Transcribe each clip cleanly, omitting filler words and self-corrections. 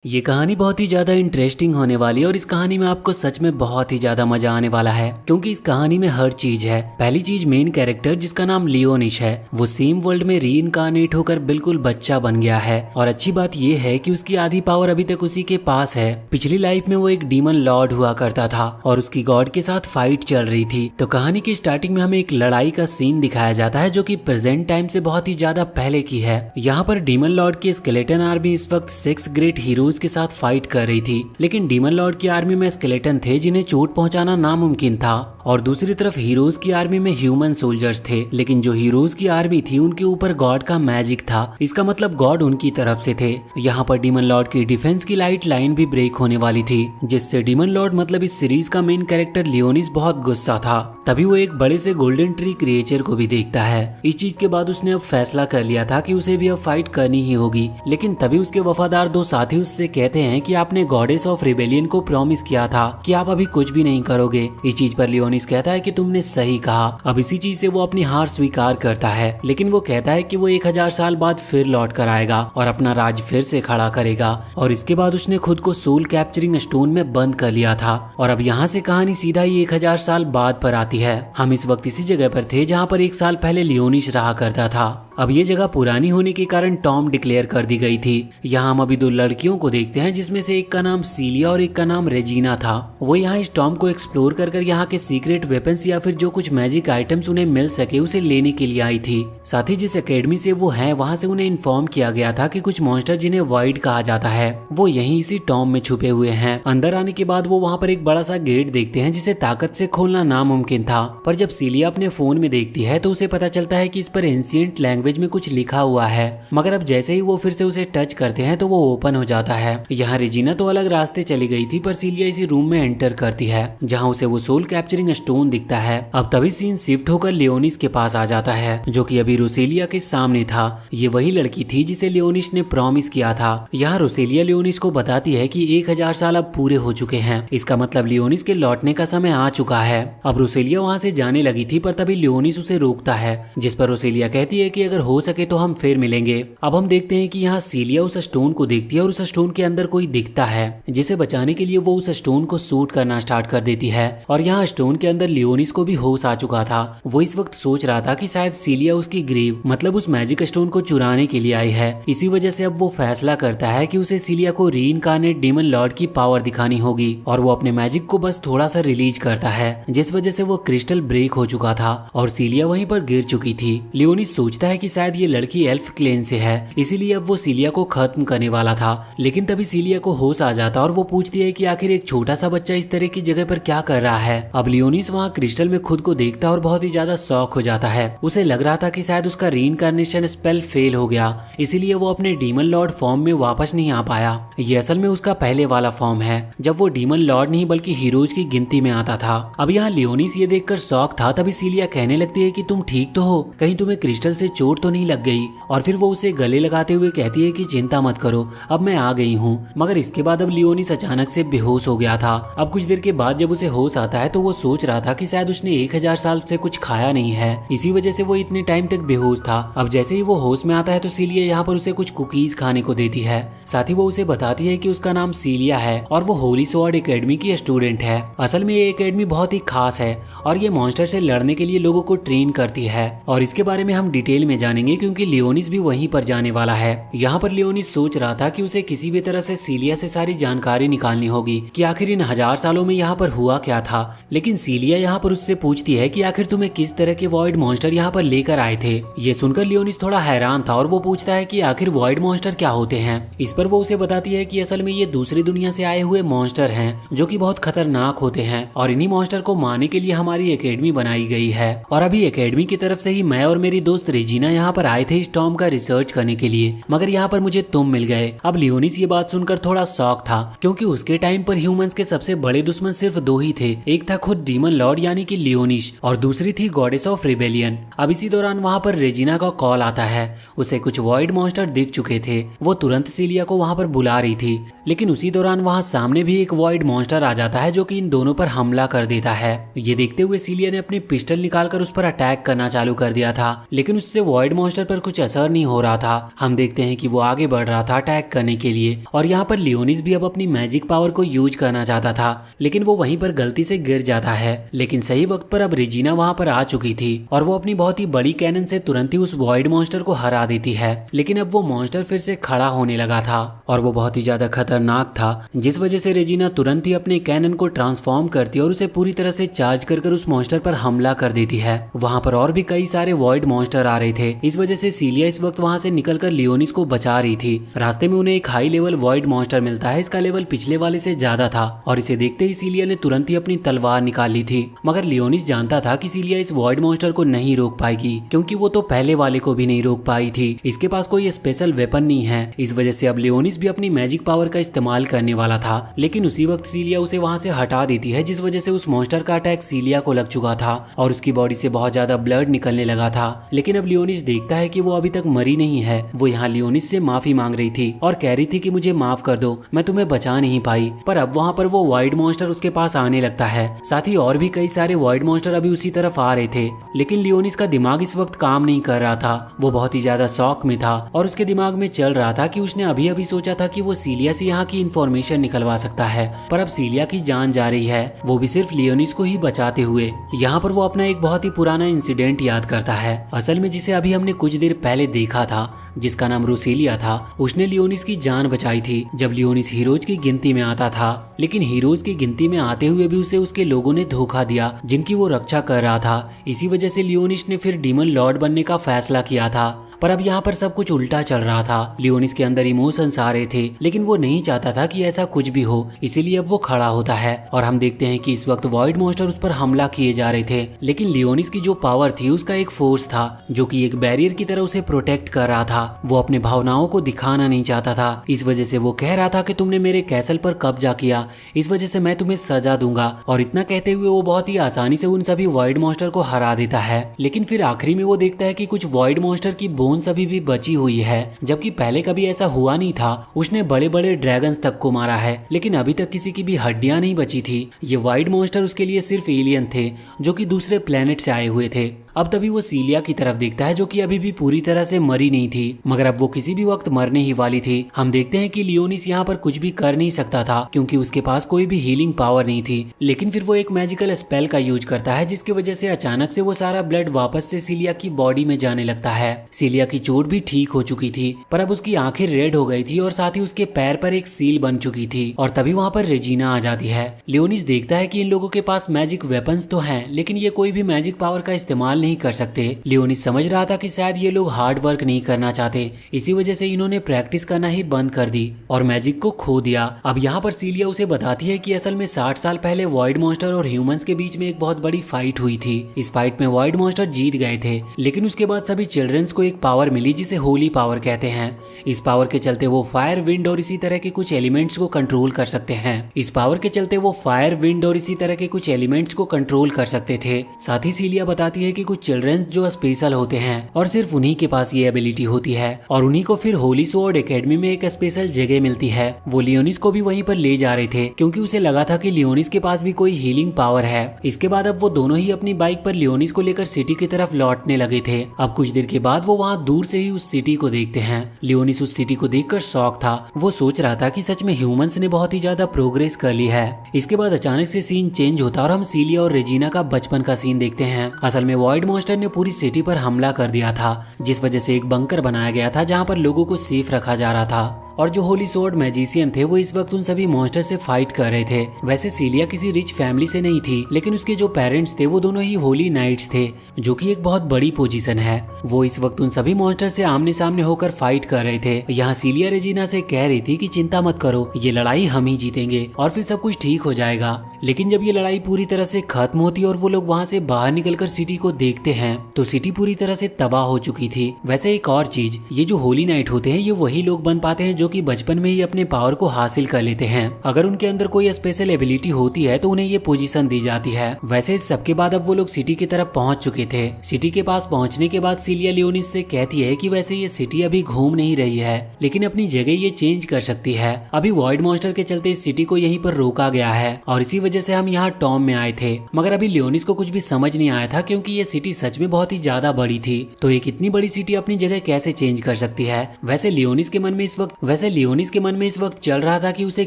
ये कहानी बहुत ही ज्यादा इंटरेस्टिंग होने वाली है और इस कहानी में आपको सच में बहुत ही ज्यादा मजा आने वाला है क्योंकि इस कहानी में हर चीज है। पहली चीज, मेन कैरेक्टर जिसका नाम लियोनिश है वो सेम वर्ल्ड में री इनकारनेट होकर बिल्कुल बच्चा बन गया है। और अच्छी बात ये है कि उसकी आधी पावर अभी तक उसी के पास है। पिछली लाइफ में वो एक डीमन लॉर्ड हुआ करता था और उसकी गॉड के साथ फाइट चल रही थी। तो कहानी की स्टार्टिंग में हमें एक लड़ाई का सीन दिखाया जाता है जो कि प्रेजेंट टाइम से बहुत ही ज्यादा पहले की है। यहाँ पर डीमन लॉर्ड की स्केलेटन आर्मी इस वक्त 6 ग्रेट हीरोज के साथ फाइट कर रही थी, लेकिन डीमन लॉर्ड की आर्मी में स्केलेटन थे जिन्हें चोट पहुंचाना नामुमकिन था। और दूसरी तरफ हीरोज की आर्मी में ह्यूमन सोल्जर्स थे, लेकिन जो हीरोज की आर्मी थी उनके ऊपर गॉड का मैजिक था। इसका मतलब गॉड उनकी तरफ से थे। यहाँ पर डीमन लॉर्ड की डिफेंस की लाइट लाइन भी ब्रेक होने वाली थी, जिससे डीमन लॉर्ड मतलब इस सीरीज का मेन कैरेक्टर लियोनिस बहुत गुस्सा था। तभी वो एक बड़े से गोल्डन ट्री क्रिएचर को भी देखता है। इस चीज के बाद उसने अब फैसला कर लिया था कि उसे भी अब फाइट करनी ही होगी। लेकिन तभी उसके वफादार दो साथी उससे कहते हैं कि आपने गॉडेस ऑफ रिबेलियन को प्रॉमिस किया था कि आप अभी कुछ भी नहीं करोगे। इस चीज पर लियोनिस कहता है कि तुमने सही कहा। अब इसी चीज से वो अपनी हार स्वीकार करता है, लेकिन वो कहता है कि वो 1000 साल बाद फिर लौट कर आएगा और अपना राज फिर से खड़ा करेगा। और इसके बाद उसने खुद को सोल कैप्चरिंग स्टोन में बंद कर लिया था। और अब यहाँ से कहानी सीधा ही 1000 साल बाद पर आती है। हम इस वक्त इसी जगह पर थे जहाँ पर 1 साल पहले लियोनिस रहा करता था। अब ये जगह पुरानी होने के कारण टॉम डिक्लेयर कर दी गई थी। यहाँ हम अभी 2 लड़कियों को देखते हैं, जिसमें से एक का नाम सीलिया और एक का नाम रेजिना था। वो यहाँ इस टॉम को एक्सप्लोर कर यहाँ के सीक्रेट वेपन्स या फिर जो कुछ मैजिक आइटम्स उन्हें मिल सके उसे लेने के लिए आई थी। साथ ही जिस एकेडमी से वो हैं वहाँ से उन्हें इन्फॉर्म किया गया था कि कुछ मॉन्स्टर जिन्हें वॉइड कहा जाता है वो यहीं इसी टॉम में छुपे हुए हैं। अंदर आने के बाद वो वहाँ पर एक बड़ा सा गेट देखते हैं जिसे ताकत से खोलना नामुमकिन था। पर जब सीलिया अपने फोन में देखती है तो उसे पता चलता है कि इस पर एंशिएंट लैंग्वेज में कुछ लिखा हुआ है। मगर अब जैसे ही वो फिर से उसे टच करते हैं तो वो ओपन हो जाता है। यहाँ रेजिना तो अलग रास्ते चली गई थी, पर सीलिया इसी रूम में एंटर करती है जहाँ उसे वो सोल कैप्चरिंग स्टोन दिखता है। अब तभी सीन शिफ्ट होकर लियोनिस के पास आ जाता है, जो कि अभी रोसेलिया के सामने था। ये वही लड़की थी जिसे लियोनिस ने प्रॉमिस किया था। यहाँ रोसेलिया लियोनिस को बताती है कि 1000 साल अब पूरे हो चुके हैं। इसका मतलब लियोनिस के लौटने का समय आ चुका है। अब रोसेलिया वहाँ से जाने लगी थी, पर तभी लियोनिस उसे रोकता है, जिस पर रोसेलिया कहती है कि अगर हो सके तो हम फिर मिलेंगे। अब हम देखते हैं कि यहाँ सीलिया उस स्टोन को देखती है और उस स्टोन के अंदर कोई दिखता है, जिसे बचाने के लिए वो उस स्टोन को शूट करना स्टार्ट कर देती है। और यहाँ स्टोन के अंदर लियोनिस को भी होश आ चुका था। वो इस वक्त सोच रहा था कि शायद सीलिया उसकी ग्रीव मतलब उस मैजिक स्टोन को चुराने के लिए आई है। इसी वजह से अब वो फैसला करता है कि उसे सीलिया को रीइनकार्नेट डीमन लॉर्ड की पावर दिखानी होगी। और वो अपने मैजिक को बस थोड़ा सा रिलीज करता है, जिस वजह से वो क्रिस्टल ब्रेक हो चुका था और सीलिया वहीं पर गिर चुकी थी। लियोनिस सोचता है कि शायद ये लड़की एल्फ क्लेन से है, इसीलिए अब वो सीलिया को खत्म करने वाला था। लेकिन तभी सीलिया को होश आ जाता और वो पूछती है कि आखिर एक छोटा सा बच्चा इस तरह की जगह पर क्या कर रहा है। अब लियोनिस वहाँ क्रिस्टल में खुद को देखता और बहुत ही ज्यादा शॉक हो जाता है। उसे लग रहा था कि शायद उसका रीइनकार्नेशन स्पेल फेल हो गया, इसीलिए वो अपने डीमन लॉर्ड फॉर्म में वापस नहीं आ पाया। ये असल में उसका पहले वाला फॉर्म है, जब वो डीमन लॉर्ड नहीं बल्कि हीरोज की गिनती में आता था। अब यहाँ लियोनिस ये देखकर शॉक था। तभी सीलिया कहने लगती है कि तुम ठीक तो हो, कहीं तुम्हें क्रिस्टल से चोट तो नहीं लग गई। और फिर वो उसे गले लगाते हुए कहती है कि चिंता मत करो, अब मैं आ गई हूँ। मगर इसके बाद अब लियोनिस अचानक से बेहोश हो गया था। अब कुछ देर के बाद जब उसे होश आता है तो वो सोच रहा था कि शायद उसने 1000 साल से कुछ खाया नहीं है, इसी वजह से वो इतने टाइम तक बेहोश था। अब जैसे ही वो होश में आता है तो सीलिया यहाँ पर उसे कुछ कुकीज खाने को देती है। साथ ही वो उसे बताती है कि उसका नाम सीलिया है और वो होली स्वॉर्ड एकेडमी की स्टूडेंट है। असल में ये एकेडमी बहुत ही खास है और ये मॉन्स्टर से लड़ने के लिए लोगों को ट्रेन करती है। और इसके बारे में हम डिटेल में जानेंगे क्योंकि लियोनिस भी वहीं पर जाने वाला है। यहाँ पर लियोनिस सोच रहा था कि उसे किसी भी तरह से सीलिया से सारी जानकारी निकालनी होगी कि आखिर इन 1000 सालों में यहाँ पर हुआ क्या था। लेकिन सीलिया यहाँ पर उससे पूछती है कि आखिर तुम्हें किस तरह के वॉइड मॉन्स्टर यहाँ पर लेकर आए थे। ये सुनकर लियोनिस थोड़ा हैरान था और वो पूछता है कि आखिर वॉइड मॉन्स्टर क्या होते हैं। इस पर वो उसे बताती है कि असल में ये दूसरी दुनिया से आए हुए मॉन्स्टर हैं जो कि बहुत खतरनाक होते हैं और इन्हीं मॉन्स्टर को मारने के लिए हमारी एकेडमी बनाई गई है। और अभी एकेडमी की तरफ से ही मैं और मेरी दोस्त रेजिना यहाँ पर आए थे इस टॉम का रिसर्च करने के लिए, मगर यहाँ पर मुझे तुम मिल गए। अब लियोनिस ये बात सुनकर थोड़ा शॉक था क्योंकि उसके टाइम पर ह्यूमंस के सबसे बड़े दुश्मन सिर्फ 2 ही थे, एक था खुद डीमन लॉर्ड यानी कि लियोनिस और दूसरी थी गॉडेस ऑफ रिबेलियन। अब इसी दौरान वहाँ पर रेजिना का कॉल आता है। उसे कुछ वॉइड मॉन्स्टर दिख चुके थे। वो तुरंत सीलिया को वहाँ पर बुला रही थी, लेकिन उसी दौरान वहाँ सामने भी एक वॉइड मॉन्स्टर आ जाता है जो कि इन दोनों पर हमला कर देता है। ये देखते हुए सीलिया ने अपनी पिस्टल निकालकर उस पर अटैक करना चालू कर दिया था, लेकिन उससे वॉइड मॉन्स्टर पर कुछ असर नहीं हो रहा था। हम देखते हैं कि वो आगे बढ़ रहा था अटैक करने के लिए, और यहाँ पर लियोनिस भी अब अपनी मैजिक पावर को यूज करना चाहता था, लेकिन वो वहीं पर गलती से गिर जाता है। लेकिन सही वक्त पर अब रेजिना वहाँ पर आ चुकी थी और वो अपनी बहुत ही बड़ी कैनन से तुरंत ही उस वॉइड मॉन्स्टर को हरा देती है। लेकिन अब वो मॉन्स्टर फिर से खड़ा होने लगा था और वो बहुत ही ज्यादा खतरनाक था, जिस वजह से रेजिना तुरंत ही अपने कैनन को ट्रांसफॉर्म करती है और उसे पूरी तरह से चार्ज कर उस मॉन्स्टर पर हमला कर देती है। वहाँ पर और भी कई सारे वॉइड मॉन्स्टर आ रहे थे, इस वजह से सीलिया इस वक्त वहाँ से निकलकर लियोनिस को बचा रही थी। रास्ते में उन्हें एक हाई लेवल वॉइड मॉन्स्टर मिलता है, इसका लेवल पिछले वाले से ज्यादा था और इसे देखते ही सीलिया ने तुरंत ही अपनी तलवार निकाल ली थी। मगर लियोनिस जानता था कि सीलिया इस वॉइड मॉन्स्टर को नहीं रोक पाएगी, क्योंकि वो तो पहले वाले को भी नहीं रोक पाई थी। इसके पास कोई स्पेशल वेपन नहीं है, इस वजह से अब लियोनिस भी अपनी मैजिक पावर का इस्तेमाल करने वाला था। लेकिन उसी वक्त सीलिया उसे वहाँ से हटा देती है, जिस वजह से उस मॉन्स्टर का अटैक सीलिया को लग चुका था और उसकी बॉडी से बहुत ज्यादा ब्लड निकलने लगा था। लेकिन अब लियोनिस देखता है कि वो अभी तक मरी नहीं है। वो यहाँ लियोनिस से माफी मांग रही थी और कह रही थी कि मुझे माफ कर दो, मैं तुम्हें बचा नहीं पाई। पर अब वहाँ पर वो वॉइड मॉन्स्टर उसके पास आने लगता है, साथ ही और भी कई सारे वॉइड मॉन्स्टर अभी उसी तरफ आ रहे थे। लेकिन लियोनिस का दिमाग इस वक्त काम नहीं कर रहा था, वो बहुत ही ज्यादा शॉक में था और उसके दिमाग में चल रहा था कि उसने अभी अभी सोचा था कि वो सीलिया से यहाँ की इंफॉर्मेशन निकलवा सकता है, पर अब सीलिया की जान जा रही है, वो भी सिर्फ लियोनिस को ही बचाते हुए। यहाँ पर वो अपना एक बहुत ही पुराना इंसिडेंट याद करता है, असल में जिसे अभी हमने कुछ देर पहले देखा था, जिसका नाम रोसेलिया था। उसने लियोनिस की जान बचाई थी जब लियोनिस हीरोज की गिनती में आता था, लेकिन हीरोज की गिनती में आते हुए भी उसे उसके लोगों ने धोखा दिया जिनकी वो रक्षा कर रहा था। इसी वजह से लियोनिस ने फिर डीमन लॉर्ड बनने का फैसला किया था। पर अब यहाँ पर सब कुछ उल्टा चल रहा था। लियोनिस के अंदर इमोशंस आ रहे थे, लेकिन वो नहीं चाहता था कि ऐसा कुछ भी हो, इसीलिए अब वो खड़ा होता है और हम देखते हैं कि इस वक्त वॉइड मॉन्स्टर उस पर हमला किए जा रहे थे। लेकिन लियोनिस की जो पावर थी उसका एक फोर्स था जो कि एक बैरियर की तरह उसे प्रोटेक्ट कर रहा था। वो अपने भावनाओं को दिखाना नहीं चाहता था, इस वजह से वो कह रहा था कि तुमने मेरे कैसल पर कब्जा किया, इस वजह से मैं तुम्हें सजा दूंगा। और इतना कहते हुए वो बहुत ही आसानी से उन सभी वॉइड मॉन्स्टर को हरा देता है। लेकिन फिर आखिरी में वो देखता है कि कुछ वॉइड मॉन्स्टर की बोन्स अभी भी बची हुई है, जबकि पहले कभी ऐसा हुआ नहीं था। उसने बड़े बड़े ड्रैगन्स तक को मारा है, लेकिन अभी तक किसी की भी हड्डियां नहीं बची थी। ये वॉइड मॉन्स्टर उसके लिए सिर्फ एलियन थे जो कि दूसरे प्लेनेट से आए हुए थे। अब तभी वो सीलिया की तरफ देखता है जो कि अभी भी पूरी तरह से मरी नहीं थी, मगर अब वो किसी भी वक्त मरने ही वाली थी। हम देखते हैं कि लियोनिस यहाँ पर कुछ भी कर नहीं सकता था क्योंकि उसके पास कोई भी हीलिंग पावर नहीं थी। लेकिन फिर वो एक मैजिकल स्पेल का यूज करता है, जिसकी वजह से अचानक से वो सारा ब्लड वापस से सीलिया की बॉडी में जाने लगता है। सीलिया की चोट भी ठीक हो चुकी थी, पर अब उसकी आंखें रेड हो गई थी और साथ ही उसके पैर पर एक सील बन चुकी थी। और तभी वहाँ पर रेजिना आ जाती है। लियोनिस देखता है कि इन लोगों के पास मैजिक वेपन्स तो हैं, लेकिन ये कोई भी मैजिक पावर का इस्तेमाल नहीं कर सकते। लियोनिस समझ रहा था कि शायद ये लोग हार्ड वर्क नहीं करना चाहते, इसी वजह से इन्होंने प्रैक्टिस करना ही बंद कर दी और मैजिक को खो दिया। अब यहाँ पर सीलिया उसे बताती है कि असल में 60 साल पहले वॉइड मॉन्स्टर और ह्यूमंस के बीच में एक बहुत बड़ी फाइट हुई थी। इस फाइट में वॉइड मॉन्स्टर जीत गए थे, लेकिन उसके बाद सभी चिल्ड्रंस को एक पावर मिली जिसे होली पावर कहते हैं। इस पावर के चलते वो फायर, विंड और इसी तरह के कुछ एलिमेंट्स को कंट्रोल कर सकते हैं। इस पावर के चलते वो फायर, विंड और इसी तरह के कुछ एलिमेंट्स को कंट्रोल कर सकते थे। साथ ही सीलिया बताती है कि कुछ चिल्ड्रंस जो स्पेशल होते हैं और सिर्फ उन्हीं के पास ये एबिलिटी होती है और उन्हीं को फिर होली स्वॉर्ड एकेडमी में एक स्पेशल जगह मिलती है। वो लियोनिस को भी वहीं पर ले जा रहे थे क्योंकि उसे लगा था कि लियोनिस के पास भी कोई हीलिंग पावर है। इसके बाद अब वो दोनों ही अपनी बाइक पर लियोनिस को लेकर सिटी की तरफ लौटने लगे थे। अब कुछ देर के बाद वो वहाँ दूर से ही उस सिटी को देखते हैं। लियोनिस उस सिटी को देखकर शॉक था, वो सोच रहा था कि सच में ह्यूमंस ने बहुत ही ज्यादा प्रोग्रेस कर ली है। इसके बाद अचानक से सीन चेंज होता और हम सीलिया और रेजिना का बचपन का सीन देखते हैं। असल में वॉइड मॉन्स्टर ने पूरी सिटी पर हमला कर दिया था, जिस वजह से एक बंकर बनाया गया था जहाँ पर लोगों को सेफ रखा जा रहा था। और जो होली स्वॉर्ड मैजिशियन थे वो इस वक्त उन सभी मॉन्स्टर से फाइट कर रहे थे। वैसे सीलिया किसी रिच फैमिली से नहीं थी, लेकिन उसके जो पेरेंट्स थे वो दोनों ही होली नाइट्स थे, जो कि एक बहुत बड़ी पोजीशन है। वो इस वक्त उन सभी मॉन्स्टर से आमने सामने होकर फाइट कर रहे थे। यहाँ सीलिया रेजिना से कह रही थी कि चिंता मत करो, ये लड़ाई हम ही जीतेंगे और फिर सब कुछ ठीक हो जाएगा। लेकिन जब ये लड़ाई पूरी तरह से खत्म होती और वो लोग वहाँ से बाहर निकलकर सिटी को देखते हैं तो सिटी पूरी तरह से तबाह हो चुकी थी। वैसे एक और चीज, ये जो होली नाइट होते हैं ये वही लोग बन पाते हैं जो कि बचपन में ही अपने पावर को हासिल कर लेते हैं। अगर उनके अंदर कोई स्पेशल एबिलिटी होती है तो उन्हें ये पोजीशन दी जाती है। वैसे इस सबके बाद अब वो लोग सिटी की तरफ पहुंच चुके थे। सिटी के पास पहुंचने के बाद सिलिया लियोनिस से कहती है कि वैसे ये सिटी अभी घूम नहीं रही है, लेकिन अपनी जगह ये चेंज कर सकती है। अभी वॉइड मॉन्स्टर के चलते इस सिटी को यहीं पर रोका गया है और इसी वजह से हम यहाँ टॉम में आए थे। मगर अभी लियोनिस को कुछ भी समझ नहीं आया था, क्योंकि ये सिटी सच में बहुत ही ज्यादा बड़ी थी। तो एक इतनी बड़ी सिटी अपनी जगह कैसे चेंज कर सकती है। वैसे लियोनिस के मन में इस वक्त चल रहा था कि उसे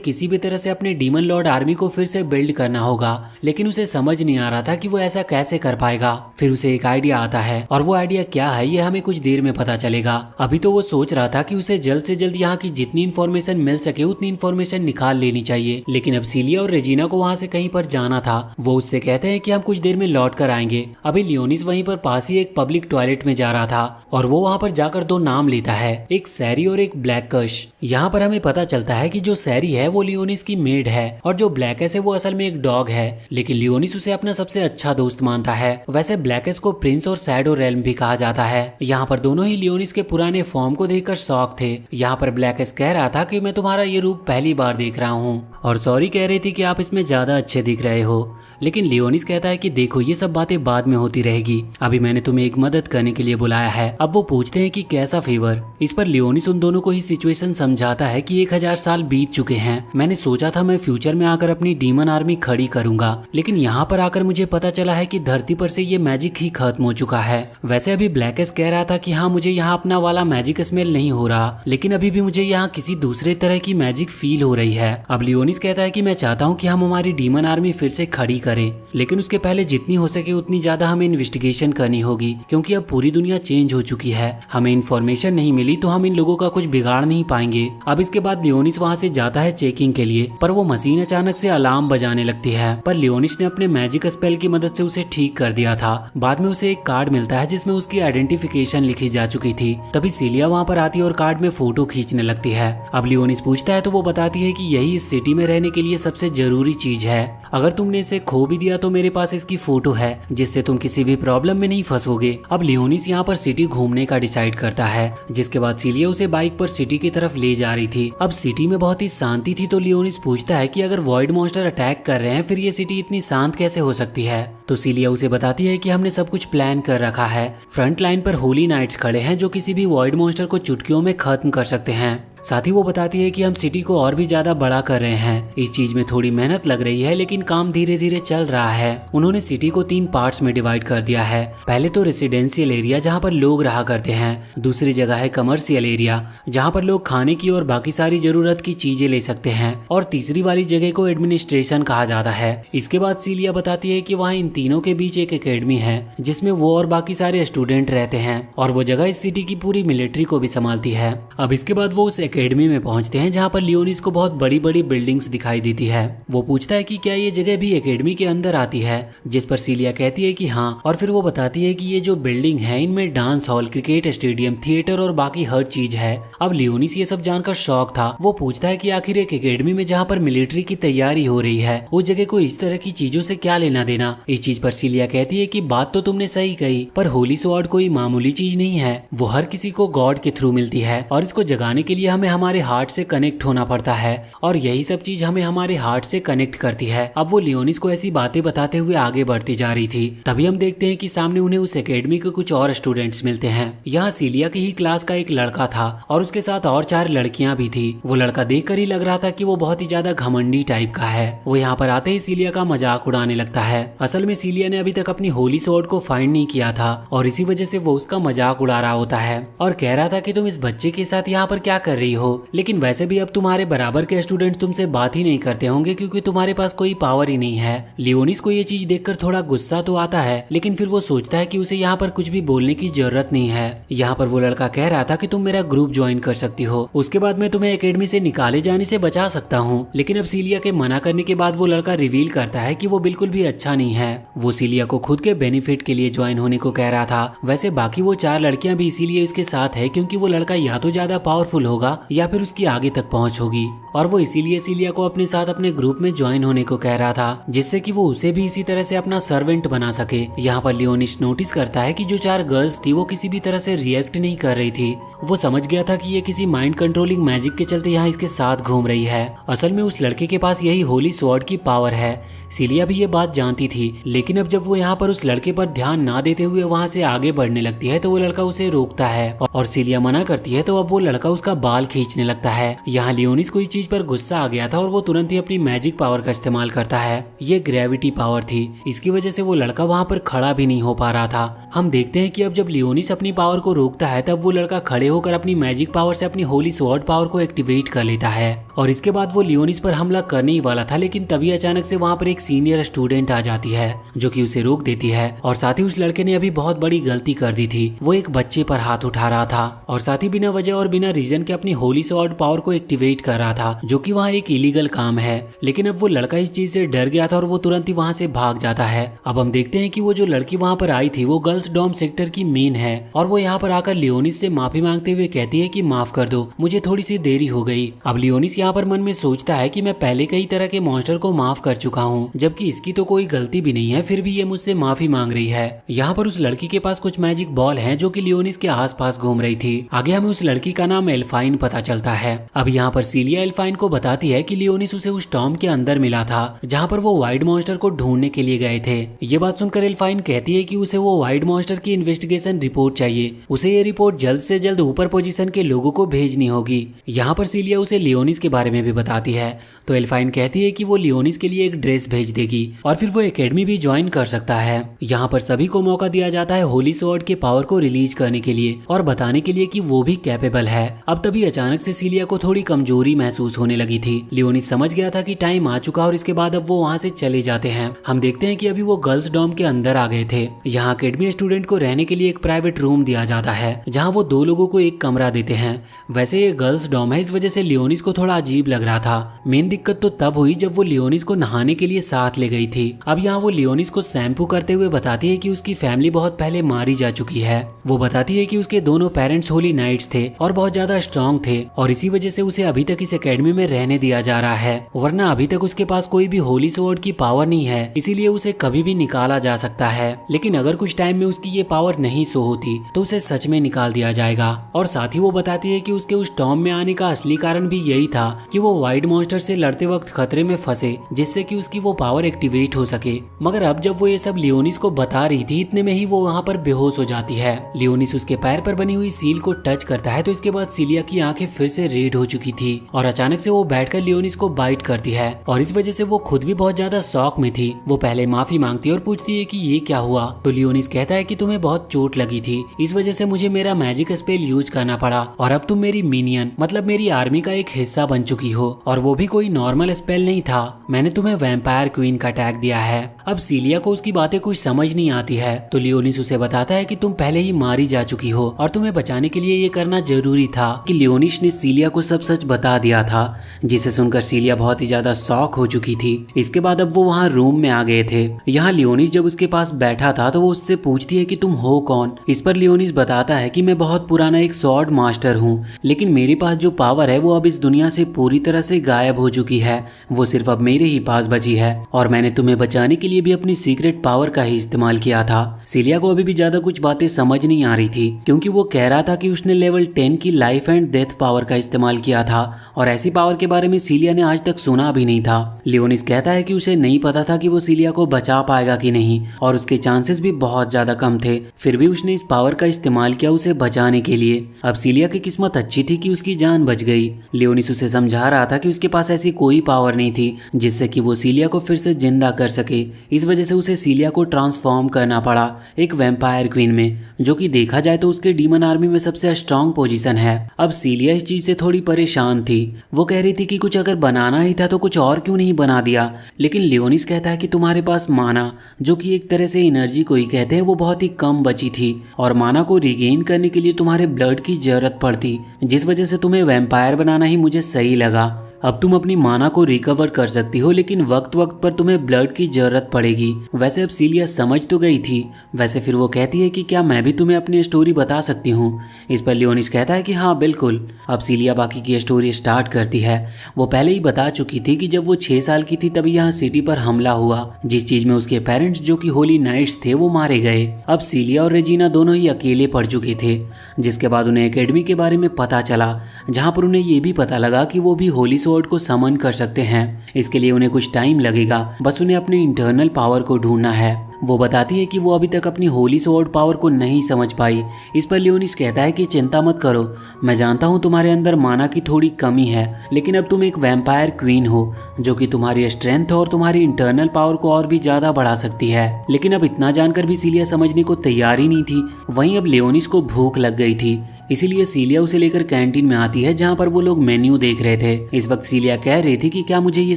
किसी भी तरह से अपने डीमन लॉर्ड आर्मी को फिर से बिल्ड करना होगा, लेकिन उसे समझ नहीं आ रहा था कि वो ऐसा कैसे कर पाएगा। फिर उसे एक आइडिया आता है और वो आइडिया क्या है ये हमें कुछ देर में पता चलेगा। अभी तो वो सोच रहा था कि उसे जल्द से जल्द यहाँ की जितनी इन्फॉर्मेशन मिल सके उतनी इन्फॉर्मेशन निकाल लेनी चाहिए। लेकिन अब सिलिया और रेजिना को वहाँ से कहीं पर जाना था। वो उससे कहते हैं कि हम कुछ देर में लौट कर आएंगे। अभी लियोनिस वहीं पर पास ही एक पब्लिक टॉयलेट में जा रहा था और वो वहाँ पर जाकर दो नाम लेता है, एक सैरी और एक ब्लैकश। यहाँ पर हमें पता चलता है कि जो सैरी है वो लियोनिस की मेड है और जो ब्लैकस है वो असल में एक डॉग है, लेकिन लियोनिस उसे अपना सबसे अच्छा दोस्त मानता है। वैसे ब्लैकस को प्रिंस और शैडो रेल्म भी कहा जाता है। यहाँ पर दोनों ही लियोनिस के पुराने फॉर्म को देखकर शॉक थे। यहाँ पर ब्लैकस कह रहा था कि मैं तुम्हारा ये रूप पहली बार देख रहा हूँ, और सॉरी कह रही थी कि आप इसमें ज्यादा अच्छे दिख रहे हो। लेकिन लियोनिस कहता है कि देखो ये सब बातें बाद में होती रहेगी, अभी मैंने तुम्हें एक मदद करने के लिए बुलाया है। अब वो पूछते हैं कि कैसा फेवर। इस पर लियोनिस उन दोनों को ही सिचुएशन समझाता है कि 1000 साल बीत चुके हैं। मैंने सोचा था मैं फ्यूचर में आकर अपनी डीमन आर्मी खड़ी करूंगा, लेकिन यहाँ पर आकर मुझे पता चला है कि धरती पर से ये मैजिक ही खत्म हो चुका है। वैसे अभी ब्लैकस कह रहा था कि हाँ मुझे यहाँ अपना वाला मैजिक स्मेल नहीं हो रहा, लेकिन अभी भी मुझे यहाँ किसी दूसरे तरह की मैजिक फील हो रही है। अब लियोनिस कहता है कि मैं चाहता हूँ कि हम हमारी डीमन आर्मी फिर से खड़ी करें, लेकिन उसके पहले जितनी हो सके उतनी ज्यादा हमें इन्वेस्टिगेशन करनी होगी, क्योंकि अब पूरी दुनिया चेंज हो चुकी है। हमें इन्फॉर्मेशन नहीं मिली तो हम इन लोगों का कुछ बिगाड़ नहीं पाएंगे। अब इसके बाद लियोनिस वहाँ से जाता है चेकिंग के लिए, पर वो मशीन अचानक से अलार्म बजाने लगती है, पर लियोनिस ने अपने मैजिक स्पेल की मदद से उसे ठीक कर दिया था। बाद में उसे एक कार्ड मिलता है जिसमें उसकी आइडेंटिफिकेशन लिखी जा चुकी थी। तभी सिलिया वहाँ पर आती है और कार्ड में फोटो खींचने लगती है। अब लियोनिस पूछता है तो वो बताती है कि यही इस सिटी में रहने के लिए सबसे जरूरी चीज है। अगर तुमने इसे खो भी दिया तो मेरे पास इसकी फोटो है, जिससे तुम किसी भी प्रॉब्लम में नहीं फंसोगे। अब लियोनिस यहाँ पर सिटी घूमने का डिसाइड करता है, जिसके बाद सिलिया उसे बाइक पर सिटी की तरफ ले जा रही थी। अब सिटी में बहुत ही शांति थी, तो लियोनिस पूछता है कि अगर वॉइड मॉन्स्टर अटैक कर रहे हैं फिर ये सिटी इतनी शांत कैसे हो सकती है। तो सिलिया उसे बताती है कि हमने सब कुछ प्लान कर रखा है। फ्रंट लाइन पर होली नाइट्स खड़े हैं जो किसी भी वॉइड मॉन्स्टर को चुटकियों में खत्म कर सकते हैं। साथ ही वो बताती है कि हम सिटी को और भी ज्यादा बड़ा कर रहे हैं। इस चीज में थोड़ी मेहनत लग रही है, लेकिन काम धीरे धीरे चल रहा है। उन्होंने सिटी को 3 पार्ट्स में डिवाइड कर दिया है। पहले तो रेसिडेंशियल एरिया जहाँ पर लोग रहा करते हैं, दूसरी जगह है कमर्शियल एरिया जहाँ पर लोग खाने की और बाकी सारी जरूरत की चीजें ले सकते हैं, और तीसरी वाली जगह को एडमिनिस्ट्रेशन कहा जाता है। इसके बाद सिलिया बताती है कि वहाँ इन तीनों के बीच एक एकेडमी है जिसमें वो और बाकी सारे स्टूडेंट रहते हैं, और वो जगह इस सिटी की पूरी मिलिट्री को भी संभालती है। अब इसके बाद वो उस एकेडमी में पहुंचते हैं जहां पर लियोनिस को बहुत बड़ी बड़ी बिल्डिंग्स दिखाई देती है। वो पूछता है कि क्या ये जगह भी एकेडमी के अंदर आती है, जिस पर सिलिया कहती है कि हाँ, और फिर वो बताती है कि ये जो बिल्डिंग है इनमें dance hall, cricket stadium, theatre और बाकी हर चीज है। अब लियोनिस ये सब जानकर शॉक था। वो पूछता है कि आखिर एक एकेडमी में जहाँ पर मिलिट्री की तैयारी हो रही है उस जगह को इस तरह की चीजों से क्या लेना देना। इस चीज पर सिलिया कहती है कि बात तो तुमने सही कही, पर होली स्वॉर्ड कोई मामूली चीज नहीं है, वो हर किसी को गॉड के थ्रू मिलती है, और इसको जगाने के लिए हमें हमारे हार्ट से कनेक्ट होना पड़ता है, और यही सब चीज हमें हमारे हार्ट से कनेक्ट करती है। अब वो लियोनिस को ऐसी बातें बताते हुए आगे बढ़ती जा रही थी। तभी हम देखते हैं कि सामने उन्हें उस एकेडमी के कुछ और स्टूडेंट्स मिलते हैं। यहाँ सिलिया की ही क्लास का एक लड़का था और उसके साथ और 4 लड़कियां भी थी। वो लड़का देखकर ही लग रहा था कि वो बहुत ही ज्यादा घमंडी टाइप का है। वो यहाँ पर आते ही सिलिया का मजाक उड़ाने लगता है। असल में सिलिया ने अभी तक अपनी होली स्वॉर्ड को फाइंड नहीं किया था, और इसी वजह से वो उसका मजाक उड़ा रहा होता है और कह रहा था कि तुम इस बच्चे के साथ यहाँ पर क्या कर रही हो, लेकिन वैसे भी अब तुम्हारे बराबर के स्टूडेंट तुमसे बात ही नहीं करते होंगे क्योंकि तुम्हारे पास कोई पावर ही नहीं है। लियोनिस को ये चीज देखकर थोड़ा गुस्सा तो आता है, लेकिन फिर वो सोचता है कि उसे यहाँ पर कुछ भी बोलने की जरूरत नहीं है। यहाँ पर वो लड़का कह रहा था कि तुम मेरा ग्रुप ज्वाइन कर सकती हो, उसके बाद मैं तुम्हें एकेडमी से निकाले जाने से बचा सकता हूँ। लेकिन अब सिलिया के मना करने के बाद वो लड़का रिवील करता है कि वो बिल्कुल भी अच्छा नहीं है। वो सिलिया को खुद के बेनिफिट के लिए ज्वाइन होने को कह रहा था। वैसे बाकी वो 4 लड़कियां भी इसीलिए इसके साथ है क्योंकि वो लड़का या तो ज्यादा पावरफुल होगा या फिर उसकी आगे तक पहुंच होगी। और वो इसीलिए सीलिया को अपने साथ अपने ग्रुप में ज्वाइन होने को कह रहा था, जिससे कि वो उसे भी इसी तरह से अपना सर्वेंट बना सके। यहाँ पर लियोनिस नोटिस करता है कि जो 4 गर्ल्स थी वो किसी भी तरह से रिएक्ट नहीं कर रही थी। वो समझ गया था कि ये किसी माइंड कंट्रोलिंग मैजिक के चलते यहाँ इसके साथ घूम रही है। असल में उस लड़के के पास यही होली स्वॉर्ड की पावर है। सीलिया भी ये बात जानती थी, लेकिन अब जब वो यहाँ पर उस लड़के पर ध्यान ना देते हुए वहाँ से आगे बढ़ने लगती है तो वो लड़का उसे रोकता है और सीलिया मना करती है तो अब वो लड़का उसका बाल खींचने लगता है। यहाँ लियोनिस को इस चीज पर गुस्सा आ गया था और वो तुरंत ही अपनी मैजिक पावर का इस्तेमाल करता है। ये ग्रेविटी पावर थी, इसकी वजह से वो लड़का वहाँ पर खड़ा भी नहीं हो पा रहा था। हम देखते हैं कि अब जब लियोनिस अपनी पावर को रोकता है तब वो लड़का खड़े होकर अपनी मैजिक पावर से अपनी होली स्वॉर्ड पावर को एक्टिवेट कर लेता है और इसके बाद वो लियोनिस पर हमला करने ही वाला था, लेकिन तभी अचानक से वहाँ पर एक सीनियर स्टूडेंट आ जाती है जो कि उसे रोक देती है। और साथ ही उस लड़के ने अभी बहुत बड़ी गलती कर दी थी, वो एक बच्चे पर हाथ उठा रहा था और साथ ही बिना वजह और बिना रीजन के अपनी होली स्वॉर्ड पावर को एक्टिवेट कर रहा था, जो कि वहाँ एक इलीगल काम है। लेकिन अब वो लड़का इस चीज से डर गया था और वो तुरंत ही वहाँ से भाग जाता है। अब हम देखते हैं कि वो जो लड़की वहाँ पर आई थी वो गर्ल्स डॉम सेक्टर की मेन है और वो यहाँ पर आकर लियोनिस से माफी मांगते हुए कहती है कि माफ कर दो, मुझे थोड़ी सी देरी हो गई। अब लियोनिस यहाँ पर मन में सोचता है कि मैं पहले कई तरह के मॉन्स्टर को माफ कर चुका हूँ, जबकि इसकी तो कोई गलती भी नहीं है, फिर भी ये मुझसे माफी मांग रही है। यहाँ पर उस लड़की के पास कुछ मैजिक बॉल हैं जो कि लियोनिस के आसपास घूम रही थी। आगे हमें उस लड़की का नाम एल्फाइन पता चलता है। अब यहाँ पर सीलिया एल्फाइन को बताती है कि लियोनिस उसे उस टॉम के अंदर मिला था जहाँ पर वो वाइड मॉन्स्टर को ढूंढने के लिए गए थे। ये बात सुनकर एल्फाइन कहती है कि उसे वो वाइड मॉन्स्टर की इन्वेस्टिगेशन रिपोर्ट चाहिए, उसे ये रिपोर्ट जल्द से जल्द ऊपर पोजीशन के लोगों को भेजनी होगी। यहाँ पर सीलिया उसे लियोनिस के बारे में भी बताती है तो एल्फाइन कहती है कि वो लियोनिस के लिए एक ड्रेस भेज देगी और फिर वो एकेडमी भी ज्वाइन कर सकता है। यहाँ पर सभी को मौका दिया जाता है होली स्वॉर्ड के पावर को रिलीज करने के लिए और बताने के लिए कि वो भी कैपेबल है। अब तभी अचानक से सीलिया को थोड़ी कमजोरी महसूस होने लगी थी। लियोनिस समझ गया था कि टाइम आ चुका और इसके बाद अब वो वहाँ से चले जाते हैं। हम देखते हैं कि अभी वो गर्ल्स डॉम के अंदर आ गए थे। यहाँ अकेडमी स्टूडेंट को रहने के लिए एक प्राइवेट रूम दिया जाता है जहाँ वो 2 लोगों को एक कमरा देते हैं। वैसे ये गर्ल्स डॉम है, इस वजह से लियोनिस को थोड़ा अजीब लग रहा था। मेन दिक्कत तो तब हुई जब वो लियोनिस को नहाने के लिए साथ ले गई थी। अब यहाँ वो लियोनिस को शैम्पू करते हुए बताती है कि उसकी फैमिली बहुत पहले मारी जा चुकी है। वो बताती है कि उसके दोनों पेरेंट्स होली नाइट्स थे और बहुत ज्यादा स्ट्रॉन्ग थे और इसी वजह से उसे अभी तक इस एकेडमी में रहने दिया जा रहा है, वरना अभी तक उसके पास कोई भी होली स्वॉर्ड की पावर नहीं है, इसीलिए उसे कभी भी निकाला जा सकता है। लेकिन अगर कुछ टाइम में उसकी ये पावर नहीं शो होती तो उसे सच में निकाल दिया जाएगा। और साथ ही वो बताती है कि उसके उस टॉम में आने का असली कारण भी यही था कि वो वाइड मॉन्स्टर से लड़ते वक्त खतरे में फंसे, जिससे कि उसकी वो पावर एक्टिवेट हो सके। मगर अब जब वो ये सब लियोनिस को बता रही थी, इतने में ही वो वहाँ पर बेहोश हो जाती है। लियोनिस उसके पैर पर बनी हुई सील को टच करता है तो इसके बाद सीलिया की आंखें फिर से रेड हो चुकी थी और अचानक से वो बैठकर लियोनिस को बाइट करती है और इस वजह से वो खुद भी बहुत ज्यादा शॉक में थी। वो पहले माफी मांगती है और पूछती है कि ये क्या हुआ, तो लियोनिस कहता है कि तुम्हें बहुत चोट लगी थी, इस वजह से मुझे मेरा मैजिक स्पेल यूज करना पड़ा और अब तुम मेरी मिनियन मतलब मेरी आर्मी का एक हिस्सा बन चुकी हो, और वो भी कोई नॉर्मल स्पेल नहीं था, मैंने तुम्हें वैम्पायर क्वीन का टैग दिया है। अब सीलिया को उसकी बातें कुछ समझ नहीं आती है तो लियोनिस उसे बताता है कि तुम पहले ही मारी जा चुकी हो और तुम्हें बचाने के लिए ये करना जरूरी था। कि लियोनिस ने सीलिया को सब सच बता दिया था, जिसे सुनकर सीलिया बहुत ही ज्यादा शॉक हो चुकी थी। इसके बाद अब वो वहाँ रूम में आ गए थे। यहाँ लियोनिस जब उसके पास बैठा था तो वो उससे पूछती है कि तुम हो कौन। इस पर लियोनिस बताता है कि मैं बहुत पुराना एक स्वॉर्ड मास्टर हूँ, लेकिन मेरे पास जो पावर है वो अब इस दुनिया से पूरी तरह से गायब हो चुकी है, वो सिर्फ अब मेरे ही पास बची है और मैंने तुम्हें बचाने के लिए भी अपनी सीक्रेट पावर का ही इस्तेमाल किया था। सीलिया को अभी भी ज्यादा कुछ बातें समझ नहीं आ रही थी क्योंकि वो कह रहा था कि उसने लेवल 10 की लाइफ एंड डेथ पावर का इस्तेमाल किया था और ऐसी पावर के बारे में सीलिया ने आज तक सुना भी नहीं था। लियोनिस कहता है कि उसे नहीं पता था कि वो सीलिया को बचा पाएगा कि नहीं और उसके चांसेस भी बहुत ज्यादा कम थे, फिर भी उसने इस पावर का इस्तेमाल किया उसे बचाने के लिए। अब सीलिया की किस्मत अच्छी थी कि उसकी जान बच गई। लियोनिस उसे समझा रहा था कि उसके पास ऐसी कोई पावर नहीं थी जिससे कि वो सीलिया को फिर से जिंदा कर सके, इस वजह से उसे सीलिया को ट्रांसफॉर्म करना पड़ा एक वैम्पायर क्वीन में, जो कि देखा जाए तो उसके डीमन आर्मी में सबसे स्ट्रॉन्ग पोजीशन है। अब सीलिया इस चीज से थोड़ी परेशान थी। वो कह रही थी कि कुछ अगर बनाना ही था तो कुछ और क्यों नहीं बना दिया, लेकिन लियोनिस कहता है कि तुम्हारे पास माना, जो कि एक तरह से एनर्जी को ही कहते हैं, वो बहुत ही कम बची थी और माना को रिगेन करने के लिए तुम्हारे ब्लड की जरूरत पड़ती, जिस वजह से तुम्हें वैम्पायर बनाना ही मुझे सही लगा। अब तुम अपनी माना को रिकवर कर सकती हो, लेकिन वक्त वक्त पर तुम्हें ब्लड की जरूरत पड़ेगी। वैसे अब सीलिया समझ तो गई थी। वैसे फिर वो कहती है कि क्या मैं भी तुम्हें अपनी स्टोरी बता सकती हूँ। इस पर लियोनिस कहता है कि हाँ बिल्कुल। अब सीलिया बाकी की स्टोरी स्टार्ट करती है। वो पहले ही बता चुकी थी कि जब वो 6 साल की थी तभी यहाँ सिटी पर हमला हुआ, जिस चीज में उसके पेरेंट्स जो कि होली नाइट्स थे वो मारे गए। अब सीलिया और रेजिना दोनों ही अकेले पड़ चुके थे, जिसके बाद उन्हें एकेडमी के बारे में पता चला, जहाँ पर उन्हें ये भी पता लगा कि वो भी होली स्वॉर्ड को समन कर सकते हैं। इसके लिए उन्हें कुछ टाइम लगेगा, बस उन्हें अपने इंटरनल पावर को ढूंढना है। वो बताती है कि वो अभी तक अपनी होली स्वॉर्ड पावर को नहीं समझ पाई। इस पर लियोनिस कहता है कि चिंता मत करो, मैं जानता हूँ तुम्हारे अंदर माना की थोड़ी कमी है, लेकिन अब तुम एक वैम्पायर क्वीन हो जो कि तुम्हारी स्ट्रेंथ और तुम्हारी इंटरनल पावर को और भी ज्यादा बढ़ा सकती है। लेकिन अब इतना जानकर भी सीलिया समझने को तैयार ही नहीं थी। वहीं अब लियोनिस को भूख लग गई थी, इसीलिए सीलिया उसे लेकर कैंटीन में आती है, जहाँ पर वो लोग मेन्यू देख रहे थे। इस वक्त सीलिया कह रही थी कि क्या मुझे ये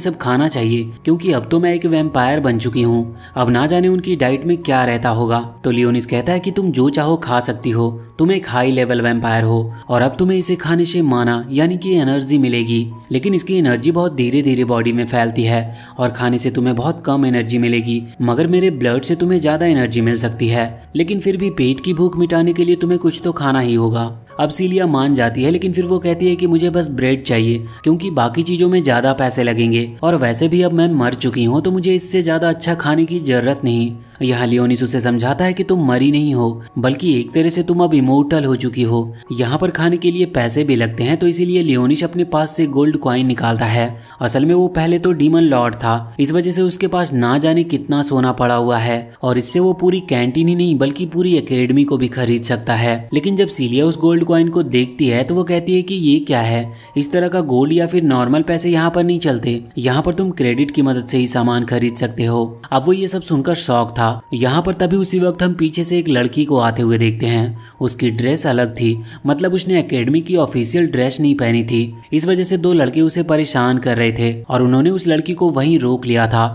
सब खाना चाहिए, क्योंकि अब तो मैं एक वैम्पायर बन चुकी हूँ। अब ना जाने उनकी डाइट में क्या रहता होगा। तो लियोनिस कहता है कि तुम जो चाहो खा सकती हो, तुम एक हाई लेवल वैम्पायर हो और अब तुम्हें इसे खाने से माना यानी कि एनर्जी मिलेगी, लेकिन इसकी एनर्जी बहुत धीरे धीरे बॉडी में फैलती है और खाने से तुम्हें बहुत कम एनर्जी मिलेगी, मगर मेरे ब्लड से तुम्हें ज्यादा एनर्जी मिल सकती है। लेकिन फिर भी पेट की भूख मिटाने के लिए तुम्हें कुछ तो खाना ही होगा। अब सीलिया मान जाती है, लेकिन फिर वो कहती है कि मुझे बस ब्रेड चाहिए, क्योंकि बाकी चीजों में ज्यादा पैसे लगेंगे और वैसे भी अब मैं मर चुकी हूँ, तो मुझे इससे ज्यादा अच्छा खाने की जरूरत नहीं। यहाँ लियोनिस उसे समझाता है कि तुम मरी नहीं हो, बल्कि एक तरह से तुम अब इमोर्टल हो चुकी हो। यहाँ पर खाने के लिए पैसे भी लगते हैं, तो इसीलिए लियोनिस अपने पास से गोल्ड कॉइन निकालता है। असल में वो पहले तो डीमन लॉर्ड था, इस वजह से उसके पास ना जाने कितना सोना पड़ा हुआ है और इससे वो पूरी कैंटीन ही नहीं बल्कि पूरी एकेडमी को भी खरीद सकता है। लेकिन जब सीलिया उस गोल्ड कॉइन को देखती है तो वो कहती है कि ये क्या है, इस तरह का गोल्ड या फिर नॉर्मल पैसे यहाँ पर नहीं चलते, यहाँ पर तुम क्रेडिट की मदद से ही सामान खरीद सकते हो। अब वो ये सब सुनकर शॉक था। यहाँ पर तभी उसी वक्त हम पीछे से एक लड़की को आते हुए देखते हैं। उसकी ड्रेस अलग थी, मतलब उसने एकेडमी की ऑफिशियल ड्रेस नहीं पहनी थी। इस वजह से 2 लड़के उसे परेशान कर रहे थे और उन्होंने उस लड़की को वहीं रोक लिया था।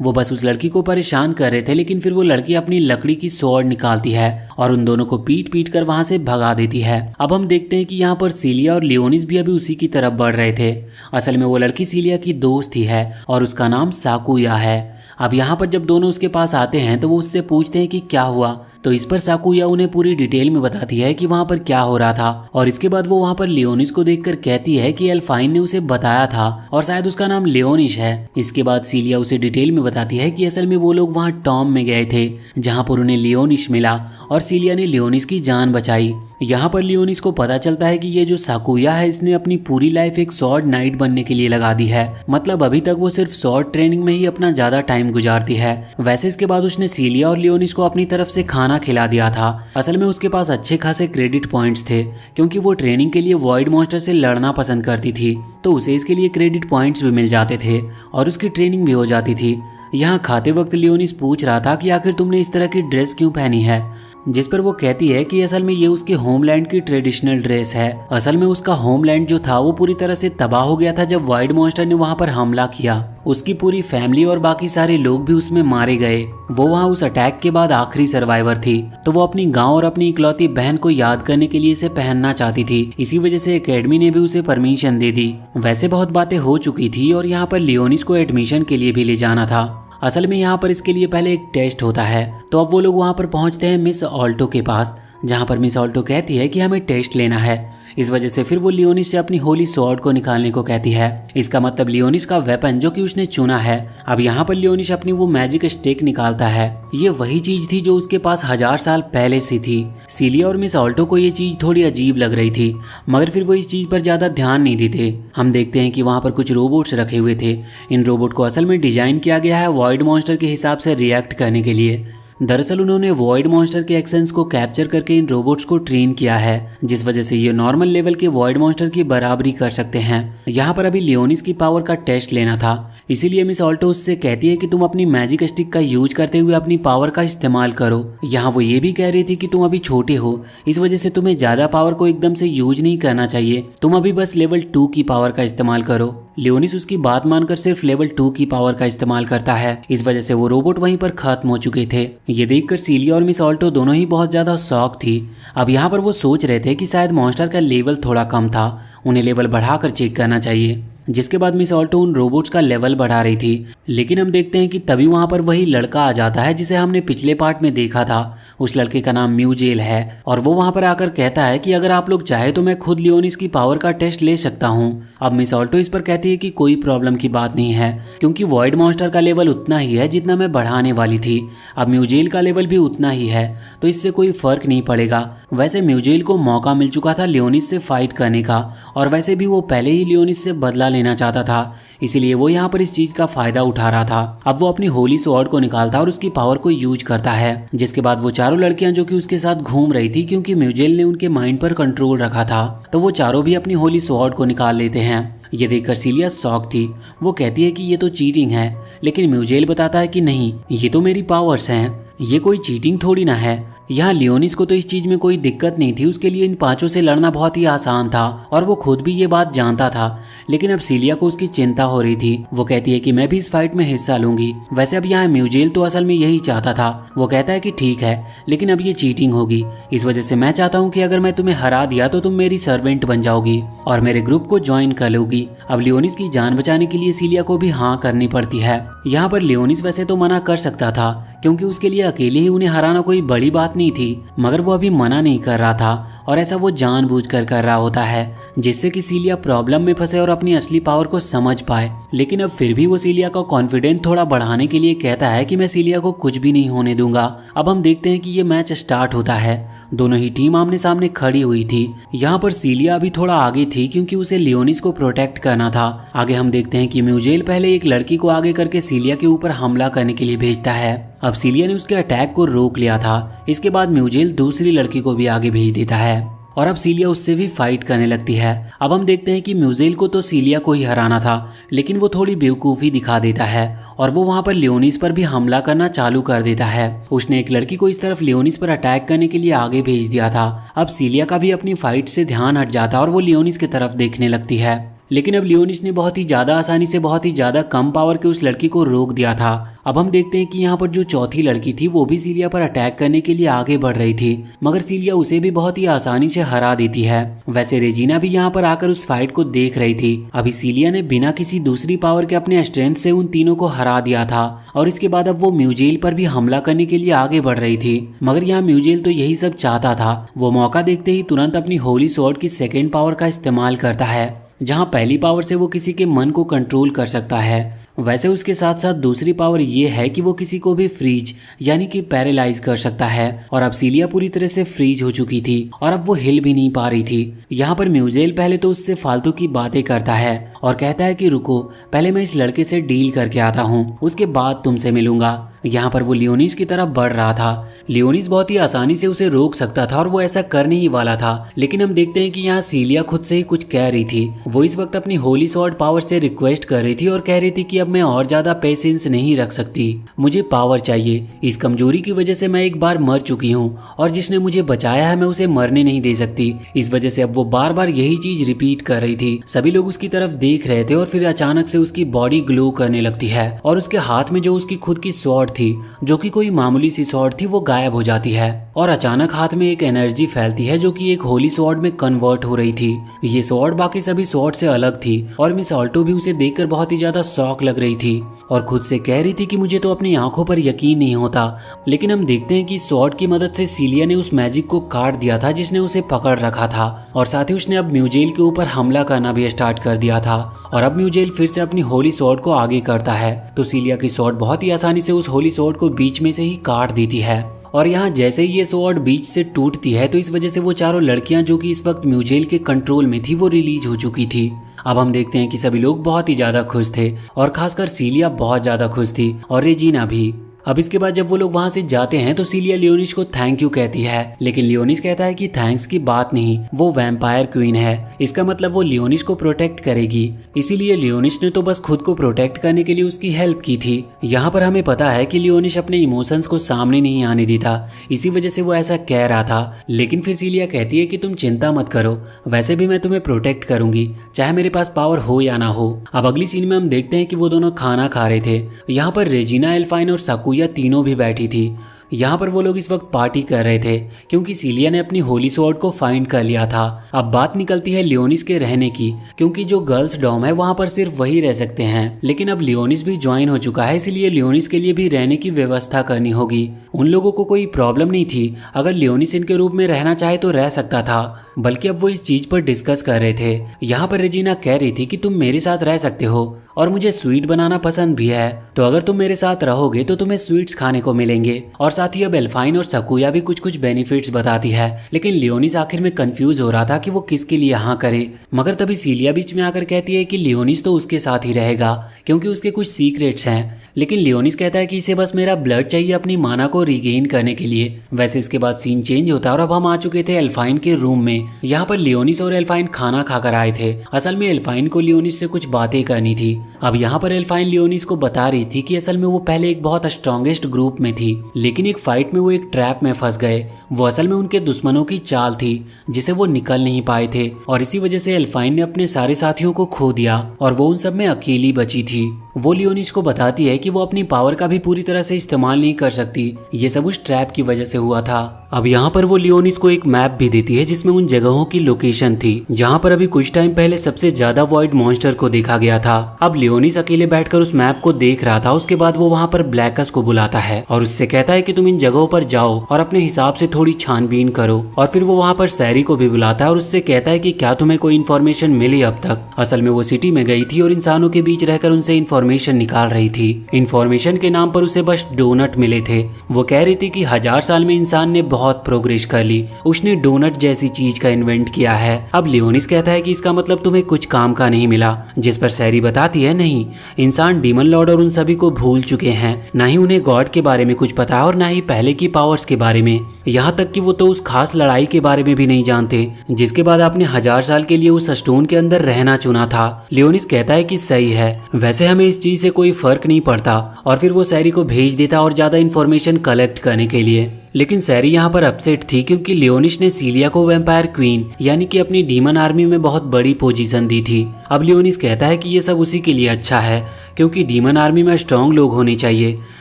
वो बस उस लड़की को परेशान कर रहे थे, लेकिन फिर वो लड़की अपनी लकड़ी की स्वॉर्ड निकालती है और उन दोनों को पीट पीट कर वहां से भगा देती है। अब हम देखते हैं कि यहाँ पर सीलिया और लियोनिस भी अभी उसी की तरफ बढ़ रहे थे। असल में वो लड़की सीलिया की दोस्त ही है और उसका नाम साकुया है। अब यहाँ पर जब दोनों उसके पास आते हैं तो वो उससे पूछते हैं कि क्या हुआ, तो इस पर साकुया उन्हें पूरी डिटेल में बताती है कि वहाँ पर क्या हो रहा था। और इसके बाद वो वहाँ पर लियोनिस को देखकर कहती है कि एल्फाइन ने उसे बताया था और शायद उसका नाम लियोनिस है। इसके बाद सीलिया उसे डिटेल में बताती है कि असल में वो लोग वहाँ टॉम में गए थे, जहाँ पर उन्हें लियोनिस मिला और सीलिया ने लियोनिस की जान बचाई। यहाँ पर लियोनिस को पता चलता है कि ये जो साकुया है इसने अपनी पूरी लाइफ एक स्वॉर्ड नाइट बनने के लिए लगा दी है, मतलब अभी तक वो सिर्फ स्वॉर्ड ट्रेनिंग में ही अपना ज्यादा टाइम गुजारती है। वैसे इसके बाद उसने सीलिया और लियोनिस को अपनी तरफ से खाना खिला दिया था। असल में उसके पास अच्छे खासे क्रेडिट पॉइंट्स थे, क्योंकि वो ट्रेनिंग के लिए वॉइड मॉन्स्टर से लड़ना पसंद करती थी, तो उसे इसके लिए क्रेडिट पॉइंट्स भी मिल जाते थे और उसकी ट्रेनिंग भी हो जाती थी। यहाँ खाते वक्त लियोनिस पूछ रहा था कि आखिर तुमने इस तरह की ड्रेस क्यों पहनी है, जिस पर वो कहती है कि असल में ये उसके होमलैंड की ट्रेडिशनल ड्रेस है। असल में उसका होमलैंड जो था वो पूरी तरह से तबाह हो गया था जब वाइड मॉन्स्टर ने वहाँ पर हमला किया। उसकी पूरी फैमिली और बाकी सारे लोग भी उसमें मारे गए। वो वहाँ उस अटैक के बाद आखिरी सर्वाइवर थी, तो वो अपनी गांव और अपनी इकलौती बहन को याद करने के लिए इसे पहनना चाहती थी। इसी वजह से एकेडमी ने भी उसे परमिशन दे दी। वैसे बहुत बातें हो चुकी थी और यहाँ पर लियोनिस को एडमिशन के लिए भी ले जाना था। असल में यहाँ पर इसके लिए पहले एक टेस्ट होता है, तो अब वो लोग वहाँ पर पहुँचते हैं मिस ऑल्टो के पास, जहाँ पर मिस ऑल्टो कहती है कि हमें टेस्ट लेना है। इस वजह से फिर वो लियोनिस से अपनी होली स्वॉर्ड को निकालने को कहती है। इसका मतलब लियोनिस का वेपन जो कि उसने चुना है। अब यहाँ पर लियोनिस अपनी वो मैजिक स्टिक निकालता है। ये वही चीज थी जो उसके पास 1000 साल पहले से थी। सीलिया और मिस ऑल्टो को ये चीज थोड़ी अजीब लग रही थी, मगर फिर वो इस चीज पर ज्यादा ध्यान नहीं देते। हम देखते हैं कि वहाँ पर कुछ रोबोट्स रखे हुए थे। इन रोबोट को असल में डिजाइन किया गया है वॉइड मॉन्स्टर के हिसाब से रिएक्ट करने के लिए। दरअसल उन्होंने वॉइड मॉन्स्टर के एक्शंस को कैप्चर करके इन रोबोट्स को ट्रेन किया है, जिस वजह से ये नॉर्मल लेवल के वॉइड मॉन्स्टर की बराबरी कर सकते हैं। यहाँ पर अभी लियोनिस की पावर का टेस्ट लेना था, इसीलिए मिस ऑल्टो उससे कहती है कि तुम अपनी मैजिक स्टिक का यूज करते हुए अपनी पावर का इस्तेमाल करो। यहाँ वो ये भी कह रही थी कि तुम अभी छोटे हो, इस वजह से तुम्हें ज्यादा पावर को एकदम से यूज नहीं करना चाहिए, तुम अभी बस लेवल 2 की पावर का इस्तेमाल करो। लियोनिस उसकी बात मानकर सिर्फ लेवल 2 की पावर का इस्तेमाल करता है। इस वजह से वो रोबोट वहीं पर खत्म हो चुके थे। ये देखकर सीलिया और मिस ऑल्टो दोनों ही बहुत ज्यादा शॉक थी। अब यहाँ पर वो सोच रहे थे कि शायद मॉन्स्टर का लेवल थोड़ा कम था, उन्हें लेवल बढ़ाकर चेक करना चाहिए। जिसके बाद मिस ऑल्टो उन रोबोट्स का लेवल बढ़ा रही थी, लेकिन हम देखते हैं कि तभी वहां पर वही लड़का आ जाता है जिसे हमने पिछले पार्ट में देखा था। उस लड़के का नाम म्यूजेल है और वो वहां पर आकर कहता है कि अगर आप लोग चाहे तो मैं खुद लियोनिस की पावर का टेस्ट ले सकता हूं। अब मिस ऑल्टो इस पर कहती है कि कोई प्रॉब्लम की बात नहीं है, क्योंकि वॉइड मॉन्स्टर का लेवल उतना ही है जितना मैं बढ़ाने वाली थी। अब म्यूजेल का लेवल भी उतना ही है, तो इससे कोई फर्क नहीं पड़ेगा। वैसे म्यूजेल को मौका मिल चुका था लियोनिस से फाइट करने का, और वैसे भी वो पहले ही लियोनिस से बदला लेना चाहता था, इसीलिए वो यहाँ पर इस चीज का फायदा उठा रहा था। अब वो अपनी होली स्वॉर्ड को निकालता और उसकी पावर को यूज करता है, जिसके बाद वो चारों लड़कियां जो कि उसके साथ घूम रही थी, क्योंकि म्यूजेल ने उनके माइंड पर कंट्रोल रखा था, तो वो चारों भी अपनी होली स्वॉर्ड को निकाल लेते हैं। ये देखकर सीलिया शॉक थी। वो कहती है कि ये तो चीटिंग है, लेकिन म्यूजेल बताता है कि नहीं, ये तो मेरी पावर्स हैं, ये कोई चीटिंग थोड़ी ना है। यहाँ लियोनिस को तो इस चीज में कोई दिक्कत नहीं थी, उसके लिए इन पांचों से लड़ना बहुत ही आसान था और वो खुद भी ये बात जानता था। लेकिन अब सीलिया को उसकी चिंता हो रही थी। वो कहती है कि मैं भी इस फाइट में हिस्सा लूंगी। वैसे अब यहाँ म्यूजेल तो असल में यही चाहता था। वो कहता है कि ठीक है, लेकिन अब ये चीटिंग होगी, इस वजह से मैं चाहता हूँ कि अगर मैं तुम्हें हरा दिया तो तुम मेरी सर्वेंट बन जाओगी और मेरे ग्रुप को ज्वाइन कर लोगी। अब लियोनिस की जान बचाने के लिए सीलिया को भी हाँ करनी पड़ती है। यहाँ पर लियोनिस वैसे तो मना कर सकता था, क्योंकि उसके लिए अकेले ही उन्हें हराना कोई बड़ी बात नहीं थी, मगर वो अभी मना नहीं कर रहा था और ऐसा वो जानबूझकर कर रहा होता है, जिससे कि सीलिया प्रॉब्लम में फंसे और अपनी असली पावर को समझ पाए। लेकिन अब फिर भी वो सीलिया का कॉन्फिडेंस थोड़ा बढ़ाने के लिए कहता है कि मैं सीलिया को कुछ भी नहीं होने दूंगा। अब हम देखते हैं कि ये मैच स्टार्ट होता है। दोनों ही टीम आमने सामने खड़ी हुई थी। यहाँ पर सीलिया अभी थोड़ा आगे थी, क्योंकि उसे लियोनिस को प्रोटेक्ट करना था। आगे हम देखते हैं कि म्यूजेल पहले एक लड़की को आगे करके सीलिया के ऊपर हमला करने के लिए भेजता है। अब सीलिया ने उसके अटैक को रोक लिया था। इसके बाद म्यूजेल दूसरी लड़की को भी आगे भेज देता है और अब सीलिया उससे भी फाइट करने लगती है। अब हम देखते हैं कि म्यूजेल को तो सीलिया को ही हराना था, लेकिन वो थोड़ी बेवकूफ़ी दिखा देता है और वो वहां पर लियोनिस पर भी हमला करना चालू कर देता है। उसने एक लड़की को इस तरफ लियोनिस पर अटैक करने के लिए आगे भेज दिया था। अब सीलिया का भी अपनी फाइट से ध्यान हट जाता और वो लियोनिस की तरफ देखने लगती है, लेकिन अब लियोनिस ने बहुत ही ज्यादा आसानी से बहुत ही ज्यादा कम पावर के उस लड़की को रोक दिया था। अब हम देखते हैं कि यहाँ पर जो चौथी लड़की थी वो भी सीलिया पर अटैक करने के लिए आगे बढ़ रही थी, मगर सीलिया उसे भी बहुत ही आसानी से हरा देती है। वैसे रेजिना भी यहाँ पर आकर उस फाइट को देख रही थी। अभी सीलिया ने बिना किसी दूसरी पावर के अपने स्ट्रेंथ से उन तीनों को हरा दिया था और इसके बाद अब वो म्यूजेल पर भी हमला करने के लिए आगे बढ़ रही थी, मगर यहाँ म्यूजेल तो यही सब चाहता था। वो मौका देखते ही तुरंत अपनी होली स्वॉर्ड की सेकेंड पावर का इस्तेमाल करता है, जहां पहली पावर से वो किसी के मन को कंट्रोल कर सकता है। वैसे उसके साथ साथ दूसरी पावर ये है कि वो किसी को भी फ्रीज यानी कि पैरालाइज कर सकता है। और अब सीलिया पूरी तरह से फ्रीज हो चुकी थी और अब वो हिल भी नहीं पा रही थी। यहाँ पर म्यूजेल पहले तो उससे फालतू की बातें करता है और कहता है कि रुको, पहले मैं इस लड़के से डील करके आता हूँ, उसके बाद तुमसे मिलूंगा। यहाँ पर वो लियोनिस की तरफ बढ़ रहा था। लियोनिस बहुत ही आसानी से उसे रोक सकता था और वो ऐसा करने ही वाला था, लेकिन हम देखते हैं कि यहाँ सीलिया खुद से ही कुछ कह रही थी। वो इस वक्त अपनी होली स्वॉर्ड पावर से रिक्वेस्ट कर रही थी और कह रही थी कि अब मैं और ज्यादा पेशेंस नहीं रख सकती, मुझे पावर चाहिए। इस कमजोरी की वजह से मैं एक बार मर चुकी हूँ और जिसने मुझे बचाया है मैं उसे मरने नहीं दे सकती। इस वजह से अब वो बार बार यही चीज रिपीट कर रही थी। सभी लोग उसकी तरफ देख रहे थे और फिर अचानक से उसकी बॉडी ग्लो करने लगती है और उसके हाथ में जो उसकी खुद की स्वॉर्ड थी, जो कि कोई मामूली सी स्वॉर्ड थी, वो गायब हो जाती है और अचानक हाथ में एक एनर्जी फैलती है जो कि एक होली स्वॉर्ड में कन्वर्ट हो रही थी। ये स्वॉर्ड बाकी सभी स्वॉर्ड से अलग थी और मिस ऑल्टो भी उसे देखकर बहुत ही ज्यादा शॉक लग रही थी और खुद से कह रही थी कि मुझे तो अपनी आंखों पर यकीन नहीं होता। लेकिन हम देखते हैं कि स्वॉर्ड की मदद से सीलिया ने उस मैजिक को काट दिया था जिसने उसे पकड़ रखा था और साथ ही उसने अब म्यूजेल के ऊपर हमला करना भी स्टार्ट कर दिया था। और अब म्यूजेल फिर से अपनी होली स्वॉर्ड को आगे करता है तो सीलिया की स्वॉर्ड बहुत ही आसानी से उस होली स्वॉर्ड को बीच में से ही काट देती है। और यहाँ जैसे ही ये स्वॉर्ड बीच से टूटती है तो इस वजह से वो चारों लड़कियां जो कि इस वक्त म्यूजेल के कंट्रोल में थी वो रिलीज हो चुकी थी। अब हम देखते हैं कि सभी लोग बहुत ही ज्यादा खुश थे और खासकर सीलिया बहुत ज्यादा खुश थी और रेजिना भी। अब इसके बाद जब वो लोग वहां से जाते हैं तो सीलिया लियोनिस को थैंक यू कहती है, लेकिन लियोनिस कहता है कि थैंक्स की बात नहीं, वो वैम्पायर क्वीन है, इसका मतलब वो लियोनिस को प्रोटेक्ट करेगी, इसीलिए लियोनिस ने तो बस खुद को प्रोटेक्ट करने के लिए उसकी हेल्प की थी। यहाँ पर हमें पता है कि लियोनिस अपने इमोशंस को सामने नहीं आने देता, इसी वजह से वो ऐसा कह रहा था। लेकिन फिर सीलिया कहती है कि तुम चिंता मत करो, वैसे भी मैं तुम्हें प्रोटेक्ट करूंगी, चाहे मेरे पास पावर हो या ना हो। अब अगली सीन में हम देखते हैं कि वो दोनों खाना खा रहे थे। यहाँ पर रेजिना, एल्फाइन और साकुया तीनों भी बैठी थी। यहाँ पर वो लोग इस वक्त पार्टी कर रहे थे क्योंकि सीलिया ने अपनी होली स्वॉर्ड को फाइंड कर लिया था। अब बात निकलती है लियोनिस के रहने की, क्योंकि जो गर्ल्स डॉम है वहाँ पर सिर्फ वही रह सकते हैं, लेकिन अब लियोनिस भी ज्वाइन हो चुका है, इसलिए लियोनिस के लिए भी रहने की व्यवस्था करनी होगी। उन लोगों को कोई प्रॉब्लम नहीं थी, अगर लियोनिस इनके रूप में रहना चाहे तो रह सकता था, बल्कि अब वो इस चीज पर डिस्कस कर रहे थे। यहाँ पर रेजिना कह रही थी कि तुम मेरे साथ रह सकते हो और मुझे स्वीट बनाना पसंद भी है, तो अगर तुम मेरे साथ रहोगे तो तुम्हें स्वीट्स खाने को मिलेंगे। और साथ ही अब एल्फाइन और सकुया भी कुछ कुछ बेनिफिट्स बताती है, लेकिन लियोनिस आखिर में कंफ्यूज हो रहा था कि वो किसके लिए हाँ करे। मगर तभी सीलिया बीच में आकर कहती है कि लियोनिस तो उसके साथ ही रहेगा क्योंकि उसके कुछ सीक्रेट्स हैं, लेकिन लियोनिस कहता है कि इसे बस मेरा ब्लड चाहिए अपनी माना को रिगेन करने के लिए। वैसे इसके बाद सीन चेंज होता है और अब हम आ चुके थे एल्फाइन के रूम में। यहाँ पर लियोनिस और एल्फाइन खाना खाकर आए थे। असल में एल्फाइन को लियोनिस से कुछ बातें करनी थी। अब यहाँ पर एल्फाइन लियोनिस को बता रही थी कि असल में वो पहले एक बहुत स्ट्रॉन्गेस्ट ग्रुप में थी, लेकिन एक फाइट में वो एक ट्रैप में फंस गए। वो असल में उनके दुश्मनों की चाल थी जिसे वो निकल नहीं पाए थे, और इसी वजह से एल्फाइन ने अपने सारे साथियों को खो दिया और वो उन सब में अकेली बची थी। वो लियोनिस को बताती है कि वो अपनी पावर का भी पूरी तरह से इस्तेमाल नहीं कर सकती, ये सब उस ट्रैप की वजह से हुआ था। अब यहाँ पर वो लियोनिस को एक मैप भी देती है जिसमें उन जगहों की लोकेशन थी जहाँ पर अभी कुछ टाइम पहले सबसे ज्यादा वॉइड मॉन्स्टर को देखा गया था। अब लियोनिस अकेले बैठकर उस मैप को देख रहा था। उसके बाद वो वहाँ पर ब्लैकस को बुलाता है और उससे कहता है कि तुम इन जगहों पर जाओ और अपने हिसाब से थोड़ी छानबीन करो। और फिर वो वहाँ पर सैरी को भी बुलाता है और उससे कहता है कि क्या तुम्हें कोई इन्फॉर्मेशन मिली अब तक। असल में वो सिटी में गई थी और इंसानों के बीच रहकर उनसे इन्फॉर्मेशन निकाल रही थी। इन्फॉर्मेशन के नाम पर उसे बस डोनट मिले थे। वो कह रही थी कि 1000 साल में इंसान ने बहुत प्रोग्रेस कर ली, उसने डोनट जैसी चीज का इन्वेंट किया है। अब लियोनिस कहता है कि इसका मतलब तुम्हें कुछ काम का नहीं मिला, जिस पर सैरी बताती है नहीं, इंसान डीमन लॉर्ड और उन सभी को भूल चुके हैं, ना ही उन्हें गॉड के बारे में कुछ पता है और ना ही पहले की पावर्स के बारे में। यहाँ तक कि वो तो उस खास लड़ाई के बारे में भी नहीं जानते जिसके बाद आपने 1000 साल के लिए उस स्टोन के अंदर रहना चुना था। लियोनिस कहता है कि सही है, वैसे हमें इस चीज से कोई फर्क नहीं पड़ता, और फिर वो सैरी को भेज देता और ज्यादा इन्फॉर्मेशन कलेक्ट करने के लिए। लेकिन सैरी यहाँ पर अपसेट थी क्योंकि लियोनिस ने सीलिया को वैम्पायर क्वीन यानी कि अपनी डीमन आर्मी में बहुत बड़ी पोजीशन दी थी। अब लियोनिस कहता है कि ये सब उसी के लिए अच्छा है क्योंकि डीमन आर्मी में स्ट्रॉन्ग लोग होने चाहिए।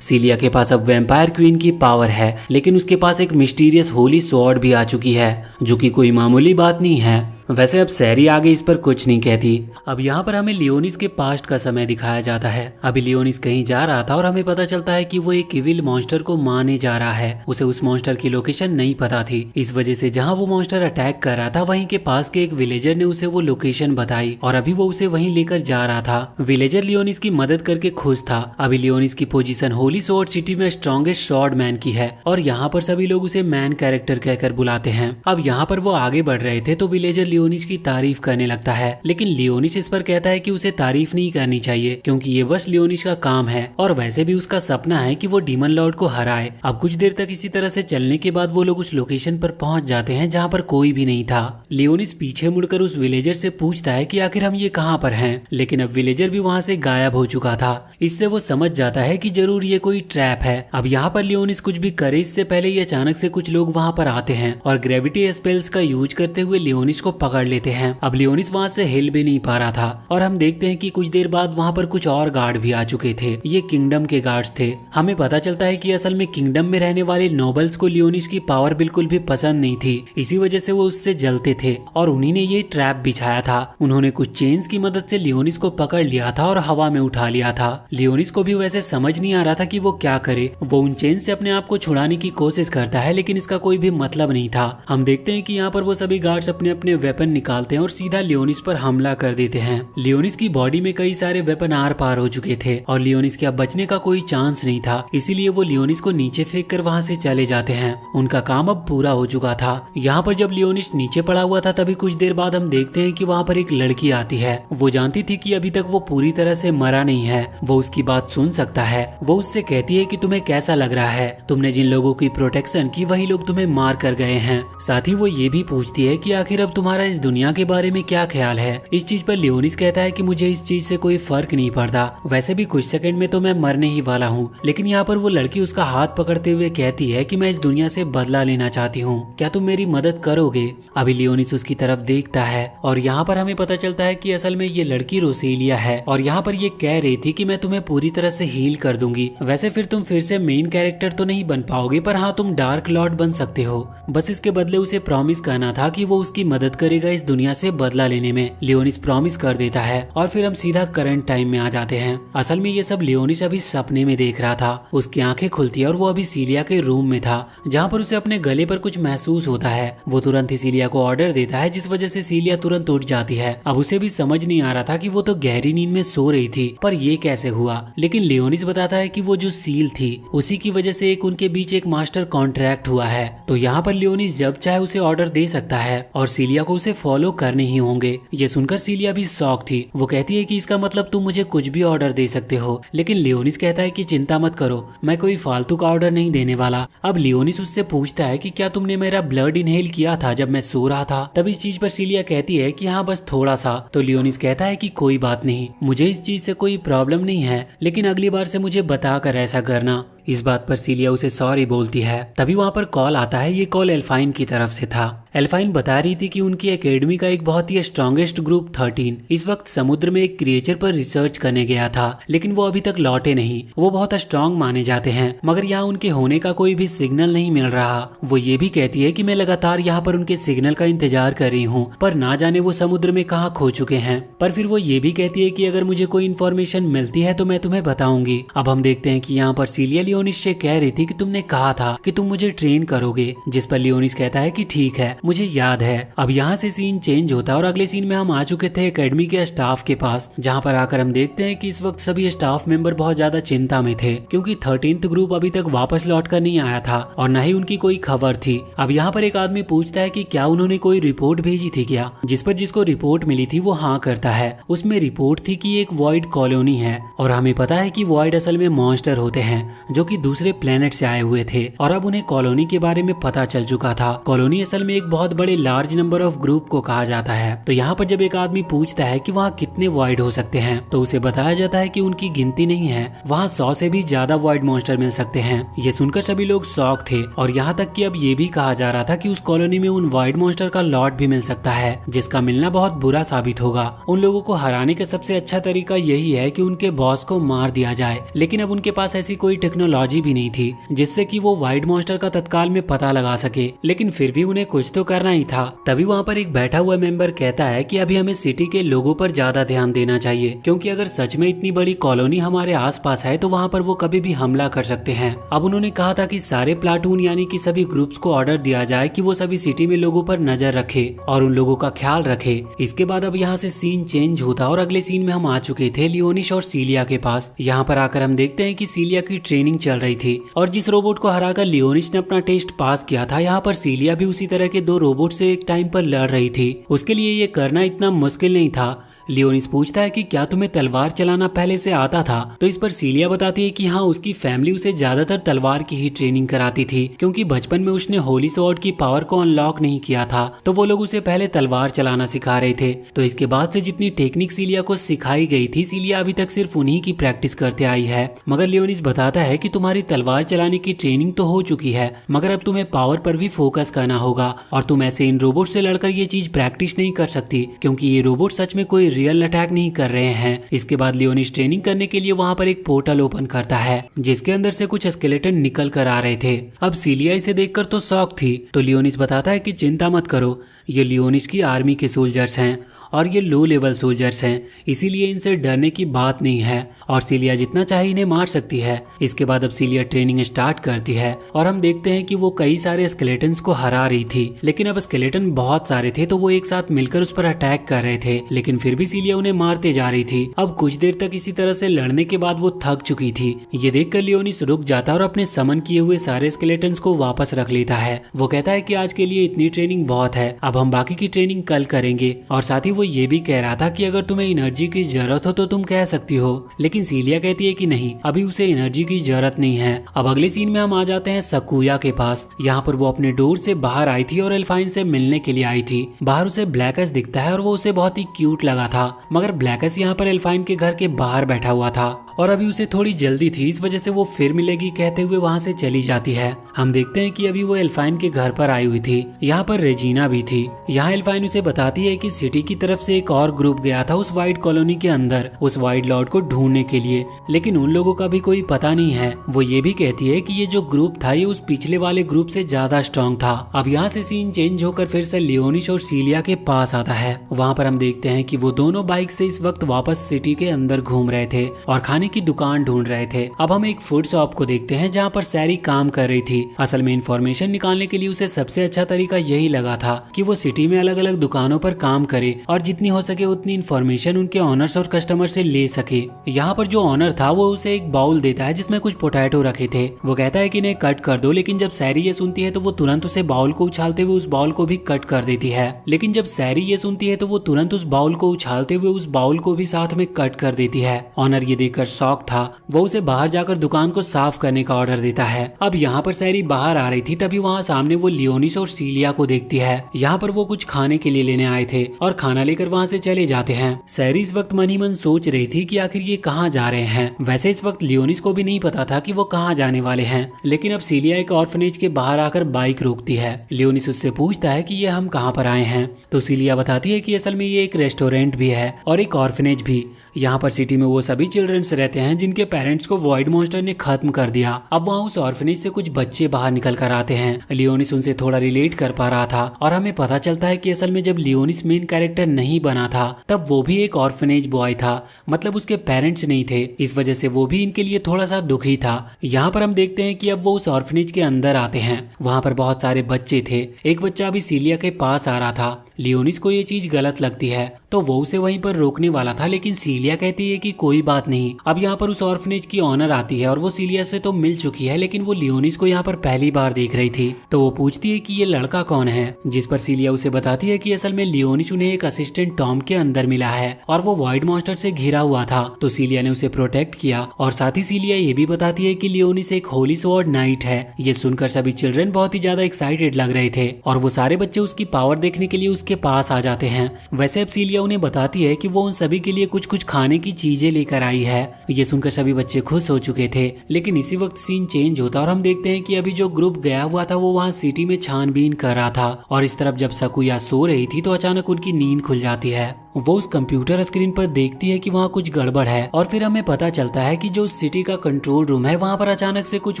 सीलिया के पास अब वैम्पायर क्वीन की पावर है, लेकिन उसके पास एक मिस्टीरियस होली स्वॉर्ड भी आ चुकी है जो कि कोई मामूली बात नहीं है। वैसे अब सैरी आगे इस पर कुछ नहीं कहती। अब यहाँ पर हमें लियोनिस के पास्ट का समय दिखाया जाता है। अभी लियोनिस कहीं जा रहा था और हमें पता चलता है कि वो एक इविल मॉन्स्टर को मारने जा रहा है। उसे उस मॉन्स्टर की लोकेशन नहीं पता थी, इस वजह से जहाँ वो मॉन्स्टर अटैक कर रहा था वहीं के पास के एक विलेजर ने उसे वो लोकेशन बताई और अभी वो उसे वहीं लेकर जा रहा था। विलेजर लियोनिस की मदद करके खुश था। अभी लियोनिस की पोजीशन होली स्वॉर्ड सिटी में स्ट्रॉन्गेस्ट स्वॉर्ड मैन की है और यहाँ पर सभी लोग उसे मैन कैरेक्टर कहकर बुलाते हैं। अब यहाँ पर वो आगे बढ़ रहे थे तो विलेजर लियोनिस की तारीफ करने लगता है, लेकिन लियोनिस इस पर कहता है कि उसे तारीफ नहीं करनी चाहिए क्योंकि ये बस लियोनिस का काम है और वैसे भी उसका सपना है कि वो डीमन लॉर्ड को हराए। अब कुछ देर तक इसी तरह से चलने के बाद वो लोग उस लोकेशन पर पहुंच जाते हैं जहाँ पर कोई भी नहीं था। लियोनिस पीछे मुड़कर उस विलेजर से पूछता है कि आखिर हम ये कहाँ पर हैं, लेकिन अब विलेजर भी वहाँ से गायब हो चुका था। इससे वो समझ जाता है कि जरूर ये कोई ट्रैप है। अब यहाँ पर लियोनिस कुछ भी करे इससे पहले ही अचानक से कुछ लोग वहाँ पर आते हैं और ग्रेविटी स्पेल्स का यूज करते हुए लियोनिस को पकड़ लेते हैं। अब लियोनिस वहाँ से हिल भी नहीं पा रहा था और हम देखते हैं कि कुछ देर बाद वहाँ पर कुछ और गार्ड भी आ चुके थे। ये किंगडम के गार्ड्स थे। हमें पता चलता है कि असल में किंगडम में रहने वाले नोबल्स को लियोनिस की पावर बिल्कुल भी पसंद नहीं थी, इसी वजह से वो उससे जलते थे और उन्हीं ने ये ट्रैप बिछाया था। उन्होंने कुछ चेन्स की मदद से लियोनिस को पकड़ लिया था और हवा में उठा लिया था। लियोनिस को भी वैसे समझ नहीं आ रहा था कि वो क्या करे। वो उन चेन से अपने आप को छुड़ाने की कोशिश करता है, लेकिन इसका कोई भी मतलब नहीं था। हम देखते हैं कि यहाँ पर वो सभी गार्ड्स अपने अपने वेपन निकालते हैं और सीधा लियोनिस पर हमला कर देते हैं। लियोनिस की बॉडी में कई सारे वेपन आर पार हो चुके थे और लियोनिस के अब बचने का कोई चांस नहीं था, इसीलिए वो लियोनिस को नीचे फेंक कर वहाँ से चले जाते हैं। उनका काम अब पूरा हो चुका था। यहाँ पर जब लियोनिस नीचे पड़ा हुआ था तभी कुछ देर बाद हम देखते हैं कि वहाँ पर एक लड़की आती है। वो जानती थी कि अभी तक वो पूरी तरह से मरा नहीं है, वो उसकी बात सुन सकता है। वो उससे कहती है कि तुम्हें कैसा लग रहा है, तुमने जिन लोगों की प्रोटेक्शन की वही लोग तुम्हें मार कर गए हैं। साथ ही वो ये भी पूछती है कि आखिर अब तुम्हारा इस दुनिया के बारे में क्या ख्याल है। इस चीज पर लियोनिस कहता है कि मुझे इस चीज से कोई फर्क नहीं पड़ता, वैसे भी कुछ सेकंड में तो मैं मरने ही वाला हूँ। लेकिन यहाँ पर वो लड़की उसका हाथ पकड़ते हुए कहती है कि मैं इस दुनिया से बदला लेना चाहती हूँ, क्या तुम मेरी मदद करोगे। अभी लियोनिस उसकी तरफ देखता है और यहाँ पर हमें पता चलता है कि असल में ये लड़की रोसेलिया है और यहाँ पर ये कह कह रही थी कि मैं तुम्हें पूरी तरह से हील कर दूंगी। वैसे फिर तुम फिर से मेन कैरेक्टर तो नहीं बन पाओगे, पर हाँ तुम डार्क लॉर्ड बन सकते हो। बस इसके बदले उसे प्रॉमिस करना था कि वो उसकी मदद करेगा इस दुनिया से बदला लेने में। लियोनिस प्रॉमिस कर देता है और फिर हम सीधा करंट टाइम में आ जाते हैं। असल में ये सब लियोनिस अभी सपने में देख रहा था। उसकी आंखें खुलती है और वो अभी सीलिया के रूम में था, जहाँ पर उसे अपने गले पर कुछ महसूस होता है। वो तुरंत ही सीलिया को ऑर्डर देता है, जिस वजह से सीलिया तुरंत उठ जाती है। अब उसे भी समझ नहीं आ रहा था कि वो तो गहरी नींद में सो रही थी, पर ये कैसे हुआ। लेकिन लियोनिस बताता है कि वो जो सील थी उसी की वजह से एक उनके बीच एक मास्टर कॉन्ट्रैक्ट हुआ है। तो यहाँ पर लियोनिस जब चाहे उसे ऑर्डर दे सकता है और सीलिया को उसे फॉलो करने ही होंगे। ये सुनकर सीलिया भी शॉक थी। वो कहती है कि इसका मतलब तुम मुझे कुछ भी ऑर्डर दे सकते हो। लेकिन लियोनिस कहता है कि चिंता मत करो, मैं कोई फालतू का ऑर्डर नहीं देने वाला। अब लियोनिस उससे पूछता है कि क्या तुमने मेरा ब्लड इनहेल किया था जब मैं सो रहा था। तब इस चीज पर सीलिया कहती है कि हाँ बस थोड़ा सा। तो लियोनिस कहता है कि कोई बात नहीं, मुझे इस चीज से कोई प्रॉब्लम नहीं है, लेकिन अगली बार से मुझे बताकर ऐसा करना। इस बात पर सीलिया उसे सॉरी बोलती है। तभी वहाँ पर कॉल आता है। ये कॉल एल्फाइन की तरफ से था। एल्फाइन बता रही थी कि उनकी एकेडमी का एक बहुत ही स्ट्रॉन्गेस्ट ग्रुप 13 इस वक्त समुद्र में एक क्रिएचर पर रिसर्च करने गया था, लेकिन वो अभी तक लौटे नहीं। वो बहुत स्ट्रॉन्ग माने जाते हैं, मगर यहाँ उनके होने का कोई भी सिग्नल नहीं मिल रहा। वो ये भी कहती है कि मैं लगातार यहाँ पर उनके सिग्नल का इंतजार कर रही हूँ, पर ना जाने वो समुद्र में कहाँ खो चुके हैं। पर फिर वो ये भी कहती है कि अगर मुझे कोई इन्फॉर्मेशन मिलती है तो मैं तुम्हें बताऊंगी। अब हम देखते हैं कि यहाँ पर सीलिया लियोनिस से कह रही थी कि तुमने कहा था कि तुम मुझे ट्रेन करोगे, जिस पर लियोनिस कहता है कि ठीक है, मुझे याद है। अब यहाँ से सीन चेंज होता है और अगले सीन में हम आ चुके थे एकेडमी के स्टाफ के पास, जहाँ पर आकर हम देखते हैं कि इस वक्त सभी स्टाफ मेंबर बहुत ज्यादा चिंता में थे, क्योंकि 13th ग्रुप अभी तक वापस लौट कर नहीं आया था और न ही उनकी कोई खबर थी। अब यहाँ पर एक आदमी पूछता है कि क्या उन्होंने कोई रिपोर्ट भेजी थी क्या, जिस पर जिसको रिपोर्ट मिली थी वो हाँ करता है। उसमें रिपोर्ट थी कि एक वॉइड कॉलोनी है और हमें पता है कि वॉइड असल में मॉन्स्टर होते हैं जो कि दूसरे प्लेनेट से आए हुए थे और अब उन्हें कॉलोनी के बारे में पता चल चुका था। कॉलोनी असल में एक बहुत बड़े लार्ज नंबर ऑफ ग्रुप को कहा जाता है। तो यहाँ पर जब एक आदमी पूछता है कि वहाँ कितने वॉइड हो सकते हैं, तो उसे बताया जाता है कि उनकी गिनती नहीं है, वहाँ 100 से भी ज्यादा वॉइड मॉन्स्टर मिल सकते हैं। ये सुनकर सभी लोग शॉक थे और यहाँ तक कि अब ये भी कहा जा रहा था कि उस कॉलोनी में उन वॉइड मॉन्स्टर का लॉर्ड भी मिल सकता है, जिसका मिलना बहुत बुरा साबित होगा। उन लोगों को हराने का सबसे अच्छा तरीका यही है कि उनके बॉस को मार दिया जाए, लेकिन अब उनके पास ऐसी कोई टेक्नोलॉजी भी नहीं थी जिससे कि वो वाइड मॉन्स्टर का तत्काल में पता लगा सके, लेकिन फिर भी उन्हें कुछ तो करना ही था। तभी वहाँ पर एक बैठा हुआ मेंबर कहता है कि अभी हमें सिटी के लोगों पर ज्यादा ध्यान देना चाहिए, क्योंकि अगर सच में इतनी बड़ी कॉलोनी हमारे आसपास है तो वहाँ पर वो कभी भी हमला कर सकते हैं। अब उन्होंने कहा था कि सारे प्लाटून यानी कि सभी ग्रुप्स को ऑर्डर दिया जाए कि वो सभी सिटी में लोगों पर नजर रखे और उन लोगों का ख्याल रखे। इसके बाद अब यहाँ से सीन चेंज होता और अगले सीन में हम आ चुके थे लियोनिस और सीलिया के पास। यहाँ पर आकर हम देखते हैं कि सीलिया की ट्रेनिंग चल रही थी और जिस रोबोट को हराकर लियोनिस ने अपना टेस्ट पास किया था, यहाँ पर सीलिया भी उसी तरह के 2 रोबोट से एक टाइम पर लड़ रही थी। उसके लिए ये करना इतना मुश्किल नहीं था। लियोनिस पूछता है कि क्या तुम्हें तलवार चलाना पहले से आता था, तो इस पर सीलिया बताती है कि हाँ, उसकी फैमिली उसे ज्यादातर तलवार की ही ट्रेनिंग कराती थी, क्योंकि बचपन में उसने होली स्वॉर्ड की पावर को अनलॉक नहीं किया था, तो वो लोग उसे पहले तलवार चलाना सिखा रहे थे। तो इसके बाद से जितनी टेक्निक सीलिया को सिखाई गई थी, सीलिया अभी तक सिर्फ उन्हीं की प्रैक्टिस करते आई है। मगर लियोनिस बताता है कि तुम्हारी तलवार चलाने की ट्रेनिंग तो हो चुकी है, मगर अब तुम्हें पावर पर भी फोकस करना होगा और तुम ऐसे इन रोबोट से लड़कर ये चीज प्रैक्टिस नहीं कर सकती, क्योंकि ये रोबोट सच में कोई रियल अटैक नहीं कर रहे हैं। इसके बाद लियोनिस ट्रेनिंग करने के लिए वहाँ पर एक पोर्टल ओपन करता है, जिसके अंदर से कुछ स्केलेटन निकल कर आ रहे थे। अब सीलिया इसे देखकर तो शॉक थी, तो लियोनिस बताता है कि चिंता मत करो, ये लियोनिस की आर्मी के सोल्जर्स हैं और ये लो लेवल सोल्जर्स हैं, इसीलिए इनसे डरने की बात नहीं है और सीलिया जितना चाहे इन्हें मार सकती है। इसके बाद अब सीलिया ट्रेनिंग स्टार्ट करती है और हम देखते हैं कि वो कई सारे स्केलेटन्स को हरा रही थी, लेकिन अब स्केलेटन बहुत सारे थे तो वो एक साथ मिलकर उस पर अटैक कर रहे थे, लेकिन फिर भी सीलिया उन्हें मारते जा रही थी। अब कुछ देर तक इसी तरह से लड़ने के बाद वो थक चुकी थी। ये देखकर लियोनिस रुक जाता है और अपने समन किए हुए सारे स्केलेटन्स को वापस रख लेता है। वो कहता है कि आज के लिए इतनी ट्रेनिंग बहुत है, अब हम बाकी की ट्रेनिंग कल करेंगे। और साथ ही वो ये भी कह रहा था कि अगर तुम्हें एनर्जी की जरूरत हो तो तुम कह सकती हो, लेकिन सीलिया कहती है कि नहीं, अभी उसे एनर्जी की जरूरत नहीं है। अब अगले सीन में हम आ जाते हैं सकुया के पास। यहाँ पर वो अपने डोर से बाहर आई थी और एल्फाइन से मिलने के लिए आई थी। बाहर उसे ब्लैकस दिखता है और वो उसे बहुत ही क्यूट लगा था, मगर ब्लैकस यहाँ पर एल्फाइन के घर के बाहर बैठा हुआ था और अभी उसे थोड़ी जल्दी थी, इस वजह से वो फिर मिलेगी कहते हुए वहाँ से चली जाती है। हम देखते हैं कि अभी वो एल्फाइन के घर पर आई हुई थी। यहाँ पर रेजिना भी थी। यहाँ एल्फाइन उसे बताती है कि सिटी की तरफ तरफ से एक और ग्रुप गया था उस वाइट कॉलोनी के अंदर उस वाइट लॉर्ड को ढूंढने के लिए, लेकिन उन लोगों का भी कोई पता नहीं है। वो ये भी कहती है कि ये जो ग्रुप था ये उस पिछले वाले ग्रुप से ज्यादा स्ट्रॉन्ग था। अब यहाँ से सीन चेंज होकर फिर से लियोनिश और सीलिया के पास आता है। वहाँ पर हम देखते हैं कि वो दोनों बाइक से इस वक्त वापस सिटी के अंदर घूम रहे थे और खाने की दुकान ढूंढ रहे थे। अब हम एक फूड शॉप को देखते हैं जहाँ पर सैरी काम कर रही थी। असल में इंफॉर्मेशन निकालने के लिए उसे सबसे अच्छा तरीका यही लगा था कि वो सिटी में अलग अलग दुकानों पर काम करे और जितनी हो सके उतनी इंफॉर्मेशन उनके ऑनर्स और कस्टमर से ले सके। यहाँ पर जो ऑनर था वो उसे एक बाउल देता है जिसमें कुछ पोटैटो रखे थे। वो कहता है कि इन्हें कट कर दो, लेकिन जब सैरी ये सुनती है तो वो तुरंत उसे बाउल को उछालते हुए उस बाउल को भी कट कर देती है। लेकिन जब सैरी ये सुनती है तो वो तुरंत उस बाउल को उछालते हुए उस बाउल को भी साथ में कट कर देती है। ऑनर ये देखकर शॉक था। वो उसे बाहर जाकर दुकान को साफ करने का ऑर्डर देता है। अब यहाँ पर सैरी बाहर आ रही थी, तभी वहाँ सामने वो लियोनिस और सीलिया को देखती है। यहाँ पर वो कुछ खाने के लिए लेने आए थे और खाना लेकर वहाँ से चले जाते हैं। सैरी इस वक्त मन ही मन सोच रही थी कि आखिर ये कहाँ जा रहे हैं। वैसे इस वक्त लियोनिस को भी नहीं पता था कि वो कहाँ जाने वाले हैं, लेकिन अब सीलिया एक ऑर्फनेज के बाहर आकर बाइक रोकती है। लियोनिस उससे पूछता है कि ये हम कहाँ पर आए हैं, तो सीलिया बताती है कि असल में ये एक रेस्टोरेंट भी है और एक ऑर्फनेज भी। यहाँ पर सिटी में वो सभी चिल्ड्रंस रहते हैं जिनके पेरेंट्स को वॉइड मॉन्स्टर ने खत्म कर दिया। अब वहाँ उस ऑर्फनेज से कुछ बच्चे बाहर निकल कर आते हैं। लियोनिस उनसे थोड़ा रिलेट कर पा रहा था और हमें पता चलता है कि असल में जब लियोनिस मेन कैरेक्टर नहीं बना था तब वो भी एक ऑर्फनेज बॉय था, मतलब उसके पेरेंट्स नहीं थे। इस वजह से वो भी इनके लिए थोड़ा सा दुखी था। यहाँ पर हम देखते हैं कि अब वो उस ऑर्फनेज के अंदर आते हैं। वहाँ पर बहुत सारे बच्चे थे। एक बच्चा अभी सीलिया के पास आ रहा था। लियोनिस को ये चीज गलत लगती है तो वो उसे वहीं पर रोकने वाला था, लेकिन सीलिया कहती है कि कोई बात नहीं। अब यहाँ पर उस ऑर्फनेज की ऑनर आती है और वो सीलिया से तो मिल चुकी है, लेकिन वो लियोनिस को यहाँ पर पहली बार देख रही थी। तो वो पूछती है कि ये लड़का कौन है, जिस पर सीलिया उसे बताती है कि असल में लियोनिस उन्हें एक असिस्टेंट टॉम के अंदर मिला है और वो वॉइड मॉन्स्टर से घिरा हुआ था, तो सीलिया ने उसे प्रोटेक्ट किया। और साथ ही सीलिया ये भी बताती है कि लियोनिस एक होली स्वॉर्ड नाइट है। ये सुनकर सभी चिल्ड्रन बहुत ही ज्यादा एक्साइटेड लग रहे थे और वो सारे बच्चे उसकी पावर देखने के लिए उसके पास आ जाते हैं। वैसे अब सीलिया उन्हें बताती है कि वो उन सभी के लिए कुछ कुछ खाने की चीजें लेकर आई है। ये सुनकर सभी बच्चे खुश हो चुके थे, लेकिन इसी वक्त सीन चेंज होता और हम देखते हैं कि अभी जो ग्रुप गया हुआ था वो वहाँ सिटी में छानबीन कर रहा था और इस तरफ जब सकुया सो रही थी तो अचानक उनकी नींद खुल जाती है। वो उस कंप्यूटर स्क्रीन पर देखती है कि वहाँ कुछ गड़बड़ है और फिर हमें पता चलता है कि जो सिटी का कंट्रोल रूम है वहाँ पर अचानक से कुछ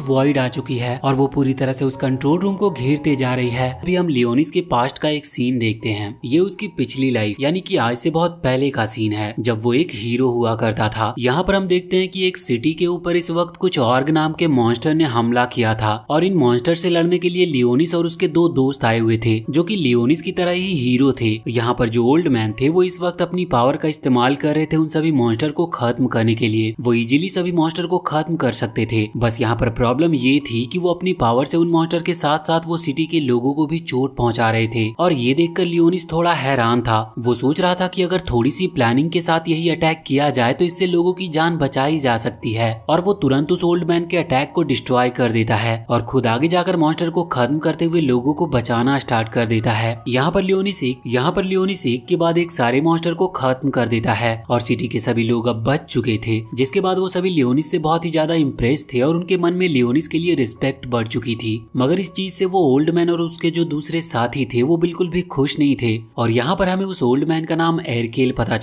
वॉइड आ चुकी है और वो पूरी तरह से उस कंट्रोल रूम को घेरते जा रही है। अभी हम लियोनिस के पास्ट का एक सीन देखते हैं। ये उसकी पिछली लाइफ यानी कि आज से बहुत पहले का सीन है जब वो एक हीरो हुआ करता था। यहाँ पर हम देखते हैं कि एक सिटी के ऊपर इस वक्त कुछ ऑर्ग नाम के मॉन्स्टर ने हमला किया था और इन मॉन्स्टर से लड़ने के लिए लियोनिस और उसके दो दोस्त आए हुए थे जो कि लियोनिस की तरह ही हीरो थे। यहाँ पर जो ओल्ड मैन थे वो इस वक्त अपनी पावर का इस्तेमाल कर रहे थे उन सभी मॉन्स्टर को खत्म करने के लिए। वो इजीली सभी मॉन्स्टर को खत्म कर सकते थे, बस यहाँ पर प्रॉब्लम ये थी कि वो अपनी पावर से उन मॉन्स्टर के साथ साथ वो सिटी के लोगों को भी चोट पहुंचा रहे थे। और ये देखकर लियोनिस थोड़ा हैरान था। वो सोच रहा था कि अगर थोड़ी सी प्लानिंग के साथ यही अटैक किया जाए तो इससे लोगों की जान बचाई जा सकती है। और वो तुरंत उस ओल्ड मैन के अटैक को डिस्ट्रॉय कर देता है और खुद आगे जाकर मॉन्स्टर को खत्म करते हुए लोगों को बचाना स्टार्ट कर देता है। यहाँ पर लियोनिस एक के बाद एक सारे मॉन्स्टर को खत्म कर देता है और सिटी के सभी लोग अब बच चुके थे, जिसके बाद वो सभी लियोनिस से बहुत ही ज्यादा इम्प्रेस थे और उनके मन में लियोनिस के लिए रिस्पेक्ट बढ़ चुकी थी। मगर इस चीज से वो ओल्ड मैन और उसके जो दूसरे साथी थे वो बिल्कुल भी खुश नहीं थे। और यहाँ पर हमें उस ओल्ड मैन का नाम एरकेल पता